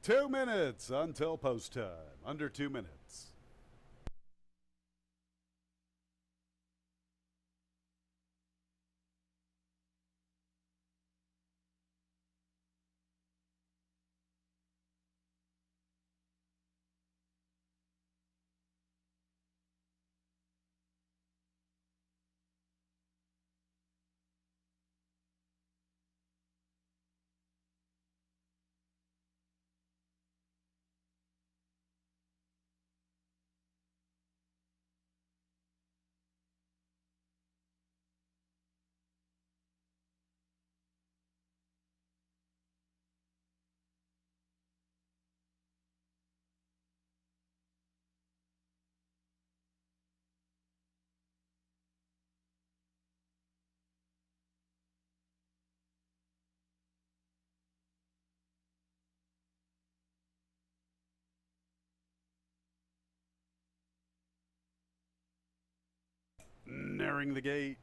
Two minutes until post time. Under 2 minutes. nearing the gate.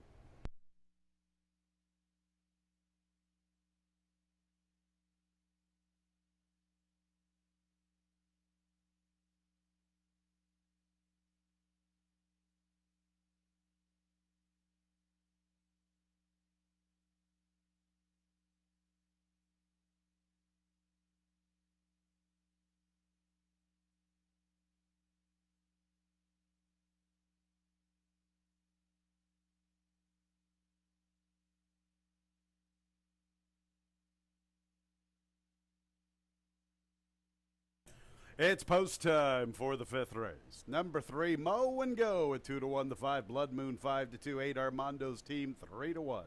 It's post time for the fifth race. Number 3, Mow and Go at 2-1. The 5, Blood Moon 5-2. 8, Armando's Team 3-1.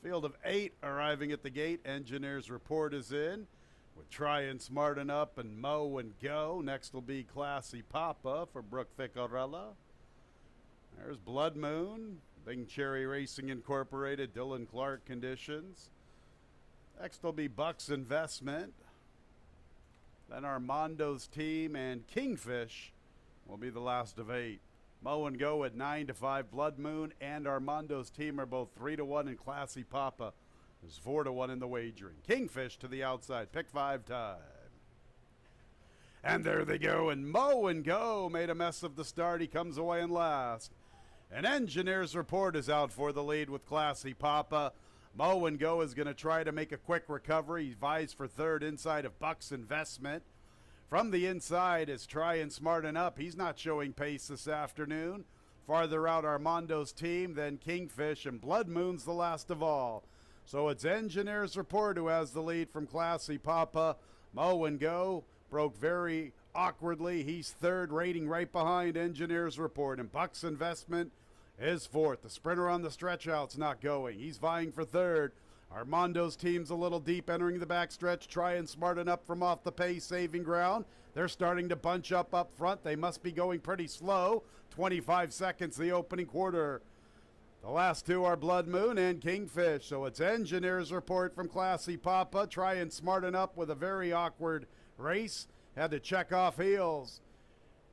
Field of 8 arriving at the gate. Engineer's Report is in with Try and Smarten Up and Mow and Go. Next will be Classy Papa for Brooke Ficarella. There's Blood Moon, Bing Cherry Racing Incorporated, Dylan Clark Conditions. Next will be Bucks Investment. Then Armando's Team and Kingfish will be the last of 8. Mow and Go at 9-5. Blood Moon and Armando's Team are both 3-1, and Classy Papa is 4-1 in the wagering. Kingfish to the outside. Pick 5 time. And there they go, and Mow and Go made a mess of the start. He comes away in last. An Engineer's Report is out for the lead with Classy Papa. Mow and Go is going to try to make a quick recovery. He vies for third inside of Bucks Investment. From the inside is Try and Smarten Up. He's not showing pace this afternoon. Farther out, Armando's Team, then Kingfish, and Blood Moon's the last of all. So it's Engineer's Report who has the lead from Classy Papa. Mow and Go broke very awkwardly. He's third, rating right behind Engineer's Report, and Bucks Investment is fourth. The sprinter on the stretch out's not going. He's vying for third. Armando's Team's a little deep entering the backstretch. Try and Smarten Up from off the pace, saving ground. They're starting to bunch up front. They must be going pretty slow. 25 seconds the opening quarter. The last two are Blood Moon and Kingfish. So it's Engineer's Report from Classy Papa. Try and Smarten Up with a very awkward race. Had to check off heels.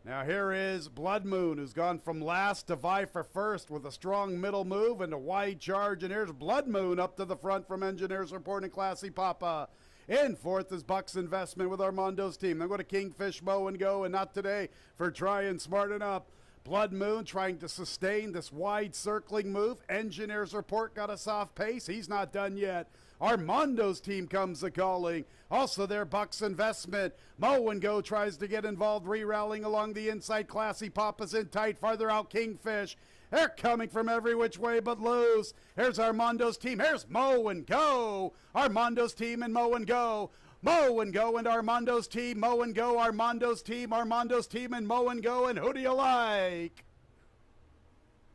Now here is Blood Moon, who's gone from last to vie for first with a strong middle move and a wide charge. And here's Blood Moon up to the front from Engineer's Report and Classy Papa. In fourth is Bucks Investment with Armando's Team. Then go to Kingfish, Mow and Go, and not today for Try and Smarten Up. Blood Moon trying to sustain this wide circling move. Engineer's Report got a soft pace. He's not done yet. Armando's Team comes a-calling. Also there, Bucks Investment. Mow and Go tries to get involved, re-rallying along the inside. Classy Papa's in tight. Farther out, Kingfish. They're coming from every which way but loose. Here's Armando's Team. Here's Mow and Go. Armando's Team and Mow and Go. Mow and Go and Armando's Team. Mow and Go, Armando's Team and Mow and Go. And who do you like?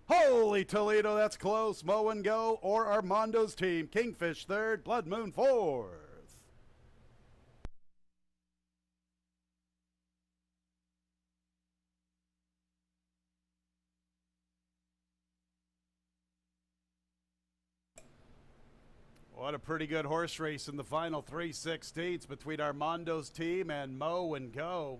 Holy Toledo, that's close. Mow and Go or Armando's Team. Kingfish third, Blood Moon fourth. What a pretty good horse race in the final 3/16 between Armando's Team and Mow and Go.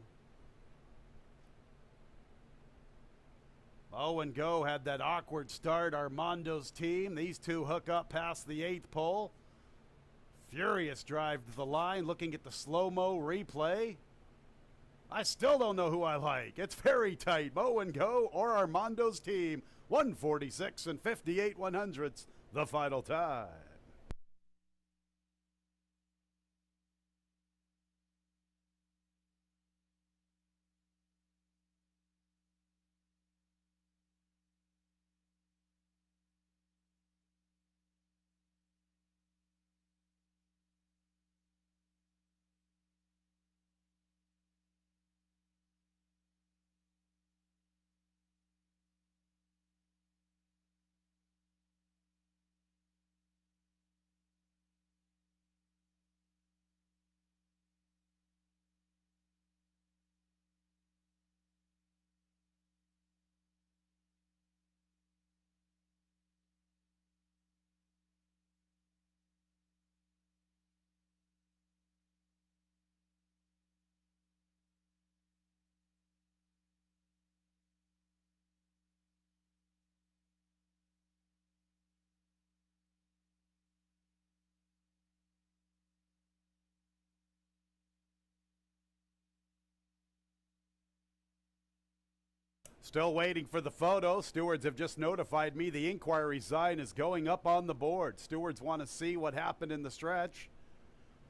Mow and Go had that awkward start. Armando's Team, these two hook up past the 8th pole. Furious drive to the line, looking at the slow-mo replay. I still don't know who I like. It's very tight. Mow and Go or Armando's Team. 146 and 58 100ths, the final time. Still waiting for the photo. Stewards have just notified me the inquiry sign is going up on the board. Stewards want to see what happened in the stretch.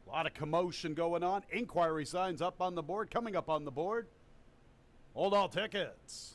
A lot of commotion going on. Inquiry signs up on the board, coming up on the board. Hold all tickets.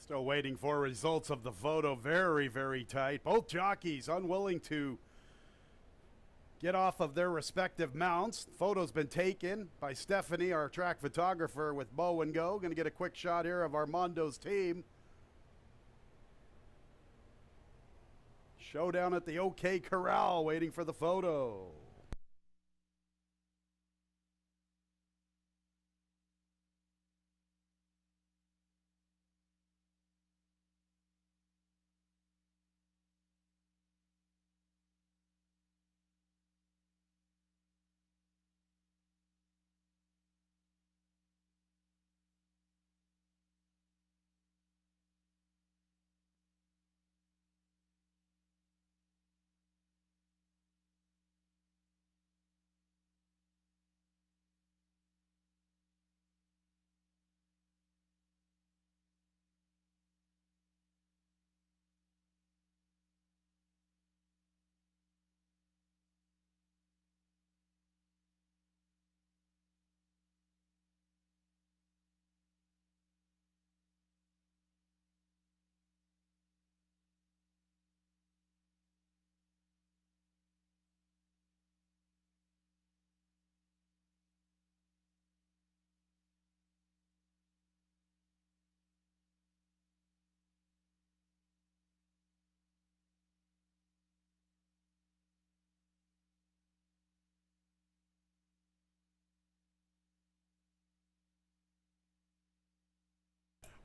Still waiting for results of the photo. Very, very tight. Both jockeys unwilling to get off of their respective mounts. Photo's been taken by Stephanie, our track photographer, with Bow and Go. Going to get a quick shot here of Armando's team. Showdown at the OK Corral, waiting for the photo.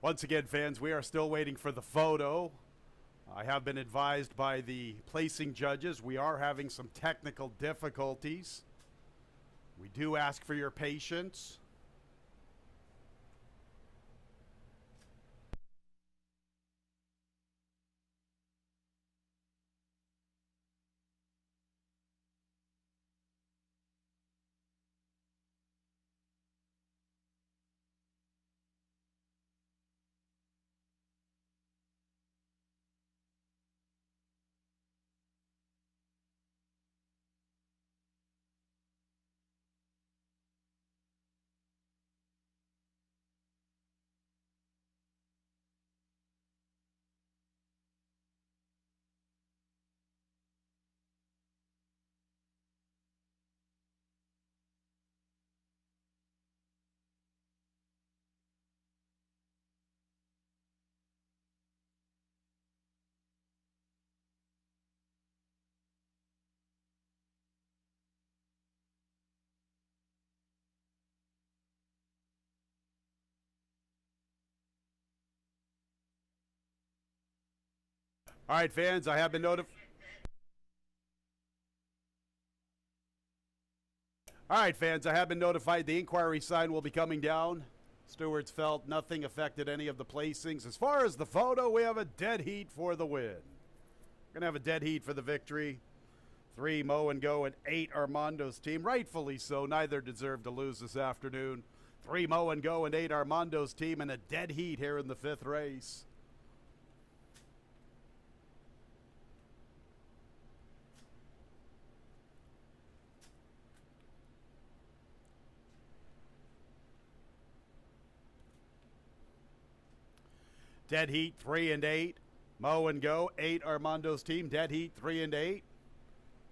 Once again, fans, we are still waiting for the photo. I have been advised by the placing judges we are having some technical difficulties. We do ask for your patience. All right, fans, I have been notified. All right, fans, I have been notified the inquiry sign will be coming down. Stewards felt nothing affected any of the placings. As far as the photo, we have a dead heat for the win. We're going to have a dead heat for the victory. 3 Mow and Go and 8 Armando's team. Rightfully so. Neither deserved to lose this afternoon. 3 Mow and Go and 8 Armando's team and a dead heat here in the 5th race. Dead heat 3 and 8. Mow and Go 8 Armando's team. Dead heat 3 and 8.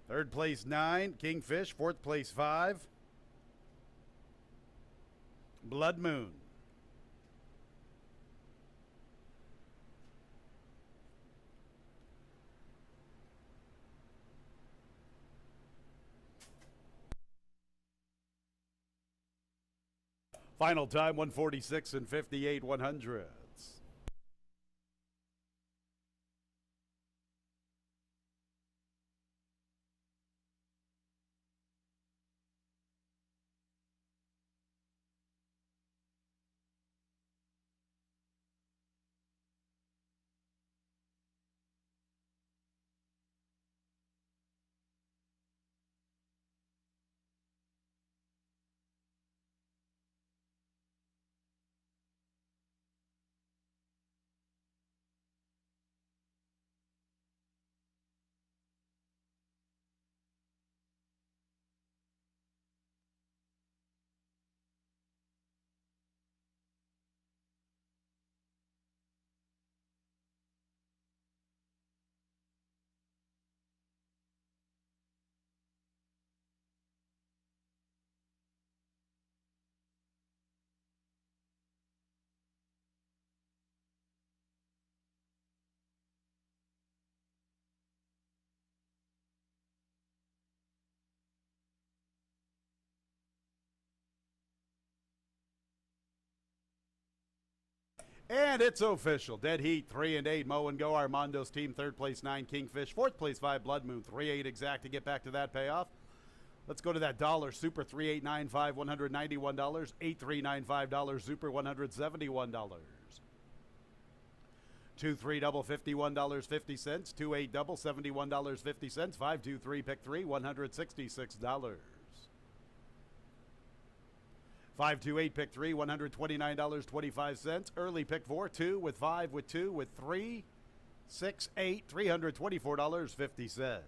Third place 9 Kingfish. Fourth place 5 Blood Moon. Final time 146 and 58/100. And it's official. Dead heat 3 and 8 Mow and Go Armando's team. Third place 9 Kingfish. Fourth place 5 Blood Moon. 3-8 exact to get back to that payoff. Let's go to that dollar super. 3895 $191. 8395 super $171. 2-3 double $51.50. 2-8 double $71.50. 5-2-3 pick 3 $166. 5-2-8 pick 3 $129.25. Early pick 4 2 with 5 with 2 with 3 6 8 $324.50.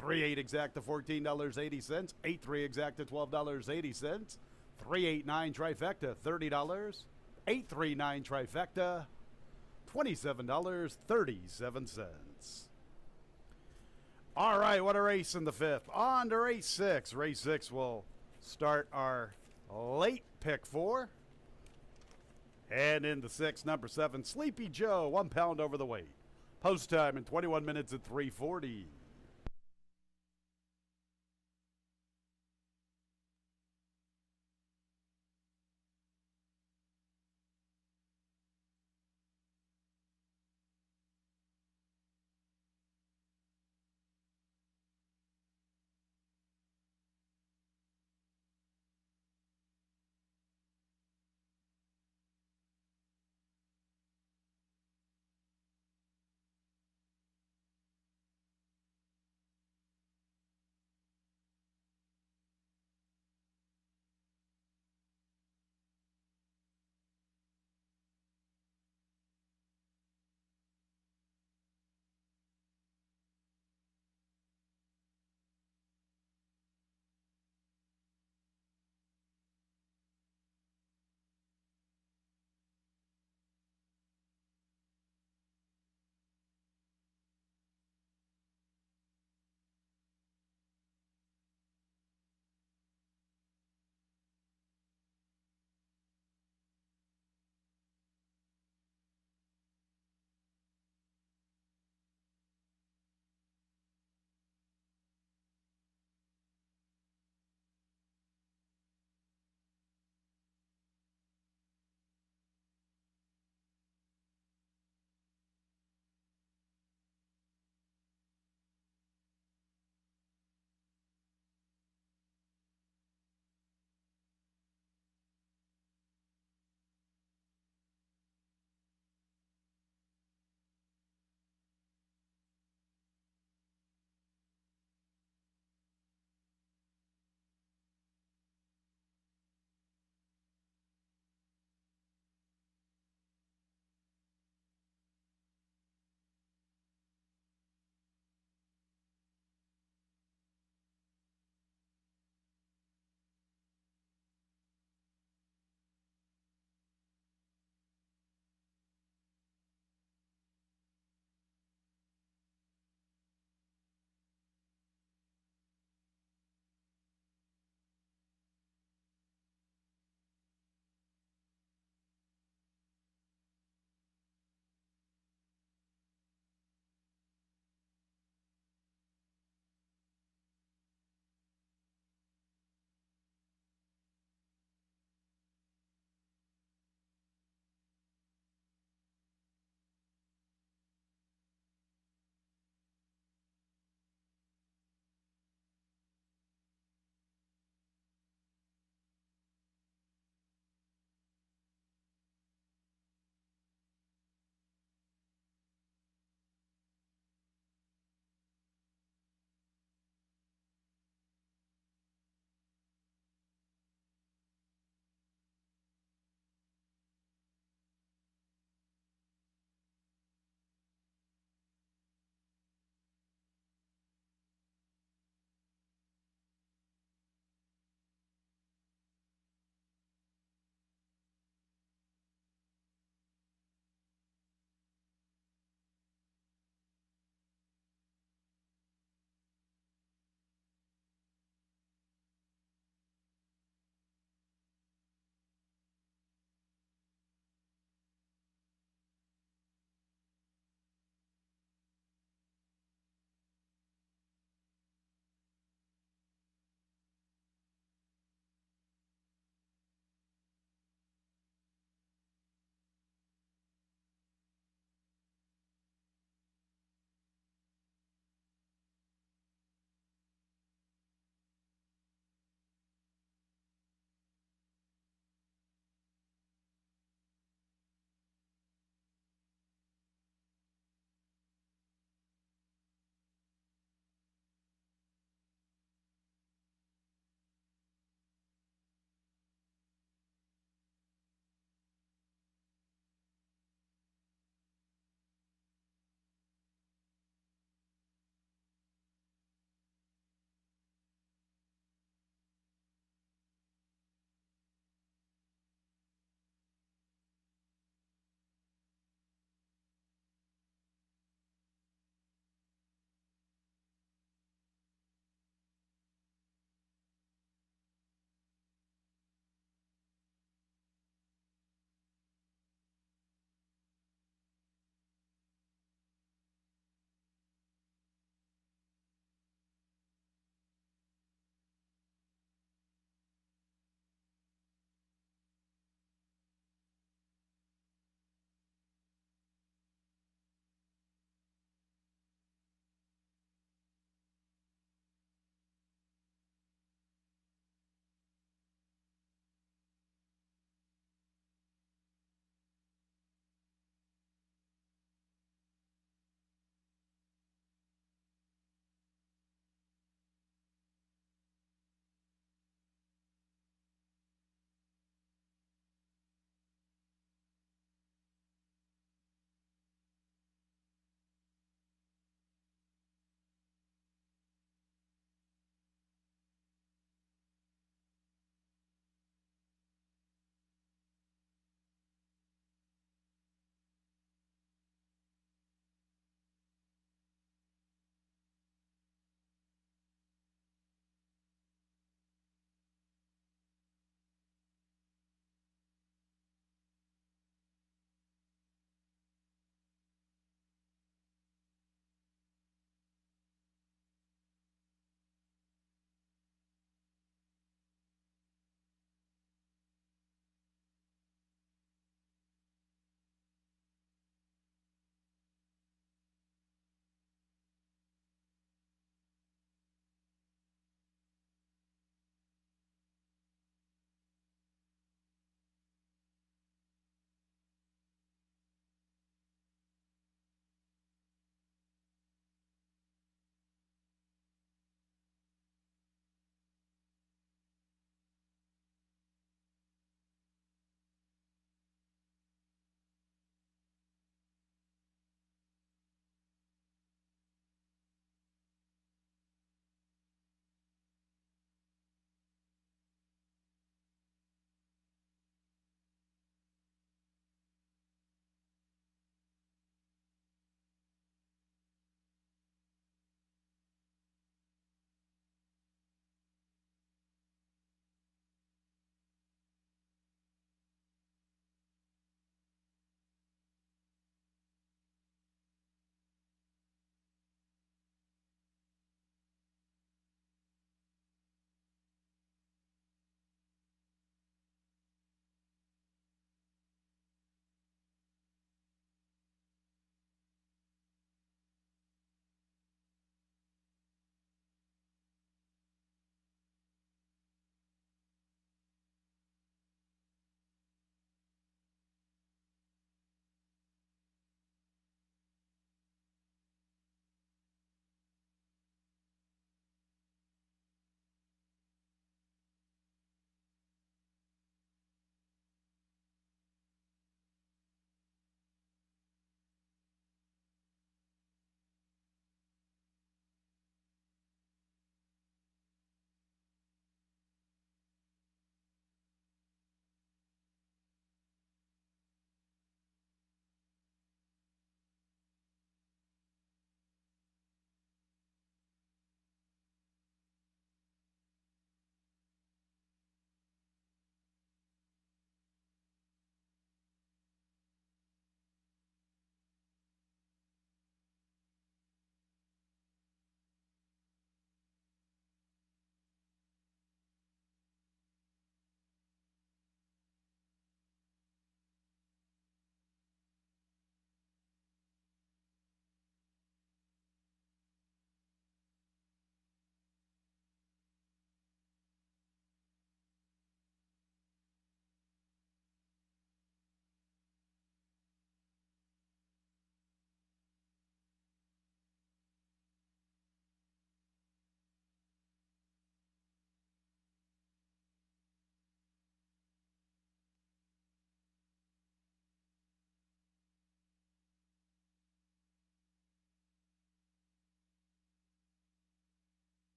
3-8 exact to $14.80. 8-3 exact to $12.80. 3-8-9 trifecta $30. 8-3-9 trifecta $27.37. All right, what a race in the 5th. On to race 6. Race 6 will start our late pick 4. And in the 6, number 7, Sleepy Joe, 1 pound over the weight. Post time in 21 minutes at 3:40.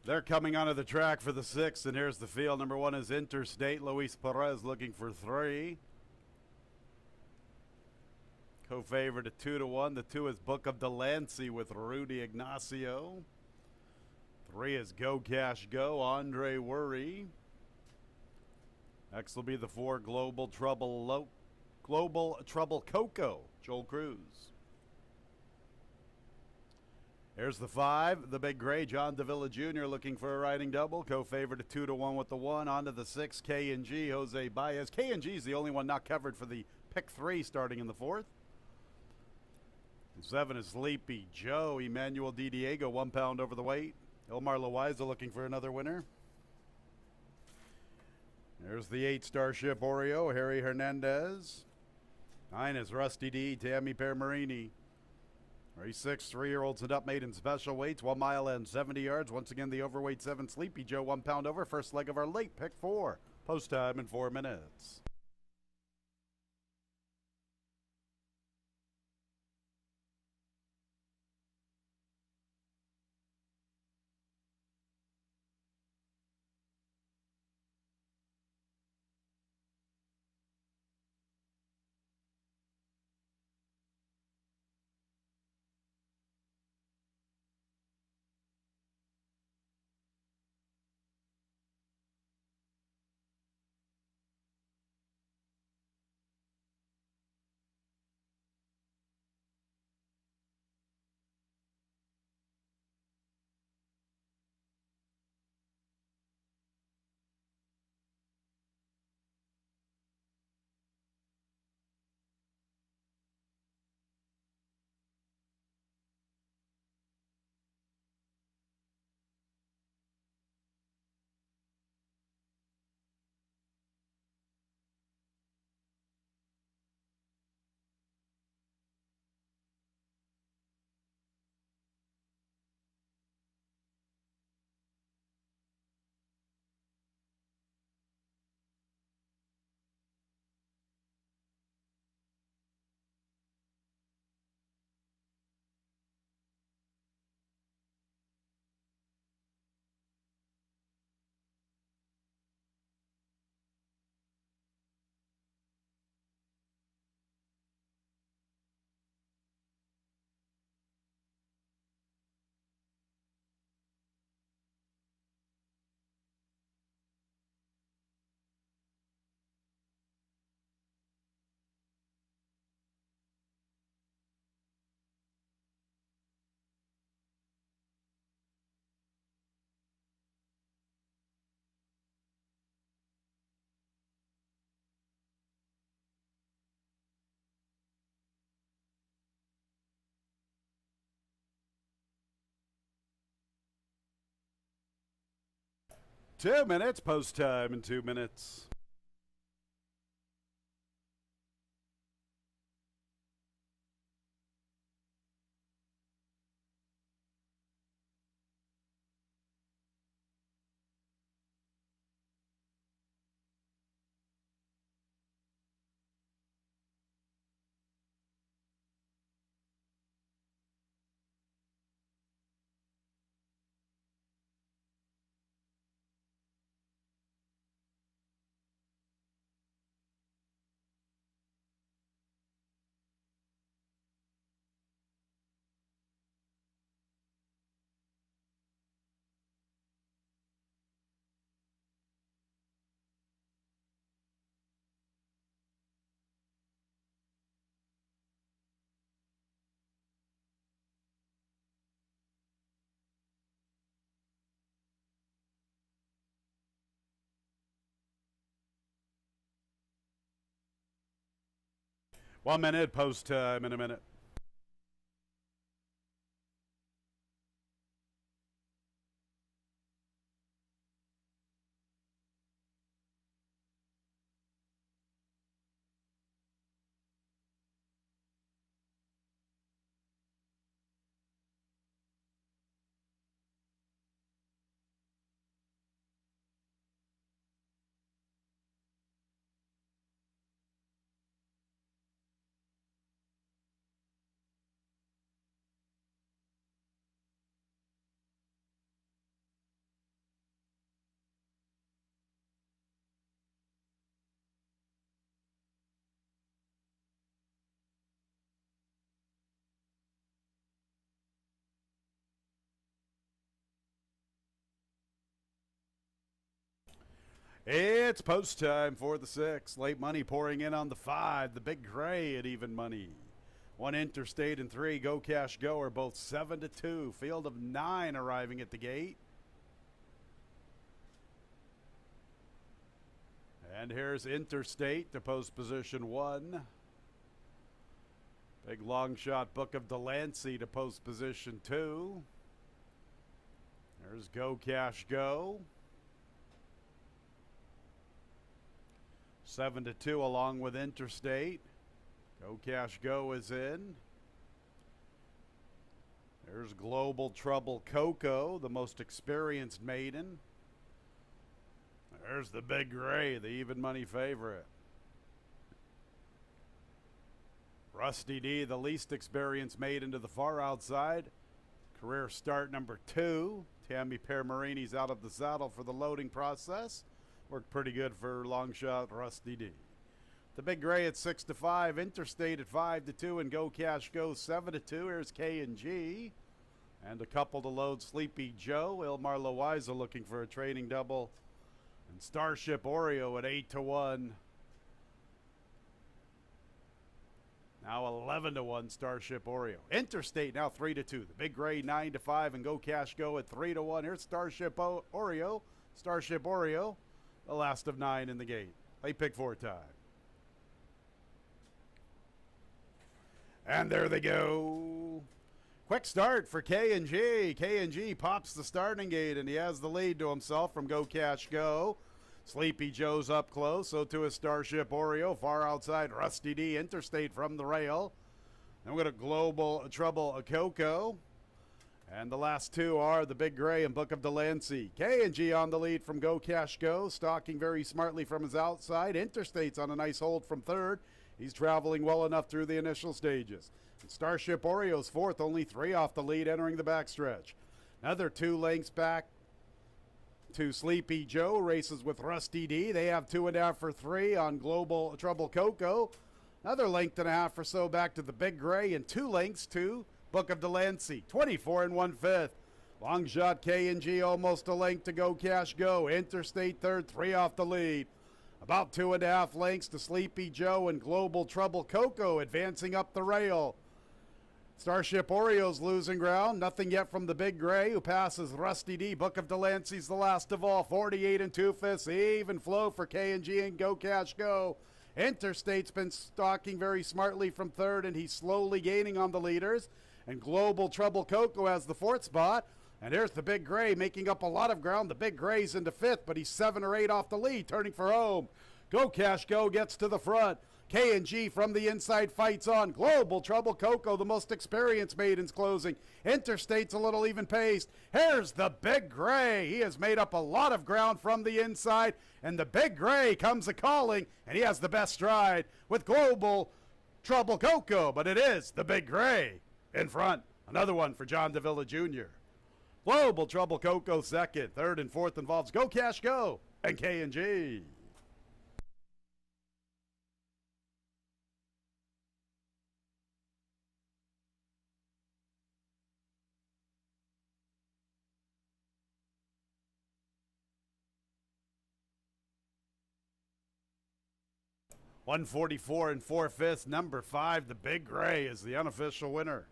They're coming onto the track for the 6th, and here's the field. Number 1 is Interstate. Luis Perez looking for 3. Co-favorite at 2-1. The 2 is Book of Delancey with Rudy Ignacio. 3 is Go Cash Go, Andre Worry. Next will be the 4, Global Trouble Coco, Joel Cruz. Here's the 5, the Big Gray, John Davila Jr. looking for a riding double. Co-favorite at 2-1 with the 1. On to the 6, K&G, Jose Baez. K&G is the only one not covered for the pick 3 starting in the 4th. The 7 is Sleepy Joe, Emmanuel Di Diego, 1 pound over the weight. Elmar Loaiza looking for another winner. There's the 8, Starship Oreo, Harry Hernandez. 9 is Rusty D, Tammy Permarini. Race 6, 3-year-olds and up, maiden special weights, 1 mile and 70 yards. Once again, the overweight 7, Sleepy Joe, 1 pound over. First leg of our late pick 4. Post time in 4 minutes. Two minutes, post time in 2 minutes. One minute, post time in a minute. It's post time for the 6. Late money pouring in on the 5. The Big Gray at even money. 1 Interstate and 3 Go Cash Go are both 7-2. Field of 9 arriving at the gate. And here's Interstate to post position 1. Big long shot Book of Delancey to post position 2. There's Go Cash Go. 7-2 along with Interstate. Go Cash Go is in. There's Global Trouble Coco, the most experienced maiden. There's the Big Gray, the even money favorite. Rusty D, the least experienced maiden to the far outside. Career start number 2. Tammy Permarini's out of the saddle for the loading process. Worked pretty good for long shot Rusty D. The Big Gray at 6-5, Interstate at 5-2, and Go Cash Go 7-2. Here's K&G. And a couple to load Sleepy Joe. Ilmar Loiza looking for a training double. And Starship Oreo at 8-1. Now 11-1 Starship Oreo. Interstate now 3-2. The Big Gray 9-5 and Go Cash Go at 3-1. Here's Starship Oreo. Starship Oreo, the last of 9 in the gate. Late pick 4 time. And there they go. Quick start for K&G. K&G pops the starting gate, and he has the lead to himself from Go Cash Go. Sleepy Joe's up close, so to his Starship Oreo. Far outside, Rusty D. Interstate from the rail. Then we got a Global Trouble Coco. And the last 2 are the Big Gray and Book of Delancey. K&G on the lead from Go Cash Go, stalking very smartly from his outside. Interstate's on a nice hold from 3rd. He's traveling well enough through the initial stages. And Starship Oreo's 4th, only 3 off the lead entering the backstretch. Another 2 lengths back to Sleepy Joe, races with Rusty D. They have 2.5 for 3 on Global Trouble Coco. Another length and a half or so back to the Big Gray, and 2 lengths to Book of Delancey. 24 1/5. Long shot K&G almost a length to Go Cash Go. Interstate 3rd, 3 off the lead. About 2.5 lengths to Sleepy Joe and Global Trouble Coco advancing up the rail. Starship Oreo's losing ground. Nothing yet from the Big Gray, who passes Rusty D. Book of Delancey's the last of all. 48 2/5. Even flow for K&G and Go Cash Go. Interstate's been stalking very smartly from 3rd, and he's slowly gaining on the leaders. And Global Trouble Coco has the 4th spot. And here's the Big Gray making up a lot of ground. The Big Gray's into 5th, but he's 7 or 8 off the lead, turning for home. Go Cash Go gets to the front. K&G from the inside fights on. Global Trouble Coco, the most experienced maidens closing. Interstate's a little even paced. Here's the Big Gray. He has made up a lot of ground from the inside, and the Big Gray comes a-calling, and he has the best stride with Global Trouble Coco, but it is the Big Gray in front. Another one for John Davila Jr. Global Trouble Coco 2nd. 3rd and 4th involves Go Cash Go and K&G. $144 4/5. Number 5, the Big Gray, is the unofficial winner.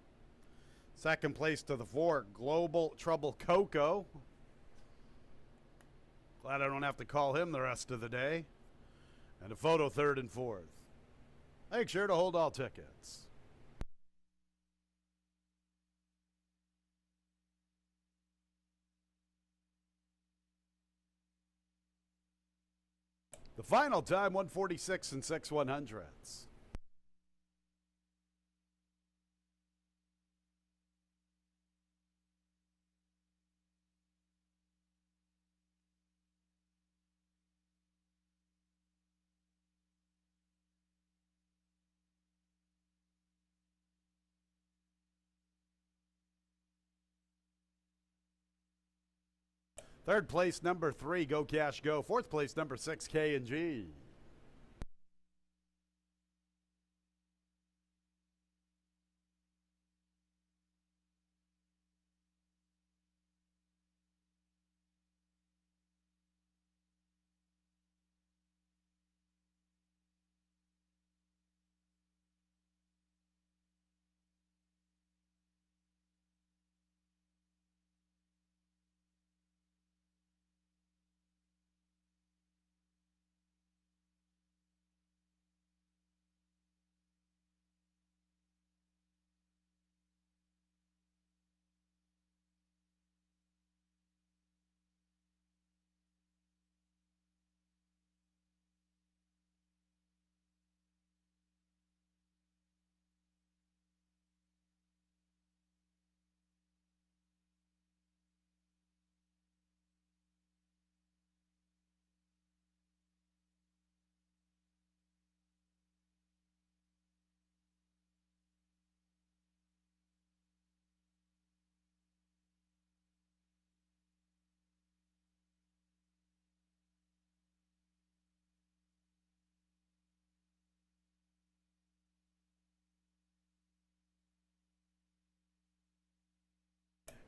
2nd place to the 4, Global Trouble Coco. Glad I don't have to call him the rest of the day. And a photo 3rd and 4th. Make sure to hold all tickets. The final time, 146 6/100. Third place, number 3, Go Cash Go. 4th place, number 6, K&G.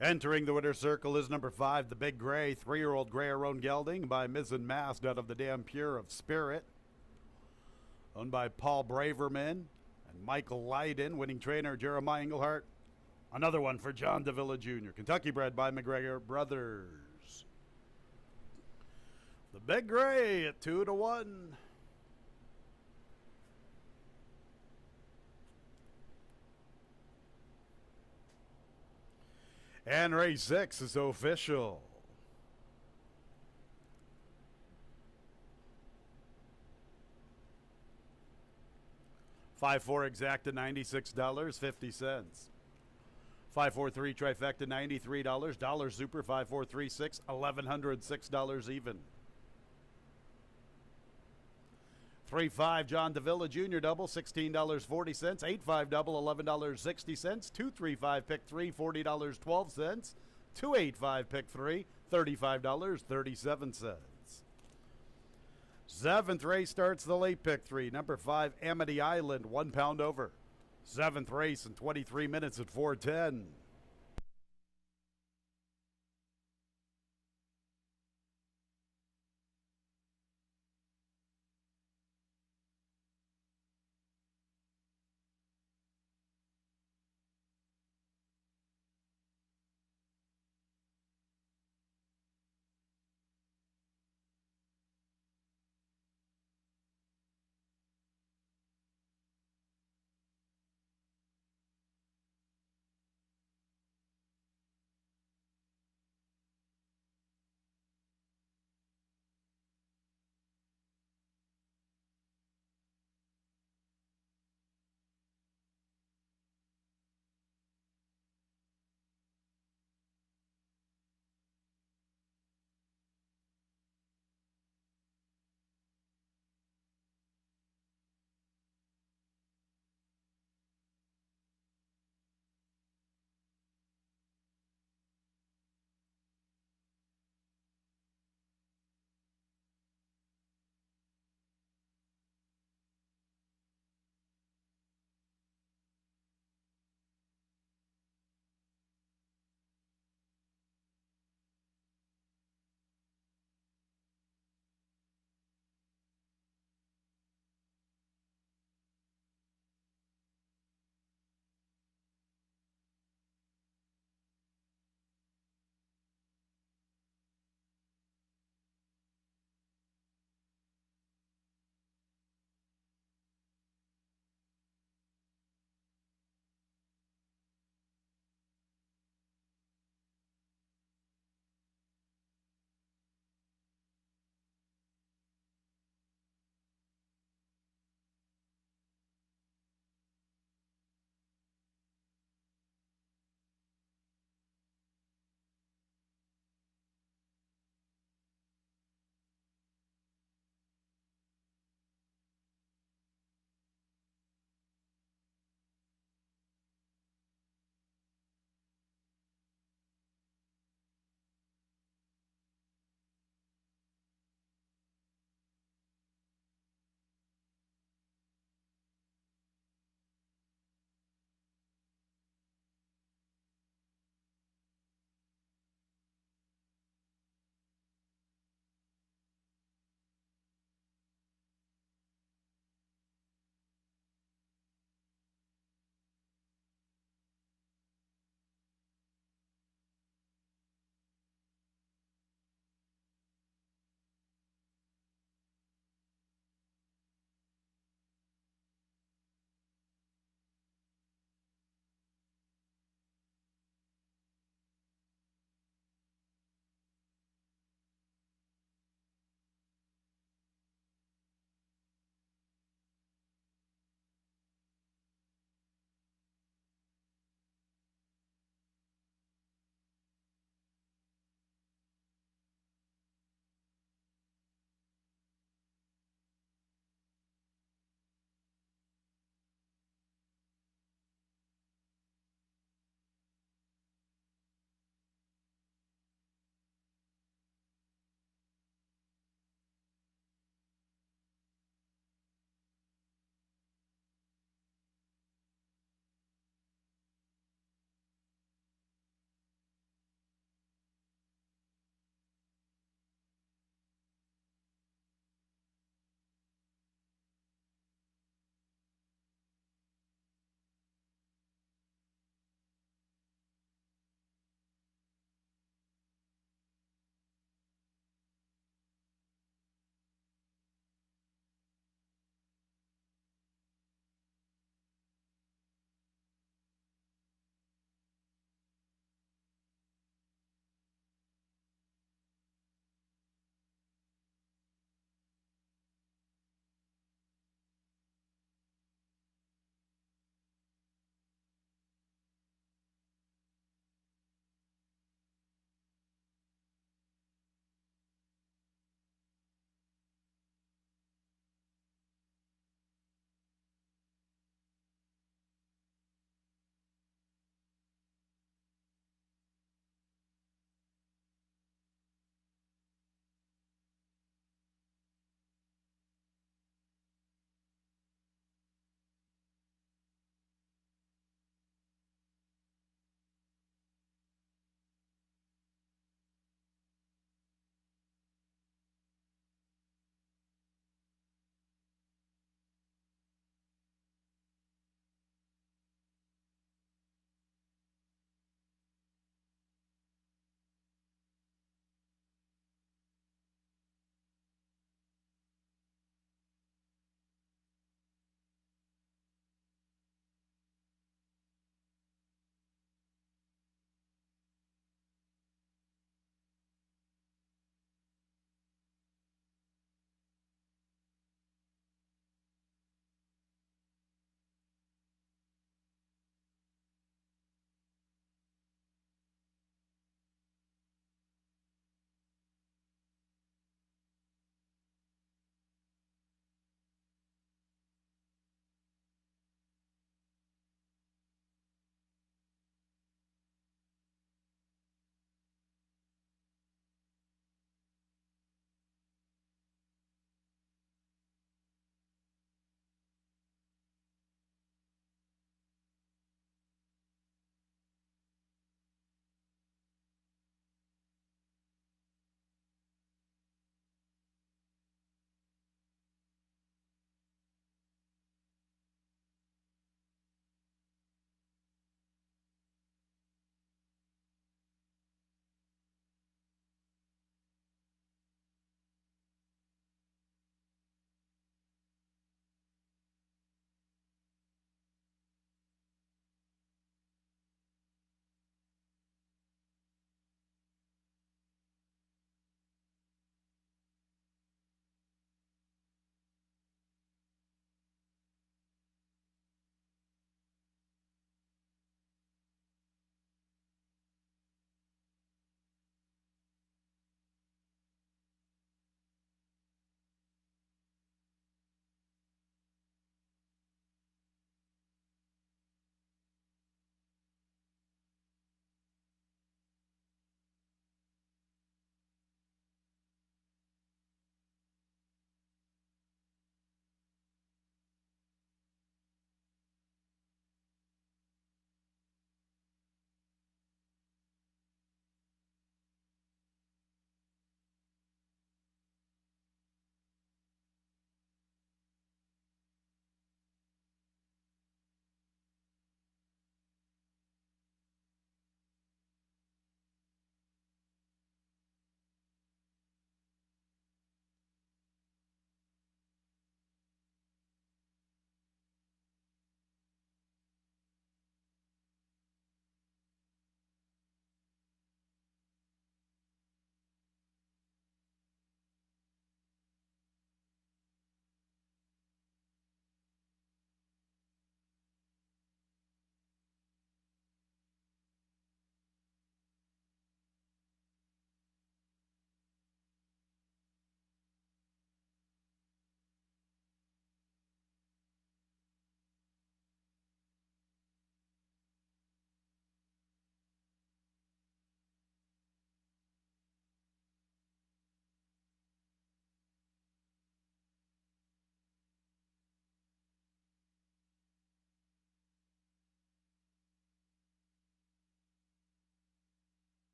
Entering the winner's circle is number 5, the Big Gray, 3-year-old Gray Aron Gelding by Mizzen Mast out of the Damn Pure of Spirit. Owned by Paul Braverman and Michael Leiden, winning trainer Jeremiah Englehart. Another one for John Davila Jr., Kentucky bred by McGregor Brothers. The Big Gray at 2-1. And race 6 is official. $5-4 exacta, $96.50. 5-4-3 trifecta, $93. Dollar super, 5-4-3-6, $1,106 even. 3-5 John Davila Jr. double, $16.40. 8-5 double, $11.60. 2-3-5 pick 3, $40.12. 2-8-5 pick 3, $35.37. Seventh race starts the late pick 3. Number 5 Amity Island, 1 pound over. Seventh race in 23 minutes at 4:10.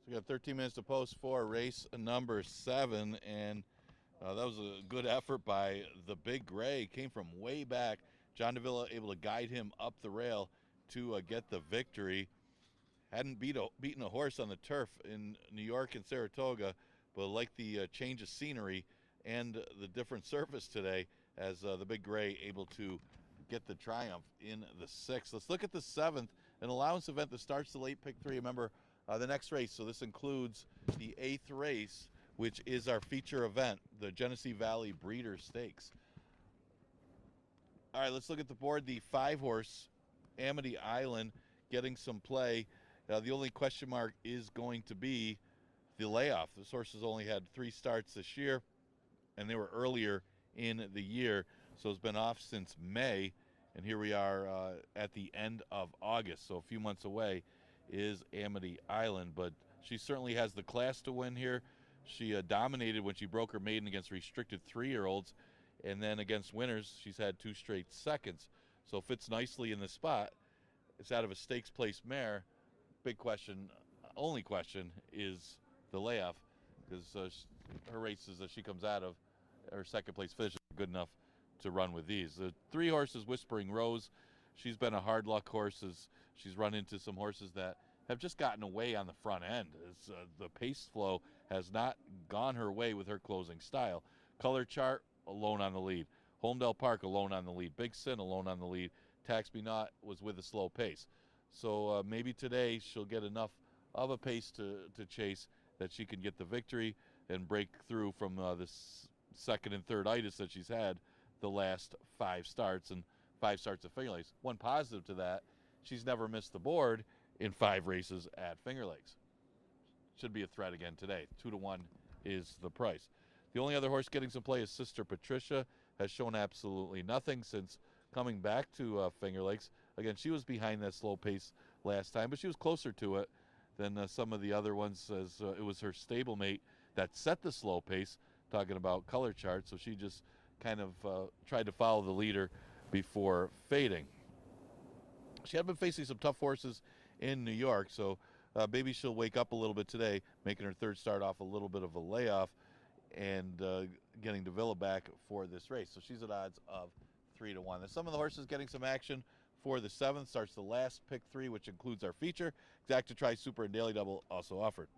So we got 13 minutes to post for race number 7, and that was a good effort by the Big Gray. Came from way back. John Davila able to guide him up the rail to get the victory. Hadn't beaten a horse on the turf in New York and Saratoga, but liked the change of scenery and the different surface today as the Big Gray able to get the triumph in the 6th. Let's look at the 7th, an allowance event that starts the late pick 3. Remember, the next race, so this includes the 8th race, which is our feature event, the Genesee Valley Breeder Stakes. All right, let's look at the board. The 5-horse, Amity Island, getting some play. The only question mark is going to be the layoff. This horse has only had 3 starts this year, and they were earlier in the year, so it's been off since May, and here we are at the end of August, so a few months away is Amity Island, but she certainly has the class to win here. She dominated when she broke her maiden against restricted 3-year-olds, and then against winners, she's had 2 straight seconds, so fits nicely in the spot. It's out of a stakes place mare. Big question, only question, is the layoff, because her races that she comes out of, her second place finish is good enough to run with these. The 3 horses, Whispering Rose, she's been a hard luck horse as she's run into some horses that have just gotten away on the front end. As, the pace flow has not gone her way with her closing style. Color Chart, alone on the lead. Homedale Park, alone on the lead. Big Sin, alone on the lead. Tax Me Not was with a slow pace. So maybe today she'll get enough of a pace to chase that she can get the victory and break through from this second and third itis that she's had the last 5 starts, and 5 starts at Finger Lakes. One positive to that, she's never missed the board in 5 races at Finger Lakes. Should be a threat again today. 2-1 is the price. The only other horse getting some play is Sister Patricia. Has shown absolutely nothing since coming back to Finger Lakes. Again, she was behind that slow pace last time, but she was closer to it than some of the other ones, as it was her stablemate that set the slow pace, talking about Color Chart, so she just kind of tried to follow the leader before fading. She had been facing some tough horses in New York, so maybe she'll wake up a little bit today, making her 3rd start off a little bit of a layoff and getting Davila back for this race. So she's at odds of 3-1. There's some of the horses getting some action for the 7th. Starts the last pick 3, which includes our feature. Exacta Tri Super and Daily Double also offered.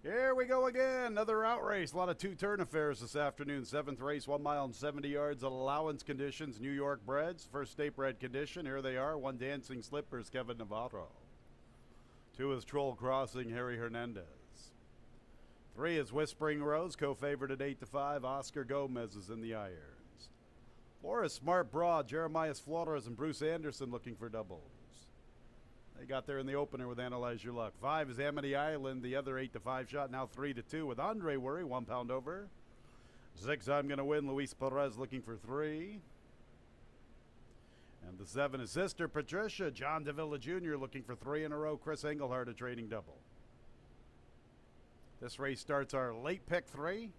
Here we go again. Another outrace. A lot of two-turn affairs this afternoon. Seventh race, 1 mile and 70 yards. Allowance conditions, New York breds. First state bred condition. Here they are. 1 Dancing Slippers, Kevin Navarro. 2 is Troll Crossing, Harry Hernandez. 3 is Whispering Rose, co-favored at 8-5. Oscar Gomez is in the irons. 4 is Smart Broad, Jeremiah Flores and Bruce Anderson looking for doubles. They got there in the opener with Analyze Your Luck. 5 is Amity Island, the other 8-5 shot, now 3-2 with Andre Worry, 1 pound over. 6, I'm Gonna Win, Luis Perez looking for 3. And the 7 is Sister Patricia, John Davila Jr. looking for 3 in a row. Chris Engelhardt a trading double. This race starts our late pick 3.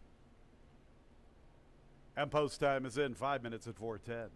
And post time is in 5 minutes at 4:10.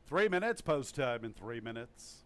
Three minutes, post time in 3 minutes.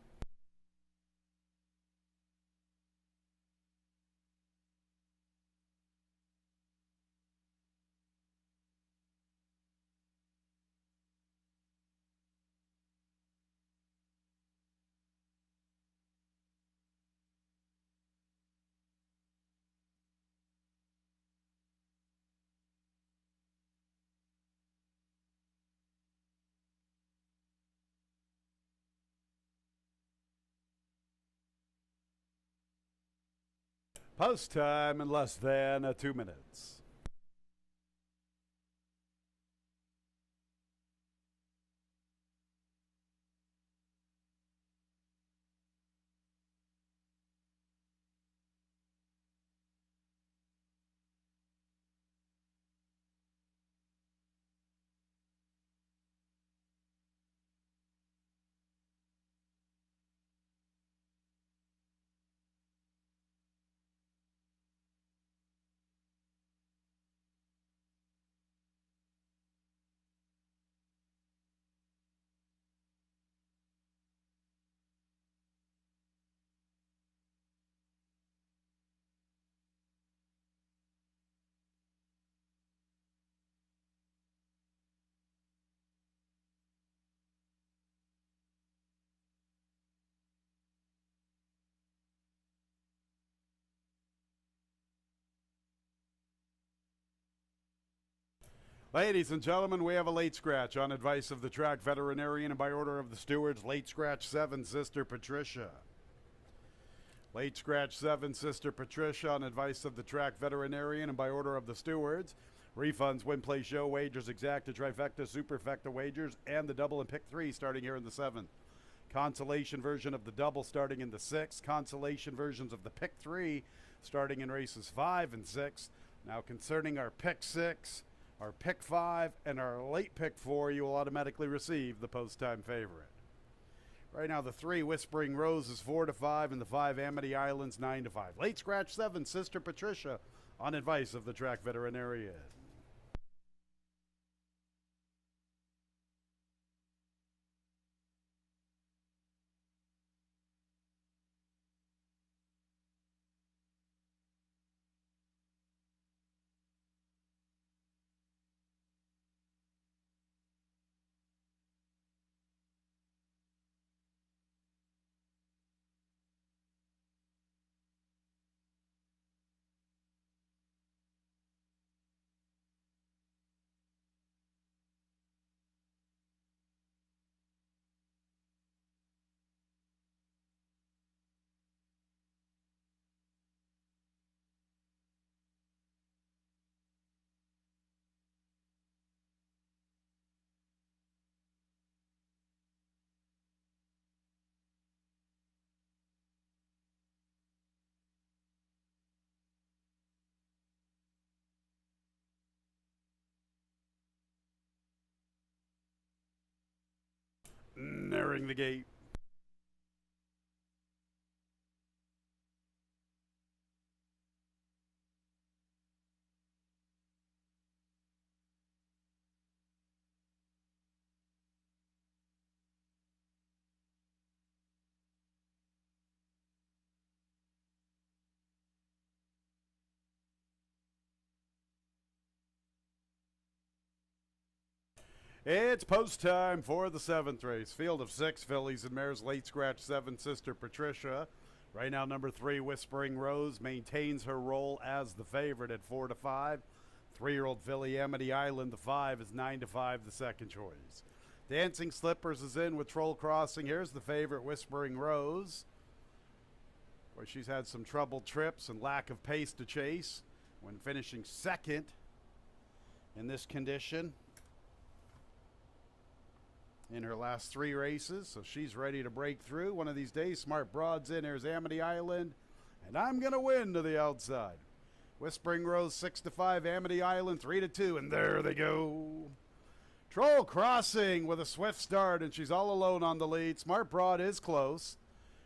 Post time in less than 2 minutes. Ladies and gentlemen, we have a late scratch on advice of the track veterinarian and by order of the stewards. Late scratch 7, Sister Patricia. Late scratch 7, Sister Patricia on advice of the track veterinarian and by order of the stewards. Refunds, win, play, show, wagers, exacta, trifecta, superfecta wagers, and the double and pick 3 starting here in the 7th. Consolation version of the double starting in the 6th. Consolation versions of the pick 3 starting in races 5 and 6. Now concerning our pick 6, our pick 5, and our late pick 4, you will automatically receive the post-time favorite. Right now the 3, Whispering Rose, is 4-5, and the 5, Amity Islands, 9-5. Late scratch 7, Sister Patricia on advice of the track veterinarian. Nearing the gate. It's post time for the 7th race. Field of 6 fillies and mares. Late scratch 7, Sister Patricia. Right now, number 3, Whispering Rose, maintains her role as the favorite at 4-5. 3-year-old filly Amity Island, the 5, is 9-5, the second choice. Dancing Slippers is in with Troll Crossing. Here's the favorite, Whispering Rose. Boy, she's had some troubled trips and lack of pace to chase when finishing second in this condition in her last 3 races, so she's ready to break through. One of these days, Smart Broad's in. There's Amity Island, and I'm going to win to the outside. Whispering Rose, 6-5, Amity Island, 3-2, and there they go. Troll Crossing with a swift start, and she's all alone on the lead. Smart Broad is close.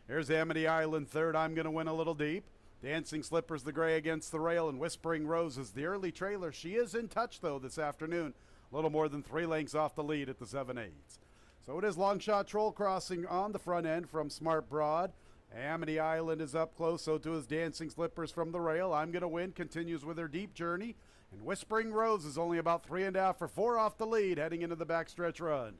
Here's Amity Island, third. I'm going to win a little deep. Dancing Slippers, the gray against the rail, and Whispering Rose is the early trailer. She is in touch, though, this afternoon. A little more than 3 lengths off the lead at the 7/8. So it is Long Shot Troll Crossing on the front end from Smart Broad. Amity Island is up close, so too is Dancing Slippers from the rail. I'm going to win continues with her deep journey. And Whispering Rose is only about 3.5 or 4 off the lead heading into the backstretch run.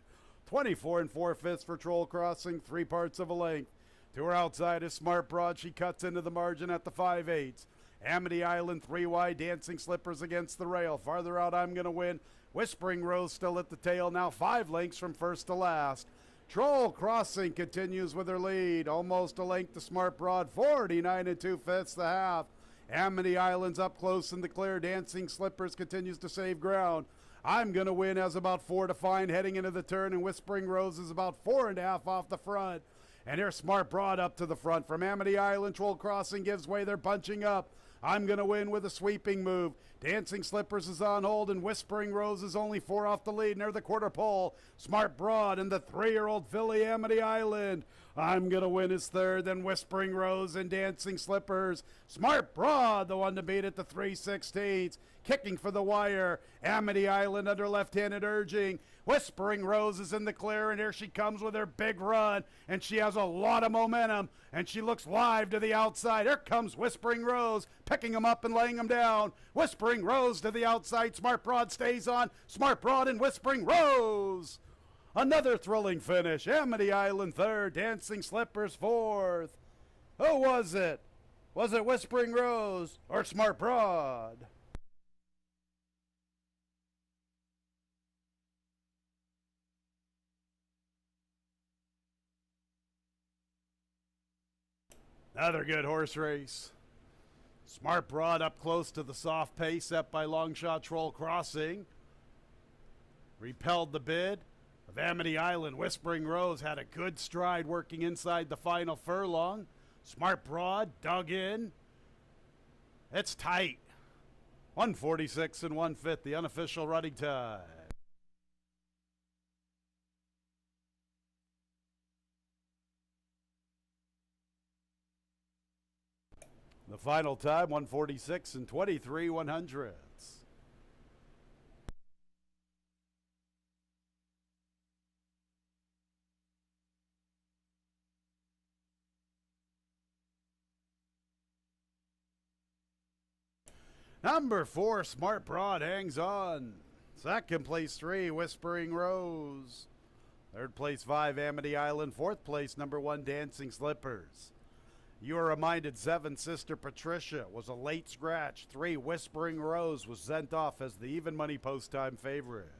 24 4/5 for Troll Crossing, 3 parts of a length. To her outside is Smart Broad. She cuts into the margin at the 5/8. Amity Island 3 wide, Dancing Slippers against the rail. Farther out, I'm going to win. Whispering Rose still at the tail, now 5 lengths from first to last. Troll Crossing continues with her lead, almost a length to Smart Broad, 49 2/5 the half. Amity Island's up close in the clear. Dancing Slippers continues to save ground. I'm going to win as about 4 to find heading into the turn, and Whispering Rose is about 4.5 off the front. And here's Smart Broad up to the front. From Amity Island, Troll Crossing gives way. They're bunching up. I'm going to win with a sweeping move. Dancing Slippers is on hold, and Whispering Rose is only 4 off the lead near the quarter pole. Smart Broad and the 3-year-old filly Amity Island. I'm going to win his third, then Whispering Rose and Dancing Slippers. Smart Broad, the one to beat at the 3/16. Kicking for the wire. Amity Island under left-handed urging. Whispering Rose is in the clear, and here she comes with her big run, and she has a lot of momentum, and she looks live to the outside. Here comes Whispering Rose, picking them up and laying them down. Whispering Rose to the outside. Smart Broad stays on. Smart Broad and Whispering Rose. Another thrilling finish. Amity Island third, Dancing Slippers fourth. Who was it? Was it Whispering Rose or Smart Broad? Another good horse race. Smart Broad up close to the soft pace set by Longshot Troll Crossing. Repelled the bid of Amity Island. Whispering Rose had a good stride working inside the final furlong. Smart Broad dug in. It's tight. 146 and 1/5, the unofficial running time. The final time, 146 and 23 100ths. Number 4, Smart Broad hangs on. Second place 3, Whispering Rose. Third place 5, Amity Island. Fourth place number 1, Dancing Slippers. You are reminded 7, Sister Patricia was a late scratch. 3, Whispering Rose was sent off as the even money post time favorite.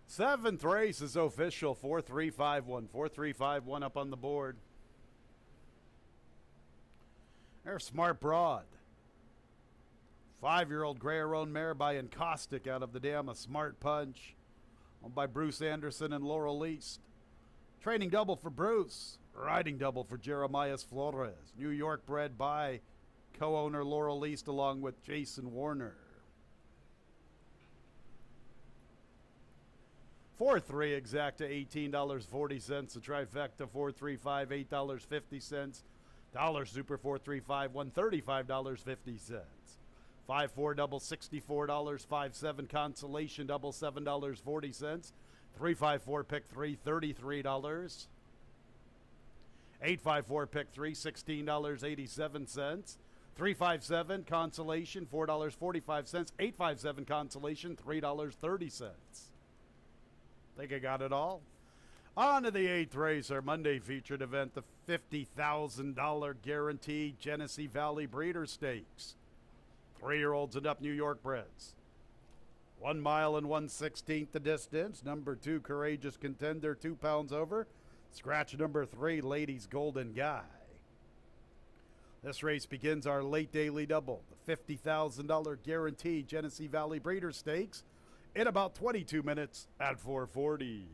Seventh race is official, 4-3-5-1. 4-3-5-1 up on the board. There's Smart Broad. 5-year-old Gray-Roan mare by Encaustic out of the dam, a Smart Punch. Owned by Bruce Anderson and Laurel East. Training double for Bruce. Riding double for Jeremias Flores. New York bred by co-owner Laurel East along with Jason Warner. 4-3 exacta, $18.40. The trifecta, 4-3-5, $8.50. Dollar Super 4-3-5, $135.50. 5-4 double, $64. 5-7 consolation double, $7.40. 3-5-4 pick 3, $33. 8-5-4 pick 3, $16.87. 3-5-7 consolation, $4.45. 8-5-7 consolation, $3.30. Think I got it all. On to the 8th race, our Monday featured event, the $50,000 guaranteed Genesee Valley Breeder Stakes. 3-year-olds and up, New York breds. 1 mile and 1/16 the distance. Number 2, Courageous Contender, 2 pounds over. Scratch number 3, Ladies Golden Guy. This race begins our late daily double, the $50,000 guaranteed Genesee Valley Breeder Stakes, in about 22 minutes at 4:40.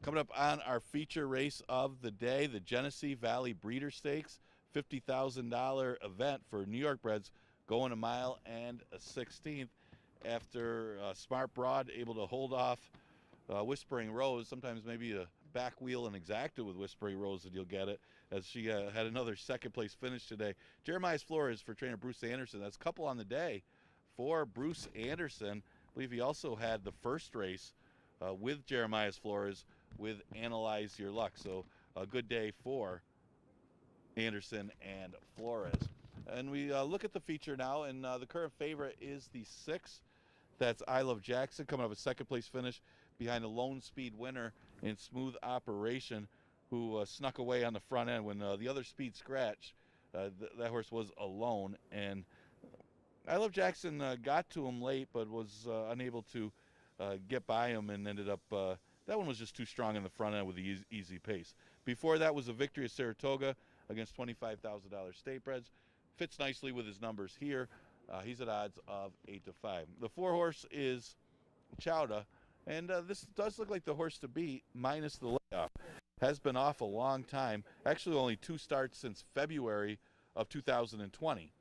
Coming up on our feature race of the day, the Genesee Valley Breeder Stakes, $50,000 event for New York breds going a mile and a 16th after Smart Broad able to hold off Whispering Rose. Sometimes maybe a back wheel and exacta with Whispering Rose that you'll get it, as she had another second place finish today. Jeremiah Flores for trainer Bruce Anderson. That's a couple on the day for Bruce Anderson. I believe he also had the first race with Jeremiah Flores with Analyze Your Luck. So a good day for Anderson and Flores. And we look at the feature now, and the current favorite is the 6. That's I Love Jackson, coming up a second place finish behind a lone speed winner in Smooth Operation, who snuck away on the front end when the other speed scratched. That horse was alone, and I Love Jackson got to him late, but was unable to get by him, and ended up, that one was just too strong in the front end with the easy pace. Before that was a victory at Saratoga against $25,000 state breds. Fits nicely with his numbers here. He's at odds of 8-5. The 4 horse is Chowda, and this does look like the horse to beat, minus the layoff. Has been off a long time. Actually, only 2 starts since February of 2020,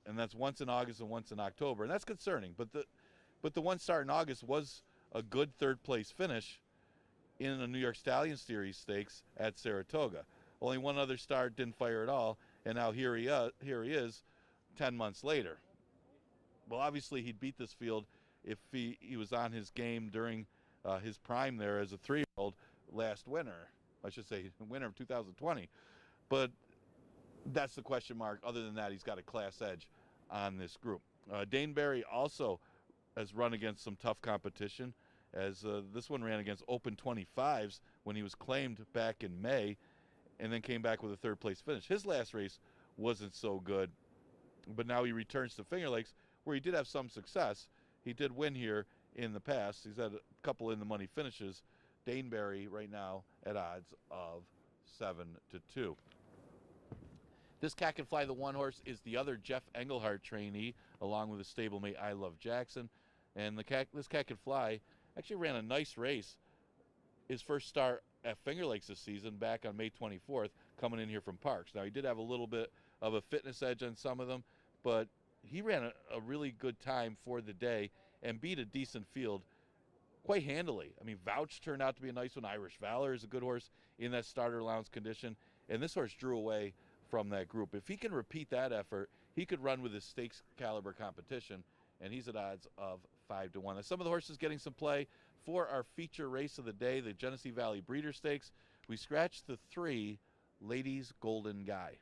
and that's once in August and once in October, and that's concerning. But the one start in August was a good third place finish in a New York Stallion Series stakes at Saratoga. Only one other start didn't fire at all, and now here he is 10 months later. Well, obviously he'd beat this field if he was on his game during his prime there as a 3-year-old last winter. I should say winter of 2020. But that's the question mark. Other than that, he's got a class edge on this group. Daneberry also has run against some tough competition, as this one ran against Open 25s when he was claimed back in May, and then came back with a third place finish. His last race wasn't so good, but now he returns to Finger Lakes, where he did have some success. He did win here in the past. He's had a couple in the money finishes. Daneberry right now at odds of 7-2. This Cat Can Fly, the 1 horse, is the other Jeff Engelhardt trainee, along with his stablemate I Love Jackson. And this Cat Can Fly actually ran a nice race. His first start at Finger Lakes this season, back on May 24th, coming in here from Parks. Now, he did have a little bit of a fitness edge on some of them, but he ran a really good time for the day and beat a decent field quite handily. I mean, Vouch turned out to be a nice one. Irish Valor is a good horse in that starter allowance condition, and this horse drew away from that group. If he can repeat that effort, he could run with his stakes caliber competition, and he's at odds of 5-1. Now, some of the horses getting some play for our feature race of the day, the Genesee Valley Breeder Stakes. We scratched the 3 Ladies Golden Guy.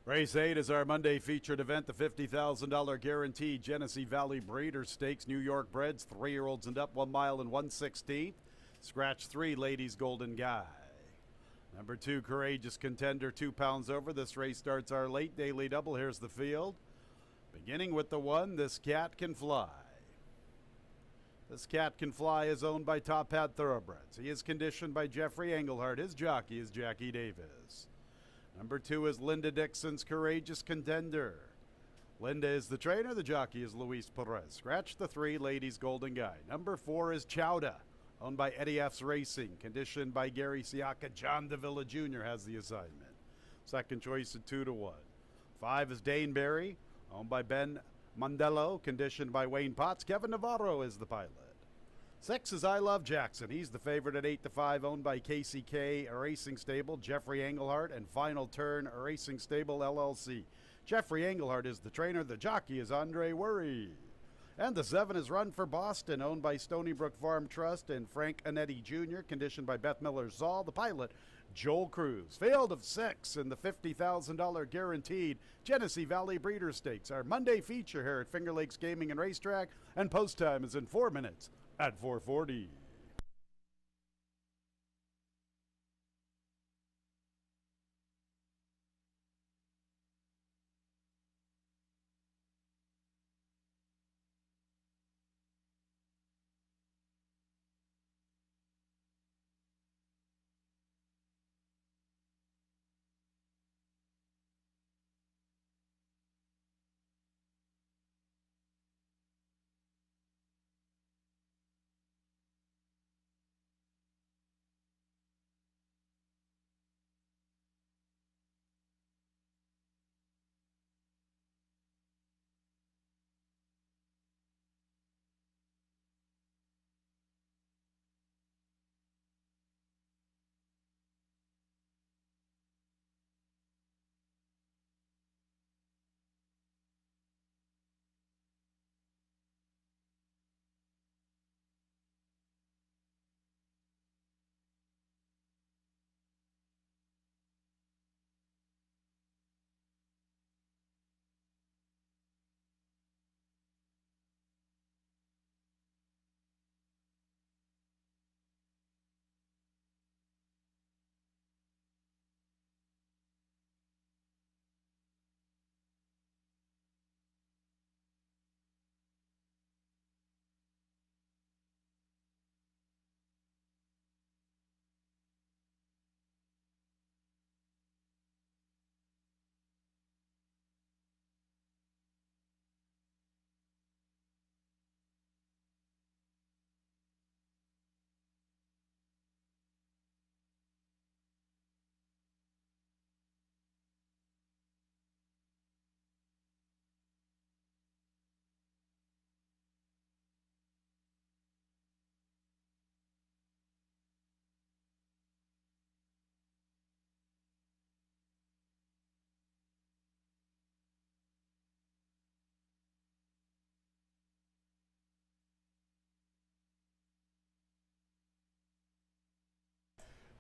Race 8 is our Monday featured event, the $50,000 guaranteed Genesee Valley Breeder Stakes. New York breds, 3-year-olds and up, 1 mile and 1/16. Scratch 3, Ladies Golden Guy. Number 2, Courageous Contender, 2 pounds over. This race starts our late daily double. Here's the field. Beginning with the 1, This Cat Can Fly. This Cat Can Fly is owned by Top Hat Thoroughbreds. He is conditioned by Jeffrey Engelhardt. His jockey is Jackie Davis. Number 2 is Linda Dixon's Courageous Contender. Linda is the trainer. The jockey is Luis Perez. Scratch the 3, Ladies Golden Guy. Number 4 is Chowda, owned by Eddie F's Racing, conditioned by Gary Siaka. John Davila Jr. has the assignment. Second choice at 2-1. 5 is Daneberry, owned by Ben Mondello, conditioned by Wayne Potts. Kevin Navarro is the pilot. 6 is I Love Jackson. He's the favorite at 8-5, owned by KCK Racing Stable, Jeffrey Engelhardt, and Final Turn Racing Stable LLC. Jeffrey Engelhardt is the trainer. The jockey is Andre Worry. And the 7 is Run for Boston, owned by Stony Brook Farm Trust and Frank Anetti Jr., conditioned by Beth Miller Zoll. The pilot, Joel Cruz. Field of 6 in the $50,000 guaranteed Genesee Valley Breeder Stakes. Our Monday feature here at Finger Lakes Gaming and Racetrack, and post time is in 4 minutes at 4:40.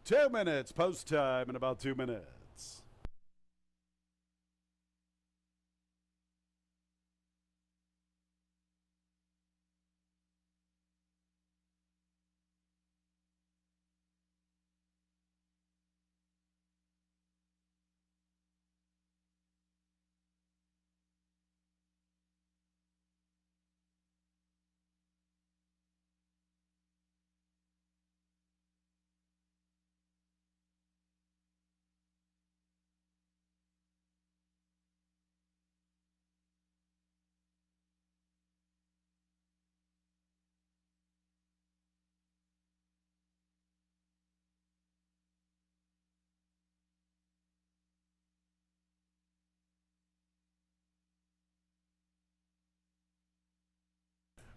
Two minutes post time in about 2 minutes.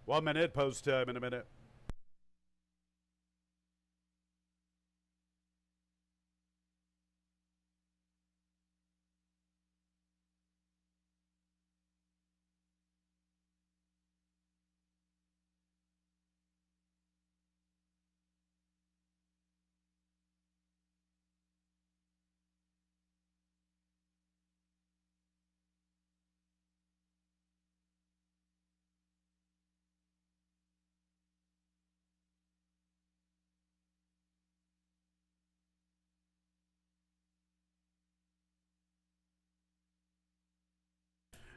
One minute post time in a minute.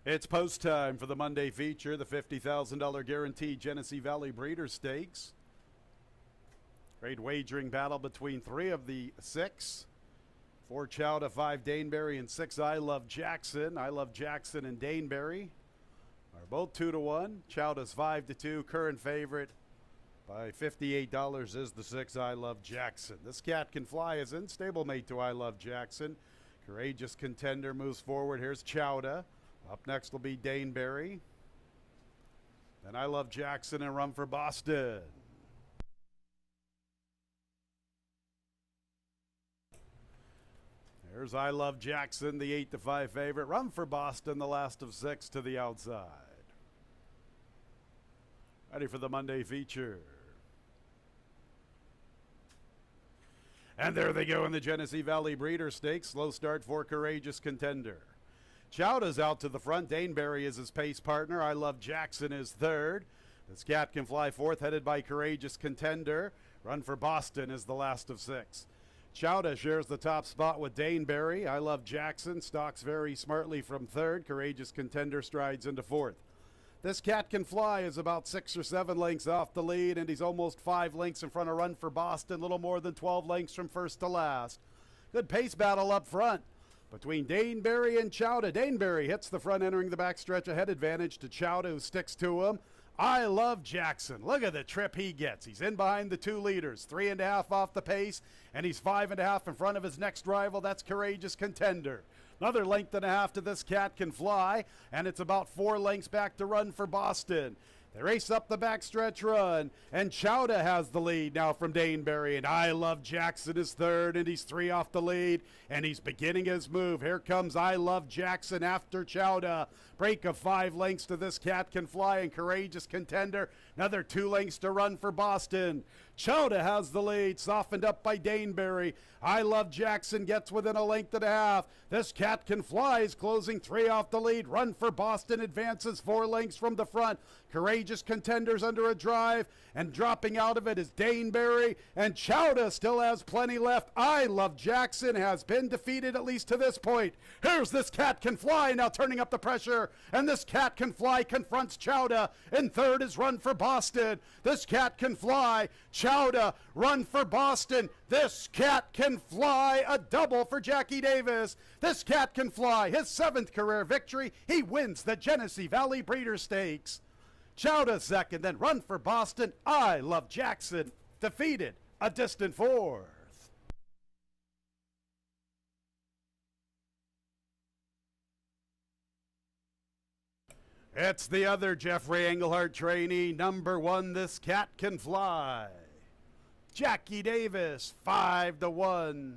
It's post time for the Monday feature, the $50,000 guaranteed Genesee Valley Breeder Stakes. Great wagering battle between 3 of the 6. 4 Chowda, 5 Daneberry, and 6 I Love Jackson. I Love Jackson and Daneberry are both 2-1. Chowda's 5-2. Current favorite by $58 is the 6 I Love Jackson. This Cat Can Fly is in, stablemate to I Love Jackson. Courageous Contender moves forward. Here's Chowda. Up next will be Daneberry. Then I Love Jackson and Run for Boston. There's I Love Jackson, the 8-5 favorite. Run for Boston, the last of 6 to the outside. Ready for the Monday feature. And there they go in the Genesee Valley Breeder Stakes. Slow start for Courageous Contender. Chowda's out to the front. Daneberry is his pace partner. I Love Jackson is third. This Cat Can Fly fourth, headed by Courageous Contender. Run for Boston is the last of 6. Chowda shares the top spot with Daneberry. I Love Jackson stalks very smartly from third. Courageous Contender strides into fourth. This Cat Can Fly is about 6 or 7 lengths off the lead, and he's almost 5 lengths in front of Run for Boston, little more than 12 lengths from first to last. Good pace battle up front between Daneberry and Chowda. Daneberry hits the front, entering the backstretch, ahead advantage to Chowda, who sticks to him. I Love Jackson. Look at the trip he gets. He's in behind the 2 leaders, 3.5 off the pace, and he's 5.5 in front of his next rival. That's Courageous Contender. Another length and a half to this Cat Can Fly, and it's about 4 lengths back to Run for Boston. They race up the backstretch run, and Chowda has the lead now from Daneberry, and I Love Jackson is third, and he's 3 off the lead, and he's beginning his move. Here comes I Love Jackson after Chowda. Break of 5 lengths to this Cat Can Fly, and Courageous Contender. Another 2 lengths to Run for Boston. Chowda has the lead, softened up by Daneberry. I Love Jackson gets within a length and a half. This Cat Can Fly is closing 3 off the lead. Run for Boston advances 4 lengths from the front. Courageous Contenders under a drive, and dropping out of it is Daneberry, and Chowda still has plenty left. I Love Jackson has been defeated, at least to this point. Here's this Cat Can Fly now turning up the pressure, and this Cat Can Fly confronts Chowda. In third is Run for Boston. This Cat Can Fly, Chowda, Run for Boston. This Cat Can Fly, a double for Jackie Davis. This Cat Can Fly, his 7th career victory. He wins the Genesee Valley Breeder Stakes. Chowda second, then Run for Boston. I Love Jackson defeated, a distant 4th. It's the other Jeffrey Englehart trainee, number 1, this Cat Can Fly. Jackie Davis, 5-1.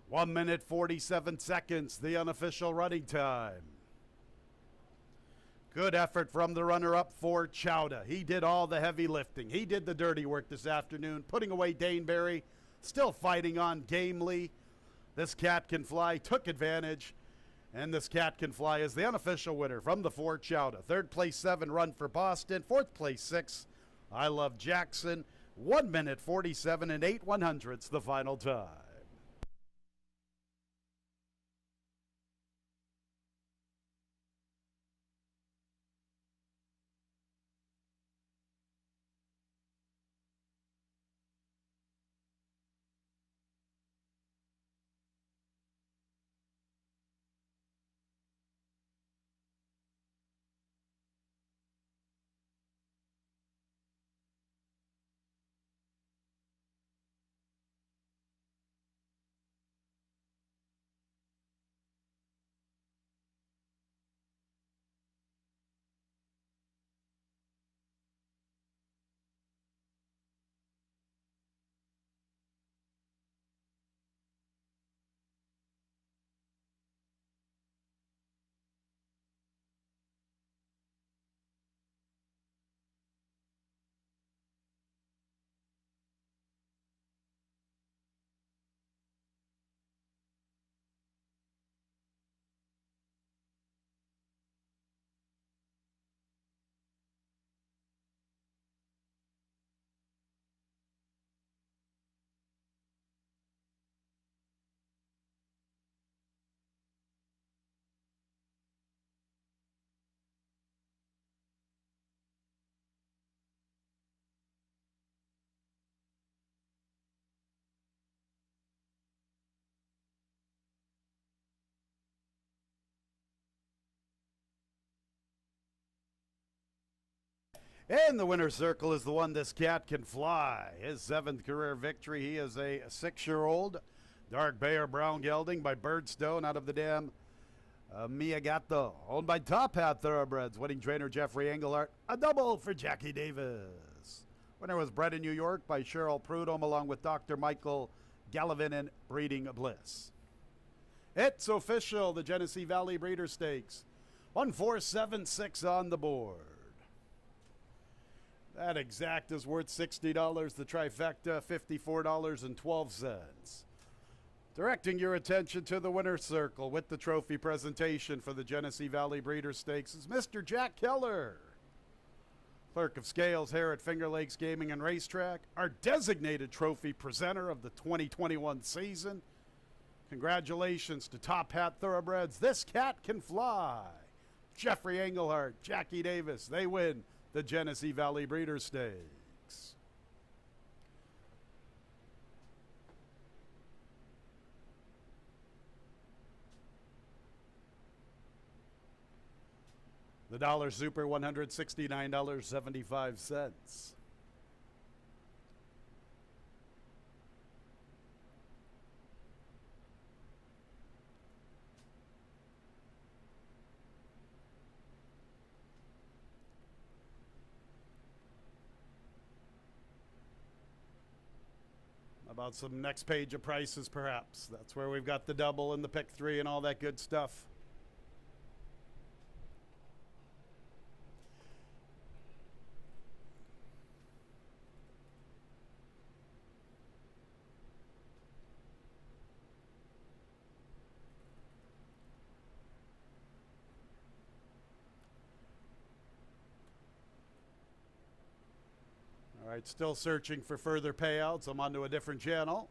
1 minute 47 seconds, the unofficial running time. Good effort from the runner-up for Chowda. He did all the heavy lifting. He did the dirty work this afternoon, putting away Daneberry, still fighting on gamely. This Cat Can Fly took advantage, and this Cat Can Fly is the unofficial winner from the 4 Chowda. 3rd place 7, Run for Boston. 4th place 6, I Love Jackson. 1 minute 47 and 8/100ths the final time. In the winner's circle is the one, This Cat Can Fly. His 7th career victory. He is a 6-year-old. Dark bay or brown gelding by Birdstone out of the dam Miagato. Owned by Top Hat Thoroughbreds. Winning trainer Jeffrey Engelhardt. A double for Jackie Davis. Winner was bred in New York by Cheryl Prudhomme along with Dr. Michael Gallivan and Breeding Bliss. It's official, the Genesee Valley Breeder Stakes. 1476 on the board. That exact is worth $60. The trifecta, $54.12. Directing your attention to the winner's circle with the trophy presentation for the Genesee Valley Breeder Stakes is Mr. Jack Keller, Clerk of Scales here at Finger Lakes Gaming and Racetrack, our designated trophy presenter of the 2021 season. Congratulations to Top Hat Thoroughbreds. This Cat Can Fly. Jeffrey Engelhardt, Jackie Davis, they win the Genesee Valley Breeder Stakes. The Dollar Super, $169.75. About some next page of prices, perhaps. That's where we've got the double and the pick 3 and all that good stuff. All right, still searching for further payouts. I'm on to a different channel.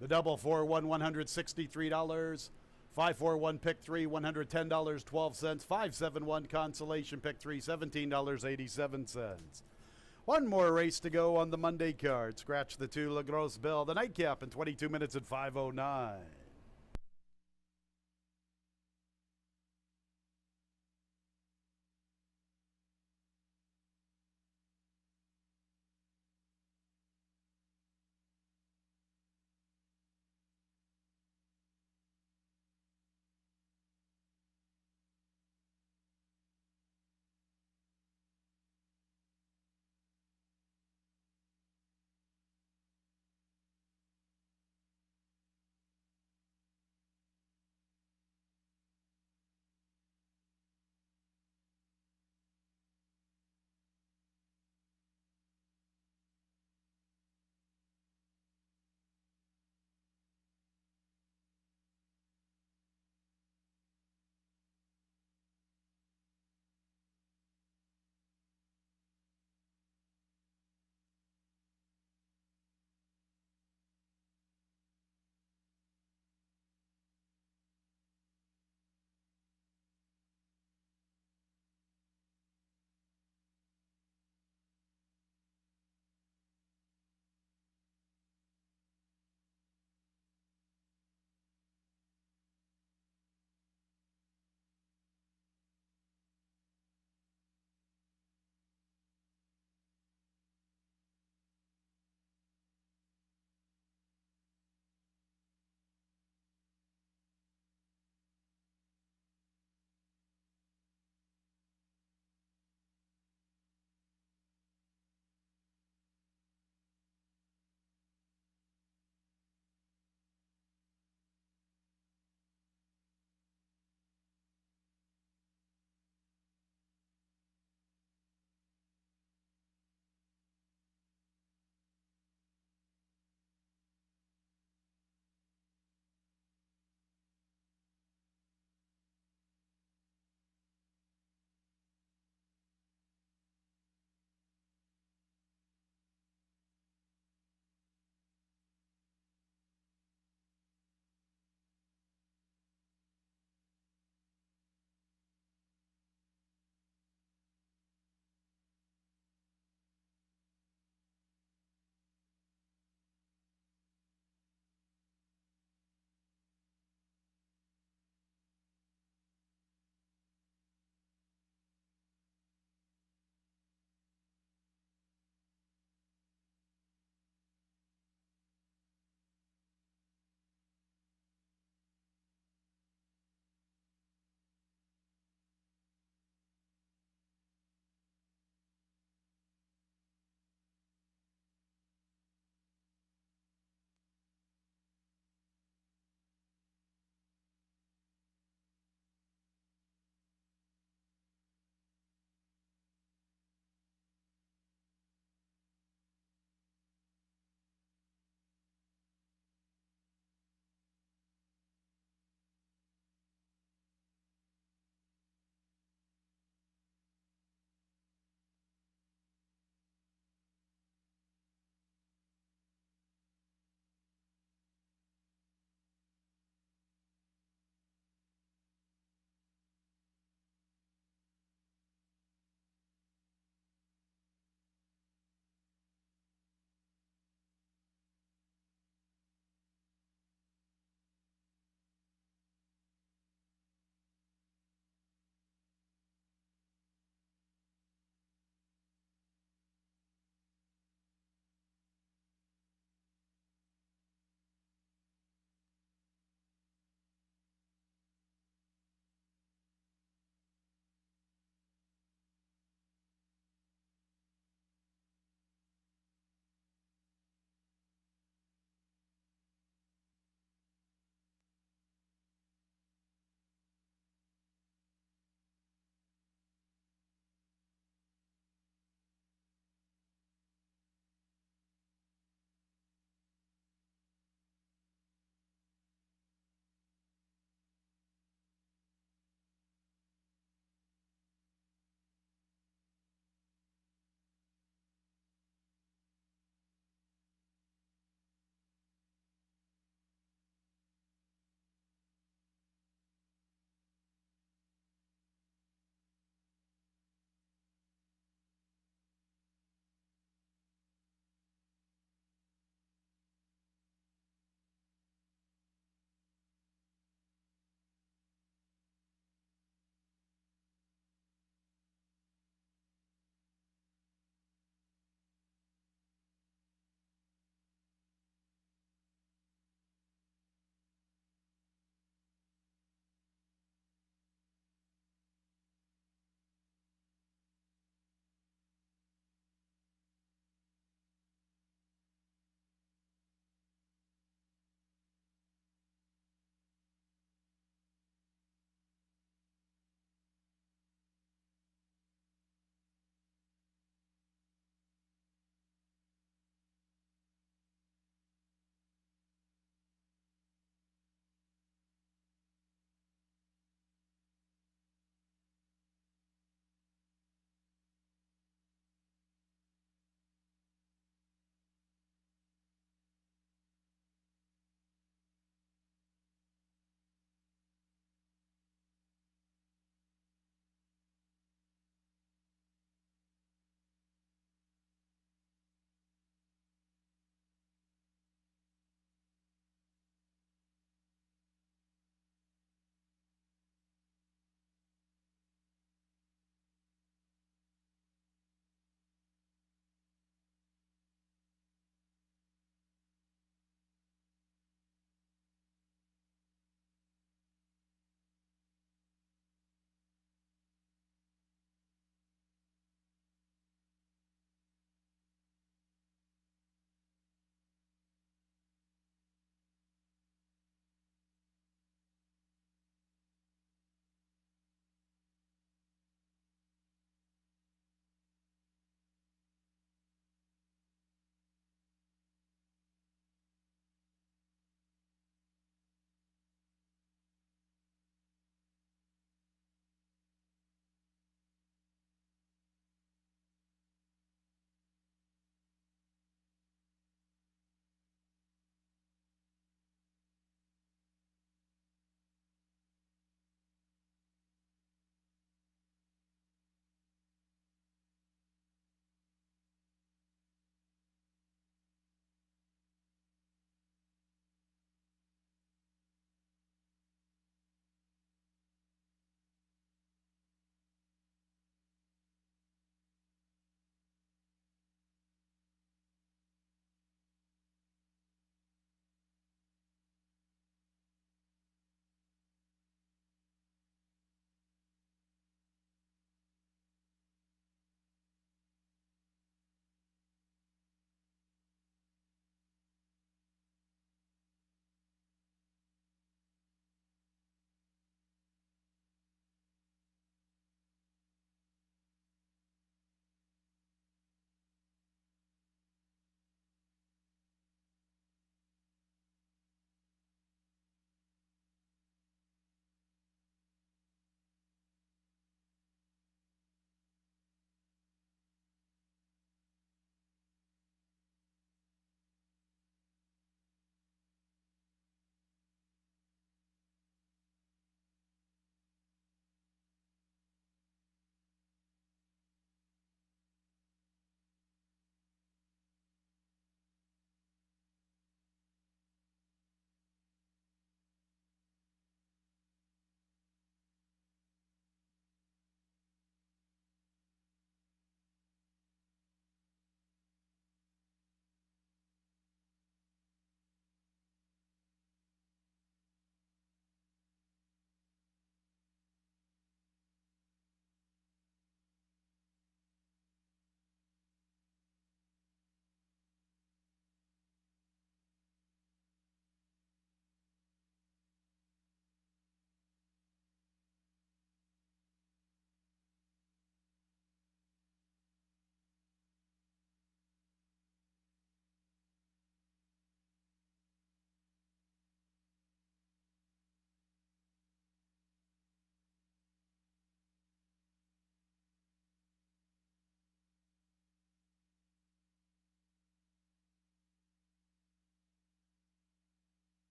The double 4-1, $163. 541 pick 3, $110.12. 571 consolation pick 3, $17.87. One more race to go on the Monday card. Scratch the 2 La Grosse Belle. The nightcap in 22 minutes at 5:09.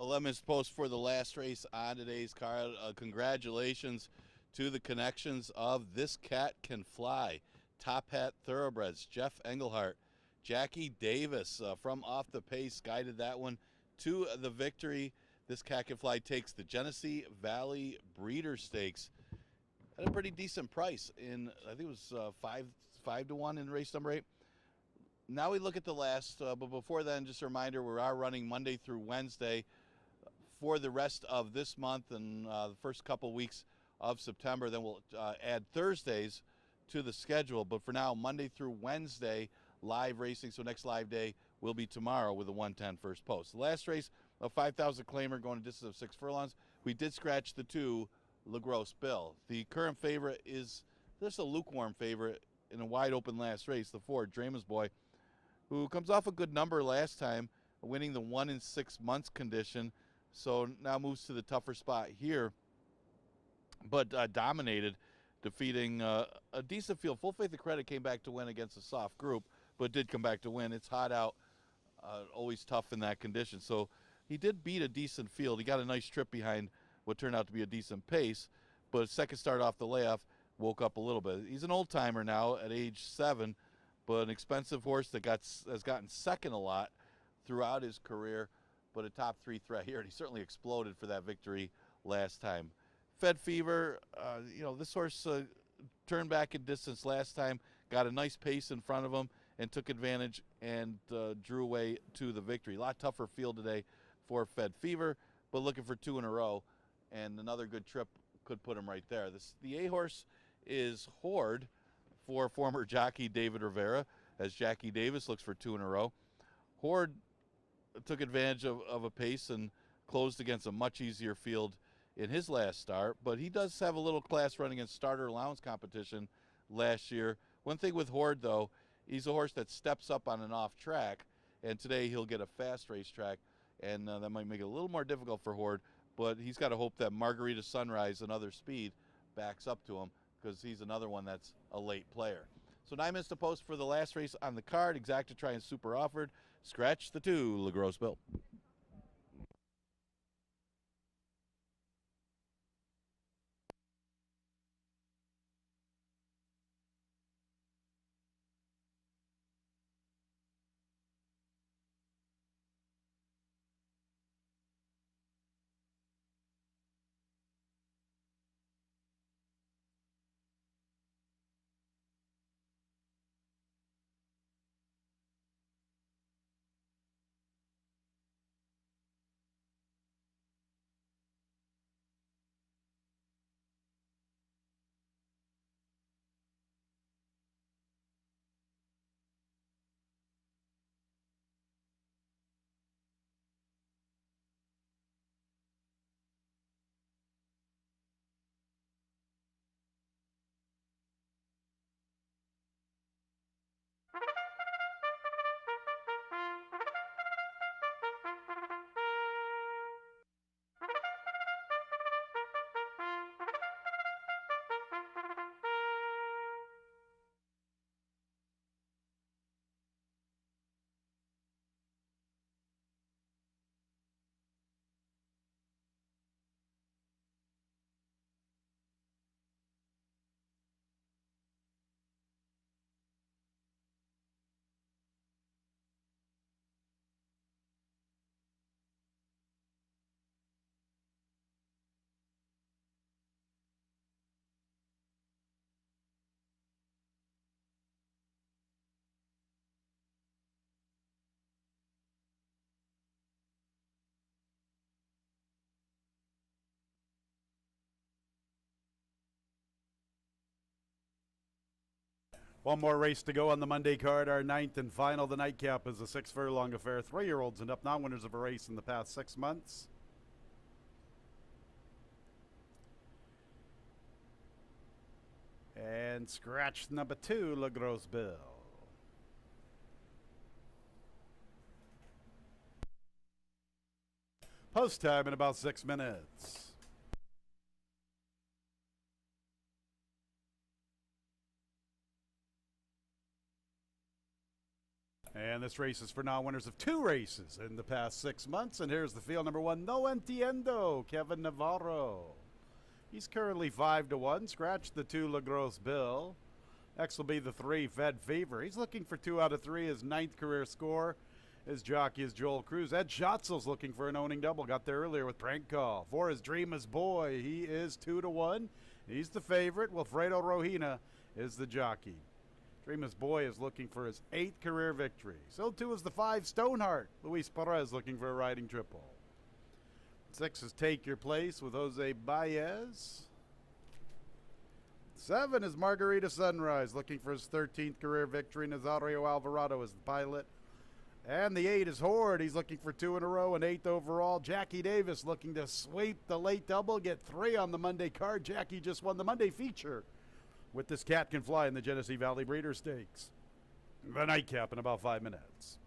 11th post for the last race on today's card. Congratulations to the connections of This Cat Can Fly, Top Hat Thoroughbreds, Jeff Engelhart, Jackie Davis from Off the Pace guided that one to the victory. This Cat Can Fly takes the Genesee Valley Breeder Stakes at a pretty decent price. I think it was 5-1 in race number 8. Now we look at the last, but before then, just a reminder, we are running Monday through Wednesday for the rest of this month and the first couple weeks of September. Then we'll add Thursdays to the schedule. But for now, Monday through Wednesday, live racing. So next live day will be tomorrow with a 110 first post. The last race, a 5,000 claimer going a distance of 6 furlongs. We did scratch the 2 LaGrosse Bill. The current favorite is just a lukewarm favorite in a wide open last race, the 4 Drama's Boy, who comes off a good number last time, winning the 1 in 6 months condition. So now moves to the tougher spot here, but dominated, defeating a decent field. Full Faith and Credit came back to win against a soft group, but did come back to win. It's hot out, always tough in that condition. So he did beat a decent field. He got a nice trip behind what turned out to be a decent pace, but second start off the layoff woke up a little bit. He's an old-timer now at age 7, but an expensive horse that has gotten second a lot throughout his career, but a top 3 threat here, and he certainly exploded for that victory last time. Fed Fever, this horse turned back in distance last time, got a nice pace in front of him, and took advantage and drew away to the victory. A lot tougher field today for Fed Fever, but looking for 2 in a row, and another good trip could put him right there. The A-horse is Horde for former jockey David Rivera, as Jackie Davis looks for 2 in a row. Horde took advantage of a pace and closed against a much easier field in his last start, but he does have a little class running in starter allowance competition last year. One thing with Horde, though, he's a horse that steps up on an off track, and today he'll get a fast racetrack, and that might make it a little more difficult for Horde, but he's got to hope that Margarita Sunrise and other speed backs up to him, because he's another one that's a late player. So 9 minutes to post for the last race on the card. Exacta-Try and Super offered. Scratch the 2 LaGrosse Bill. One more race to go on the Monday card. Our 9th and final. The nightcap is a 6 furlong affair. 3-year-olds and up, non-winners of a race in the past 6 months. And scratch number 2, LaGrosse Bill. Post time in about 6 minutes. And this race is for non-winners of 2 races in the past 6 months. And here's the field. Number 1, No Entiendo, Kevin Navarro. He's currently 5-1. Scratch the 2, Lagros Bill. Next will be the 3, Fed Fever. He's looking for 2 out of 3, his 9th career score. His jockey is Joel Cruz. Ed Schatzel's looking for an owning double. Got there earlier with Prank Call. 4 is Dreamer's Boy. He is 2-1. He's the favorite. Wilfredo Rohina is the jockey. Dreamer's Boy is looking for his 8th career victory. So too is the 5, Stoneheart. Luis Perez looking for a riding triple. 6 is Take Your Place with Jose Baez. 7 is Margarita Sunrise looking for his 13th career victory. Nazario Alvarado is the pilot. And the 8 is Horde. He's looking for 2 in a row and 8th overall. Jackie Davis looking to sweep the late double, get 3 on the Monday card. Jackie just won the Monday feature with This Cat Can Fly in the Genesee Valley Breeder Stakes. The nightcap in about 5 minutes.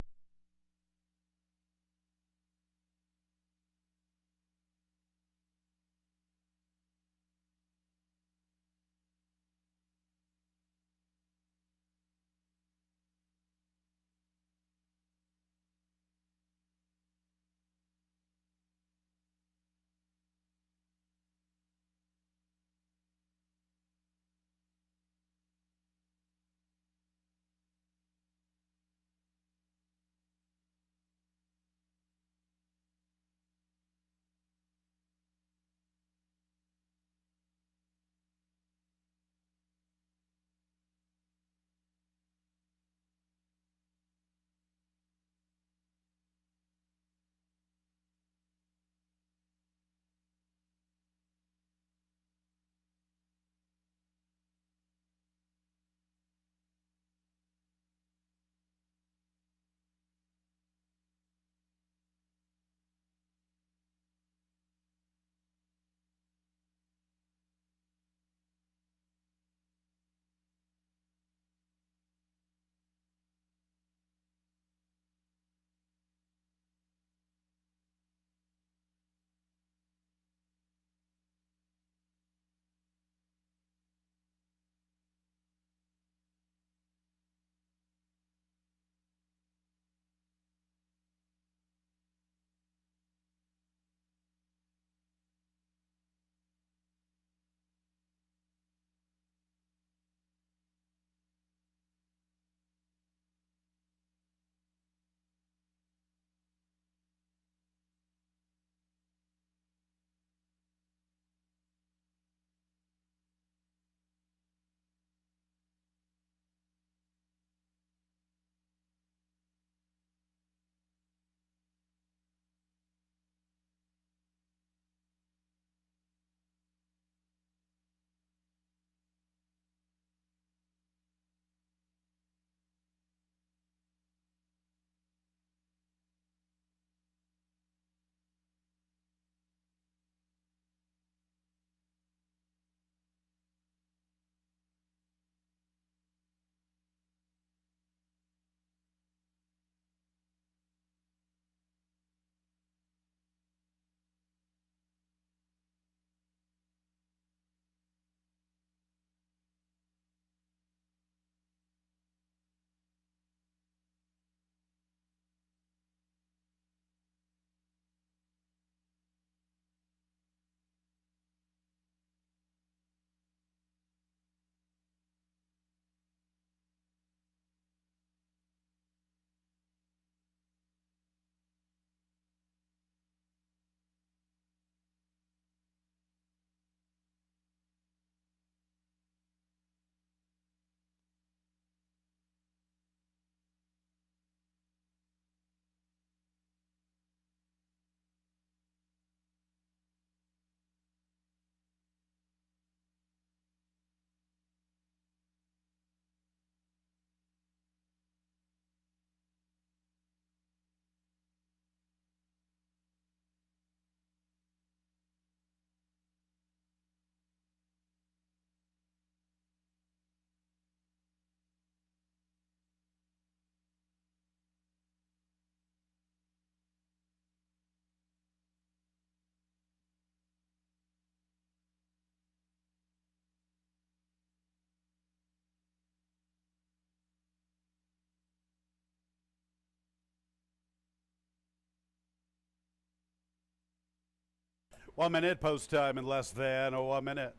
1 minute post time in less than 1 minute.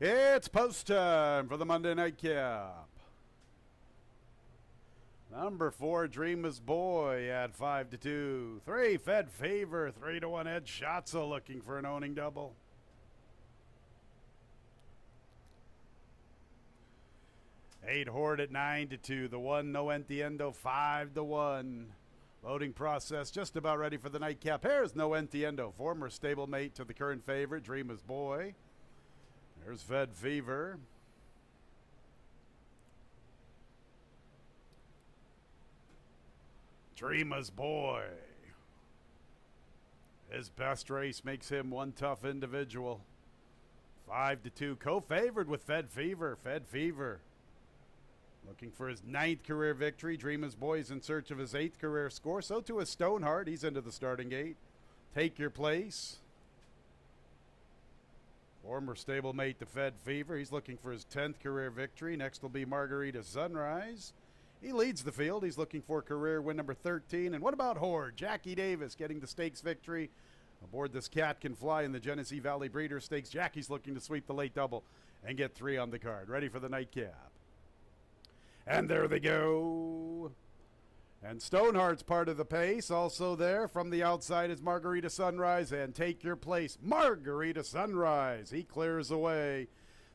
It's post time for the Monday Night Cap. Number 4, Dreamer's Boy at 5-2. 3, Fed Favor, 3-1. Ed Schatzel looking for an owning double. 8, Horde at 9-2. The 1, No Entiendo, 5-1. Loading process just about ready for the nightcap. Here's No Entiendo, former stablemate to the current favorite, Dreamer's Boy. There's Fed Fever. Dreamer's Boy. His best race makes him one tough individual. 5-2. Co-favored with Fed Fever. Fed Fever looking for his 9th career victory. Dreamer's Boy is in search of his 8th career score. So too is Stoneheart. He's into the starting gate. Take Your Place. Former stablemate to Fed Fever. He's looking for his 10th career victory. Next will be Margarita Sunrise. He leads the field. He's looking for career win number 13. And what about Horde? Jackie Davis getting the stakes victory aboard this Cat Can Fly in the Genesee Valley Breeder Stakes. Jackie's looking to sweep the late double and get 3 on the card. Ready for the nightcap. And there they go. And Stoneheart's part of the pace. Also there from the outside is Margarita Sunrise and Take Your Place. Margarita Sunrise. He clears away.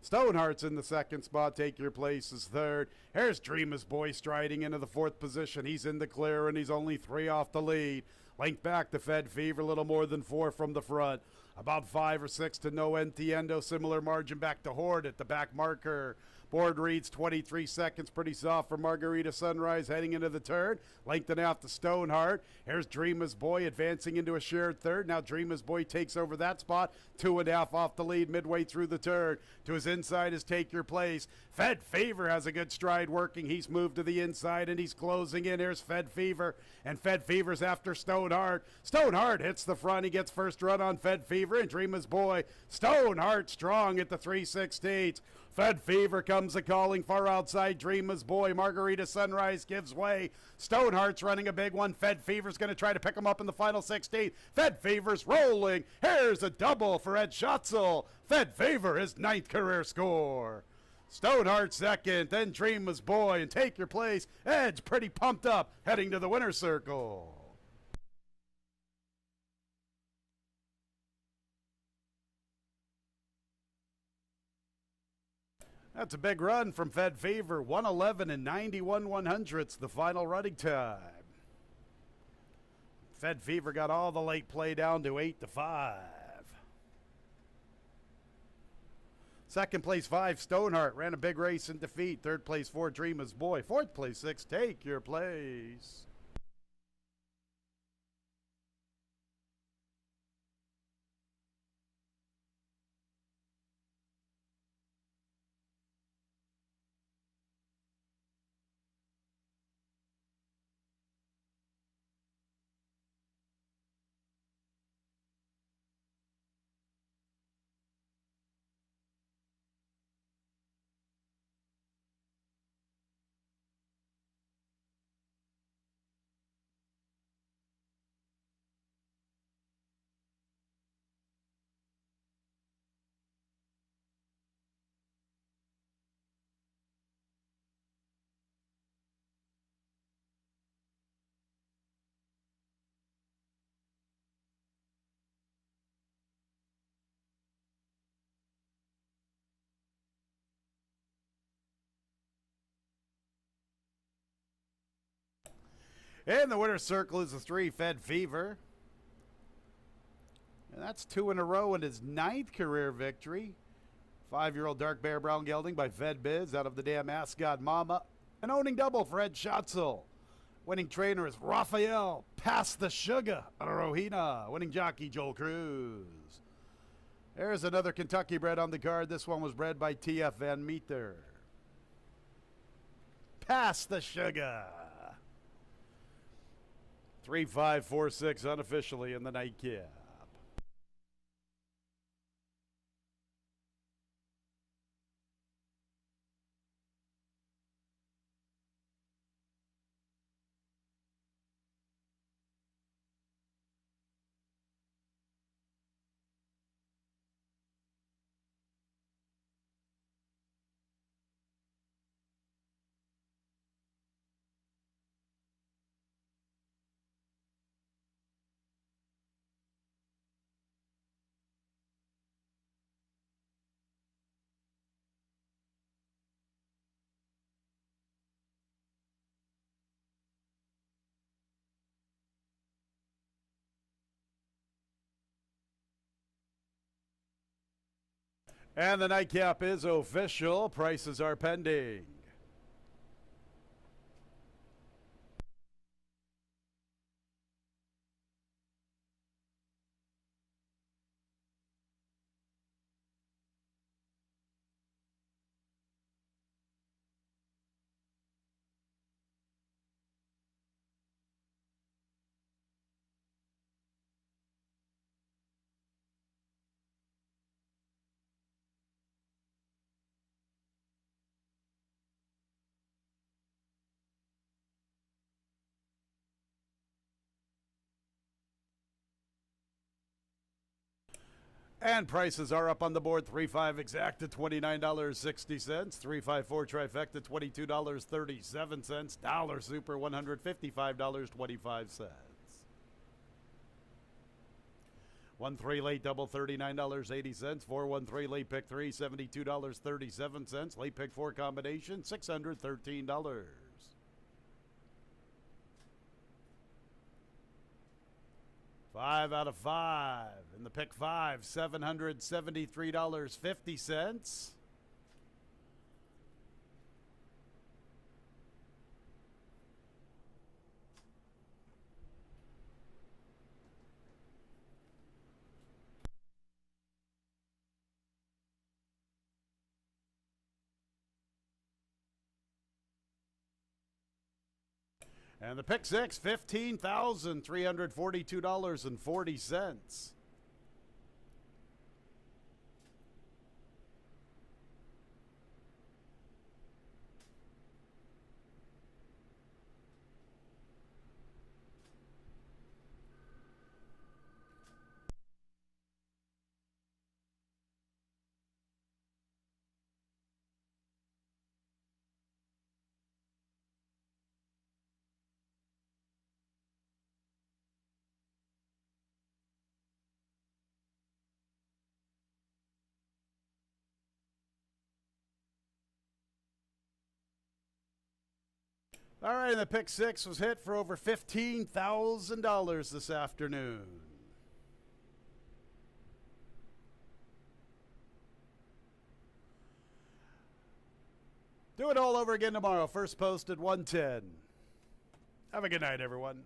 Stoneheart's in the second spot. Take Your Place is third. Here's Dreamer's Boy striding into the 4th position. He's in the clear and he's only 3 off the lead. Linked back to Fed Fever, a little more than 4 from the front. About 5 or 6 to No Entiendo. Similar margin back to Horde at the back marker. Board reads 23 seconds, pretty soft for Margarita Sunrise heading into the turn. Lengthen out to Stoneheart. Here's Dreamer's Boy advancing into a shared third. Now Dreamer's Boy takes over that spot. 2.5 off the lead midway through the turn. To his inside is Take Your Place. Fed Fever has a good stride working. He's moved to the inside and he's closing in. Here's Fed Fever. And Fed Fever's after Stoneheart. Stoneheart hits the front. He gets first run on Fed Fever and Dreamer's Boy. Stoneheart strong at the 3/16. Fed Fever comes a-calling far outside Dreamer's Boy. Margarita Sunrise gives way. Stoneheart's running a big one. Fed Fever's going to try to pick him up in the final 16. Fed Fever's rolling. Here's a double for Ed Schatzel. Fed Fever, his 9th career score. Stoneheart second, then Dreamer's Boy, and Take Your Place. Edge pretty pumped up, heading to the winner's circle. That's a big run from Fed Fever. 111 and 91 100ths, the final running time. Fed Fever got all the late play down to 8-5. Second place 5, Stoneheart ran a big race in defeat. Third place 4, Dreamer's Boy. Fourth place 6, Take Your Place. In the winner's circle is the 3, Fed Fever. And that's 2 in a row in his 9th career victory. 5-year-old dark bear brown gelding by Fed Biz out of the dam Ascot Mama. An owning double for Ed Schatzel. Winning trainer is Raphael Pass the Sugar Rohina. Winning jockey Joel Cruz. There's another Kentucky bred on the card. This one was bred by TF Van Meter. Pass the Sugar. 3546 unofficially in the nightcap. And the nightcap is official. Prices are pending. And prices are up on the board. 3.5 exact at $29.60. 3.54 trifecta $22.37. Dollar super $155.25. 1-3 late double $39.80. 4-1-3 late pick 3 $72.37. Late pick 4 combination $613. 5 out of 5. In the pick 5, $773.50. And the pick 6, $15,342.40. All right, and the pick 6 was hit for over $15,000 this afternoon. Do it all over again tomorrow. First post at 1:10. Have a good night, everyone.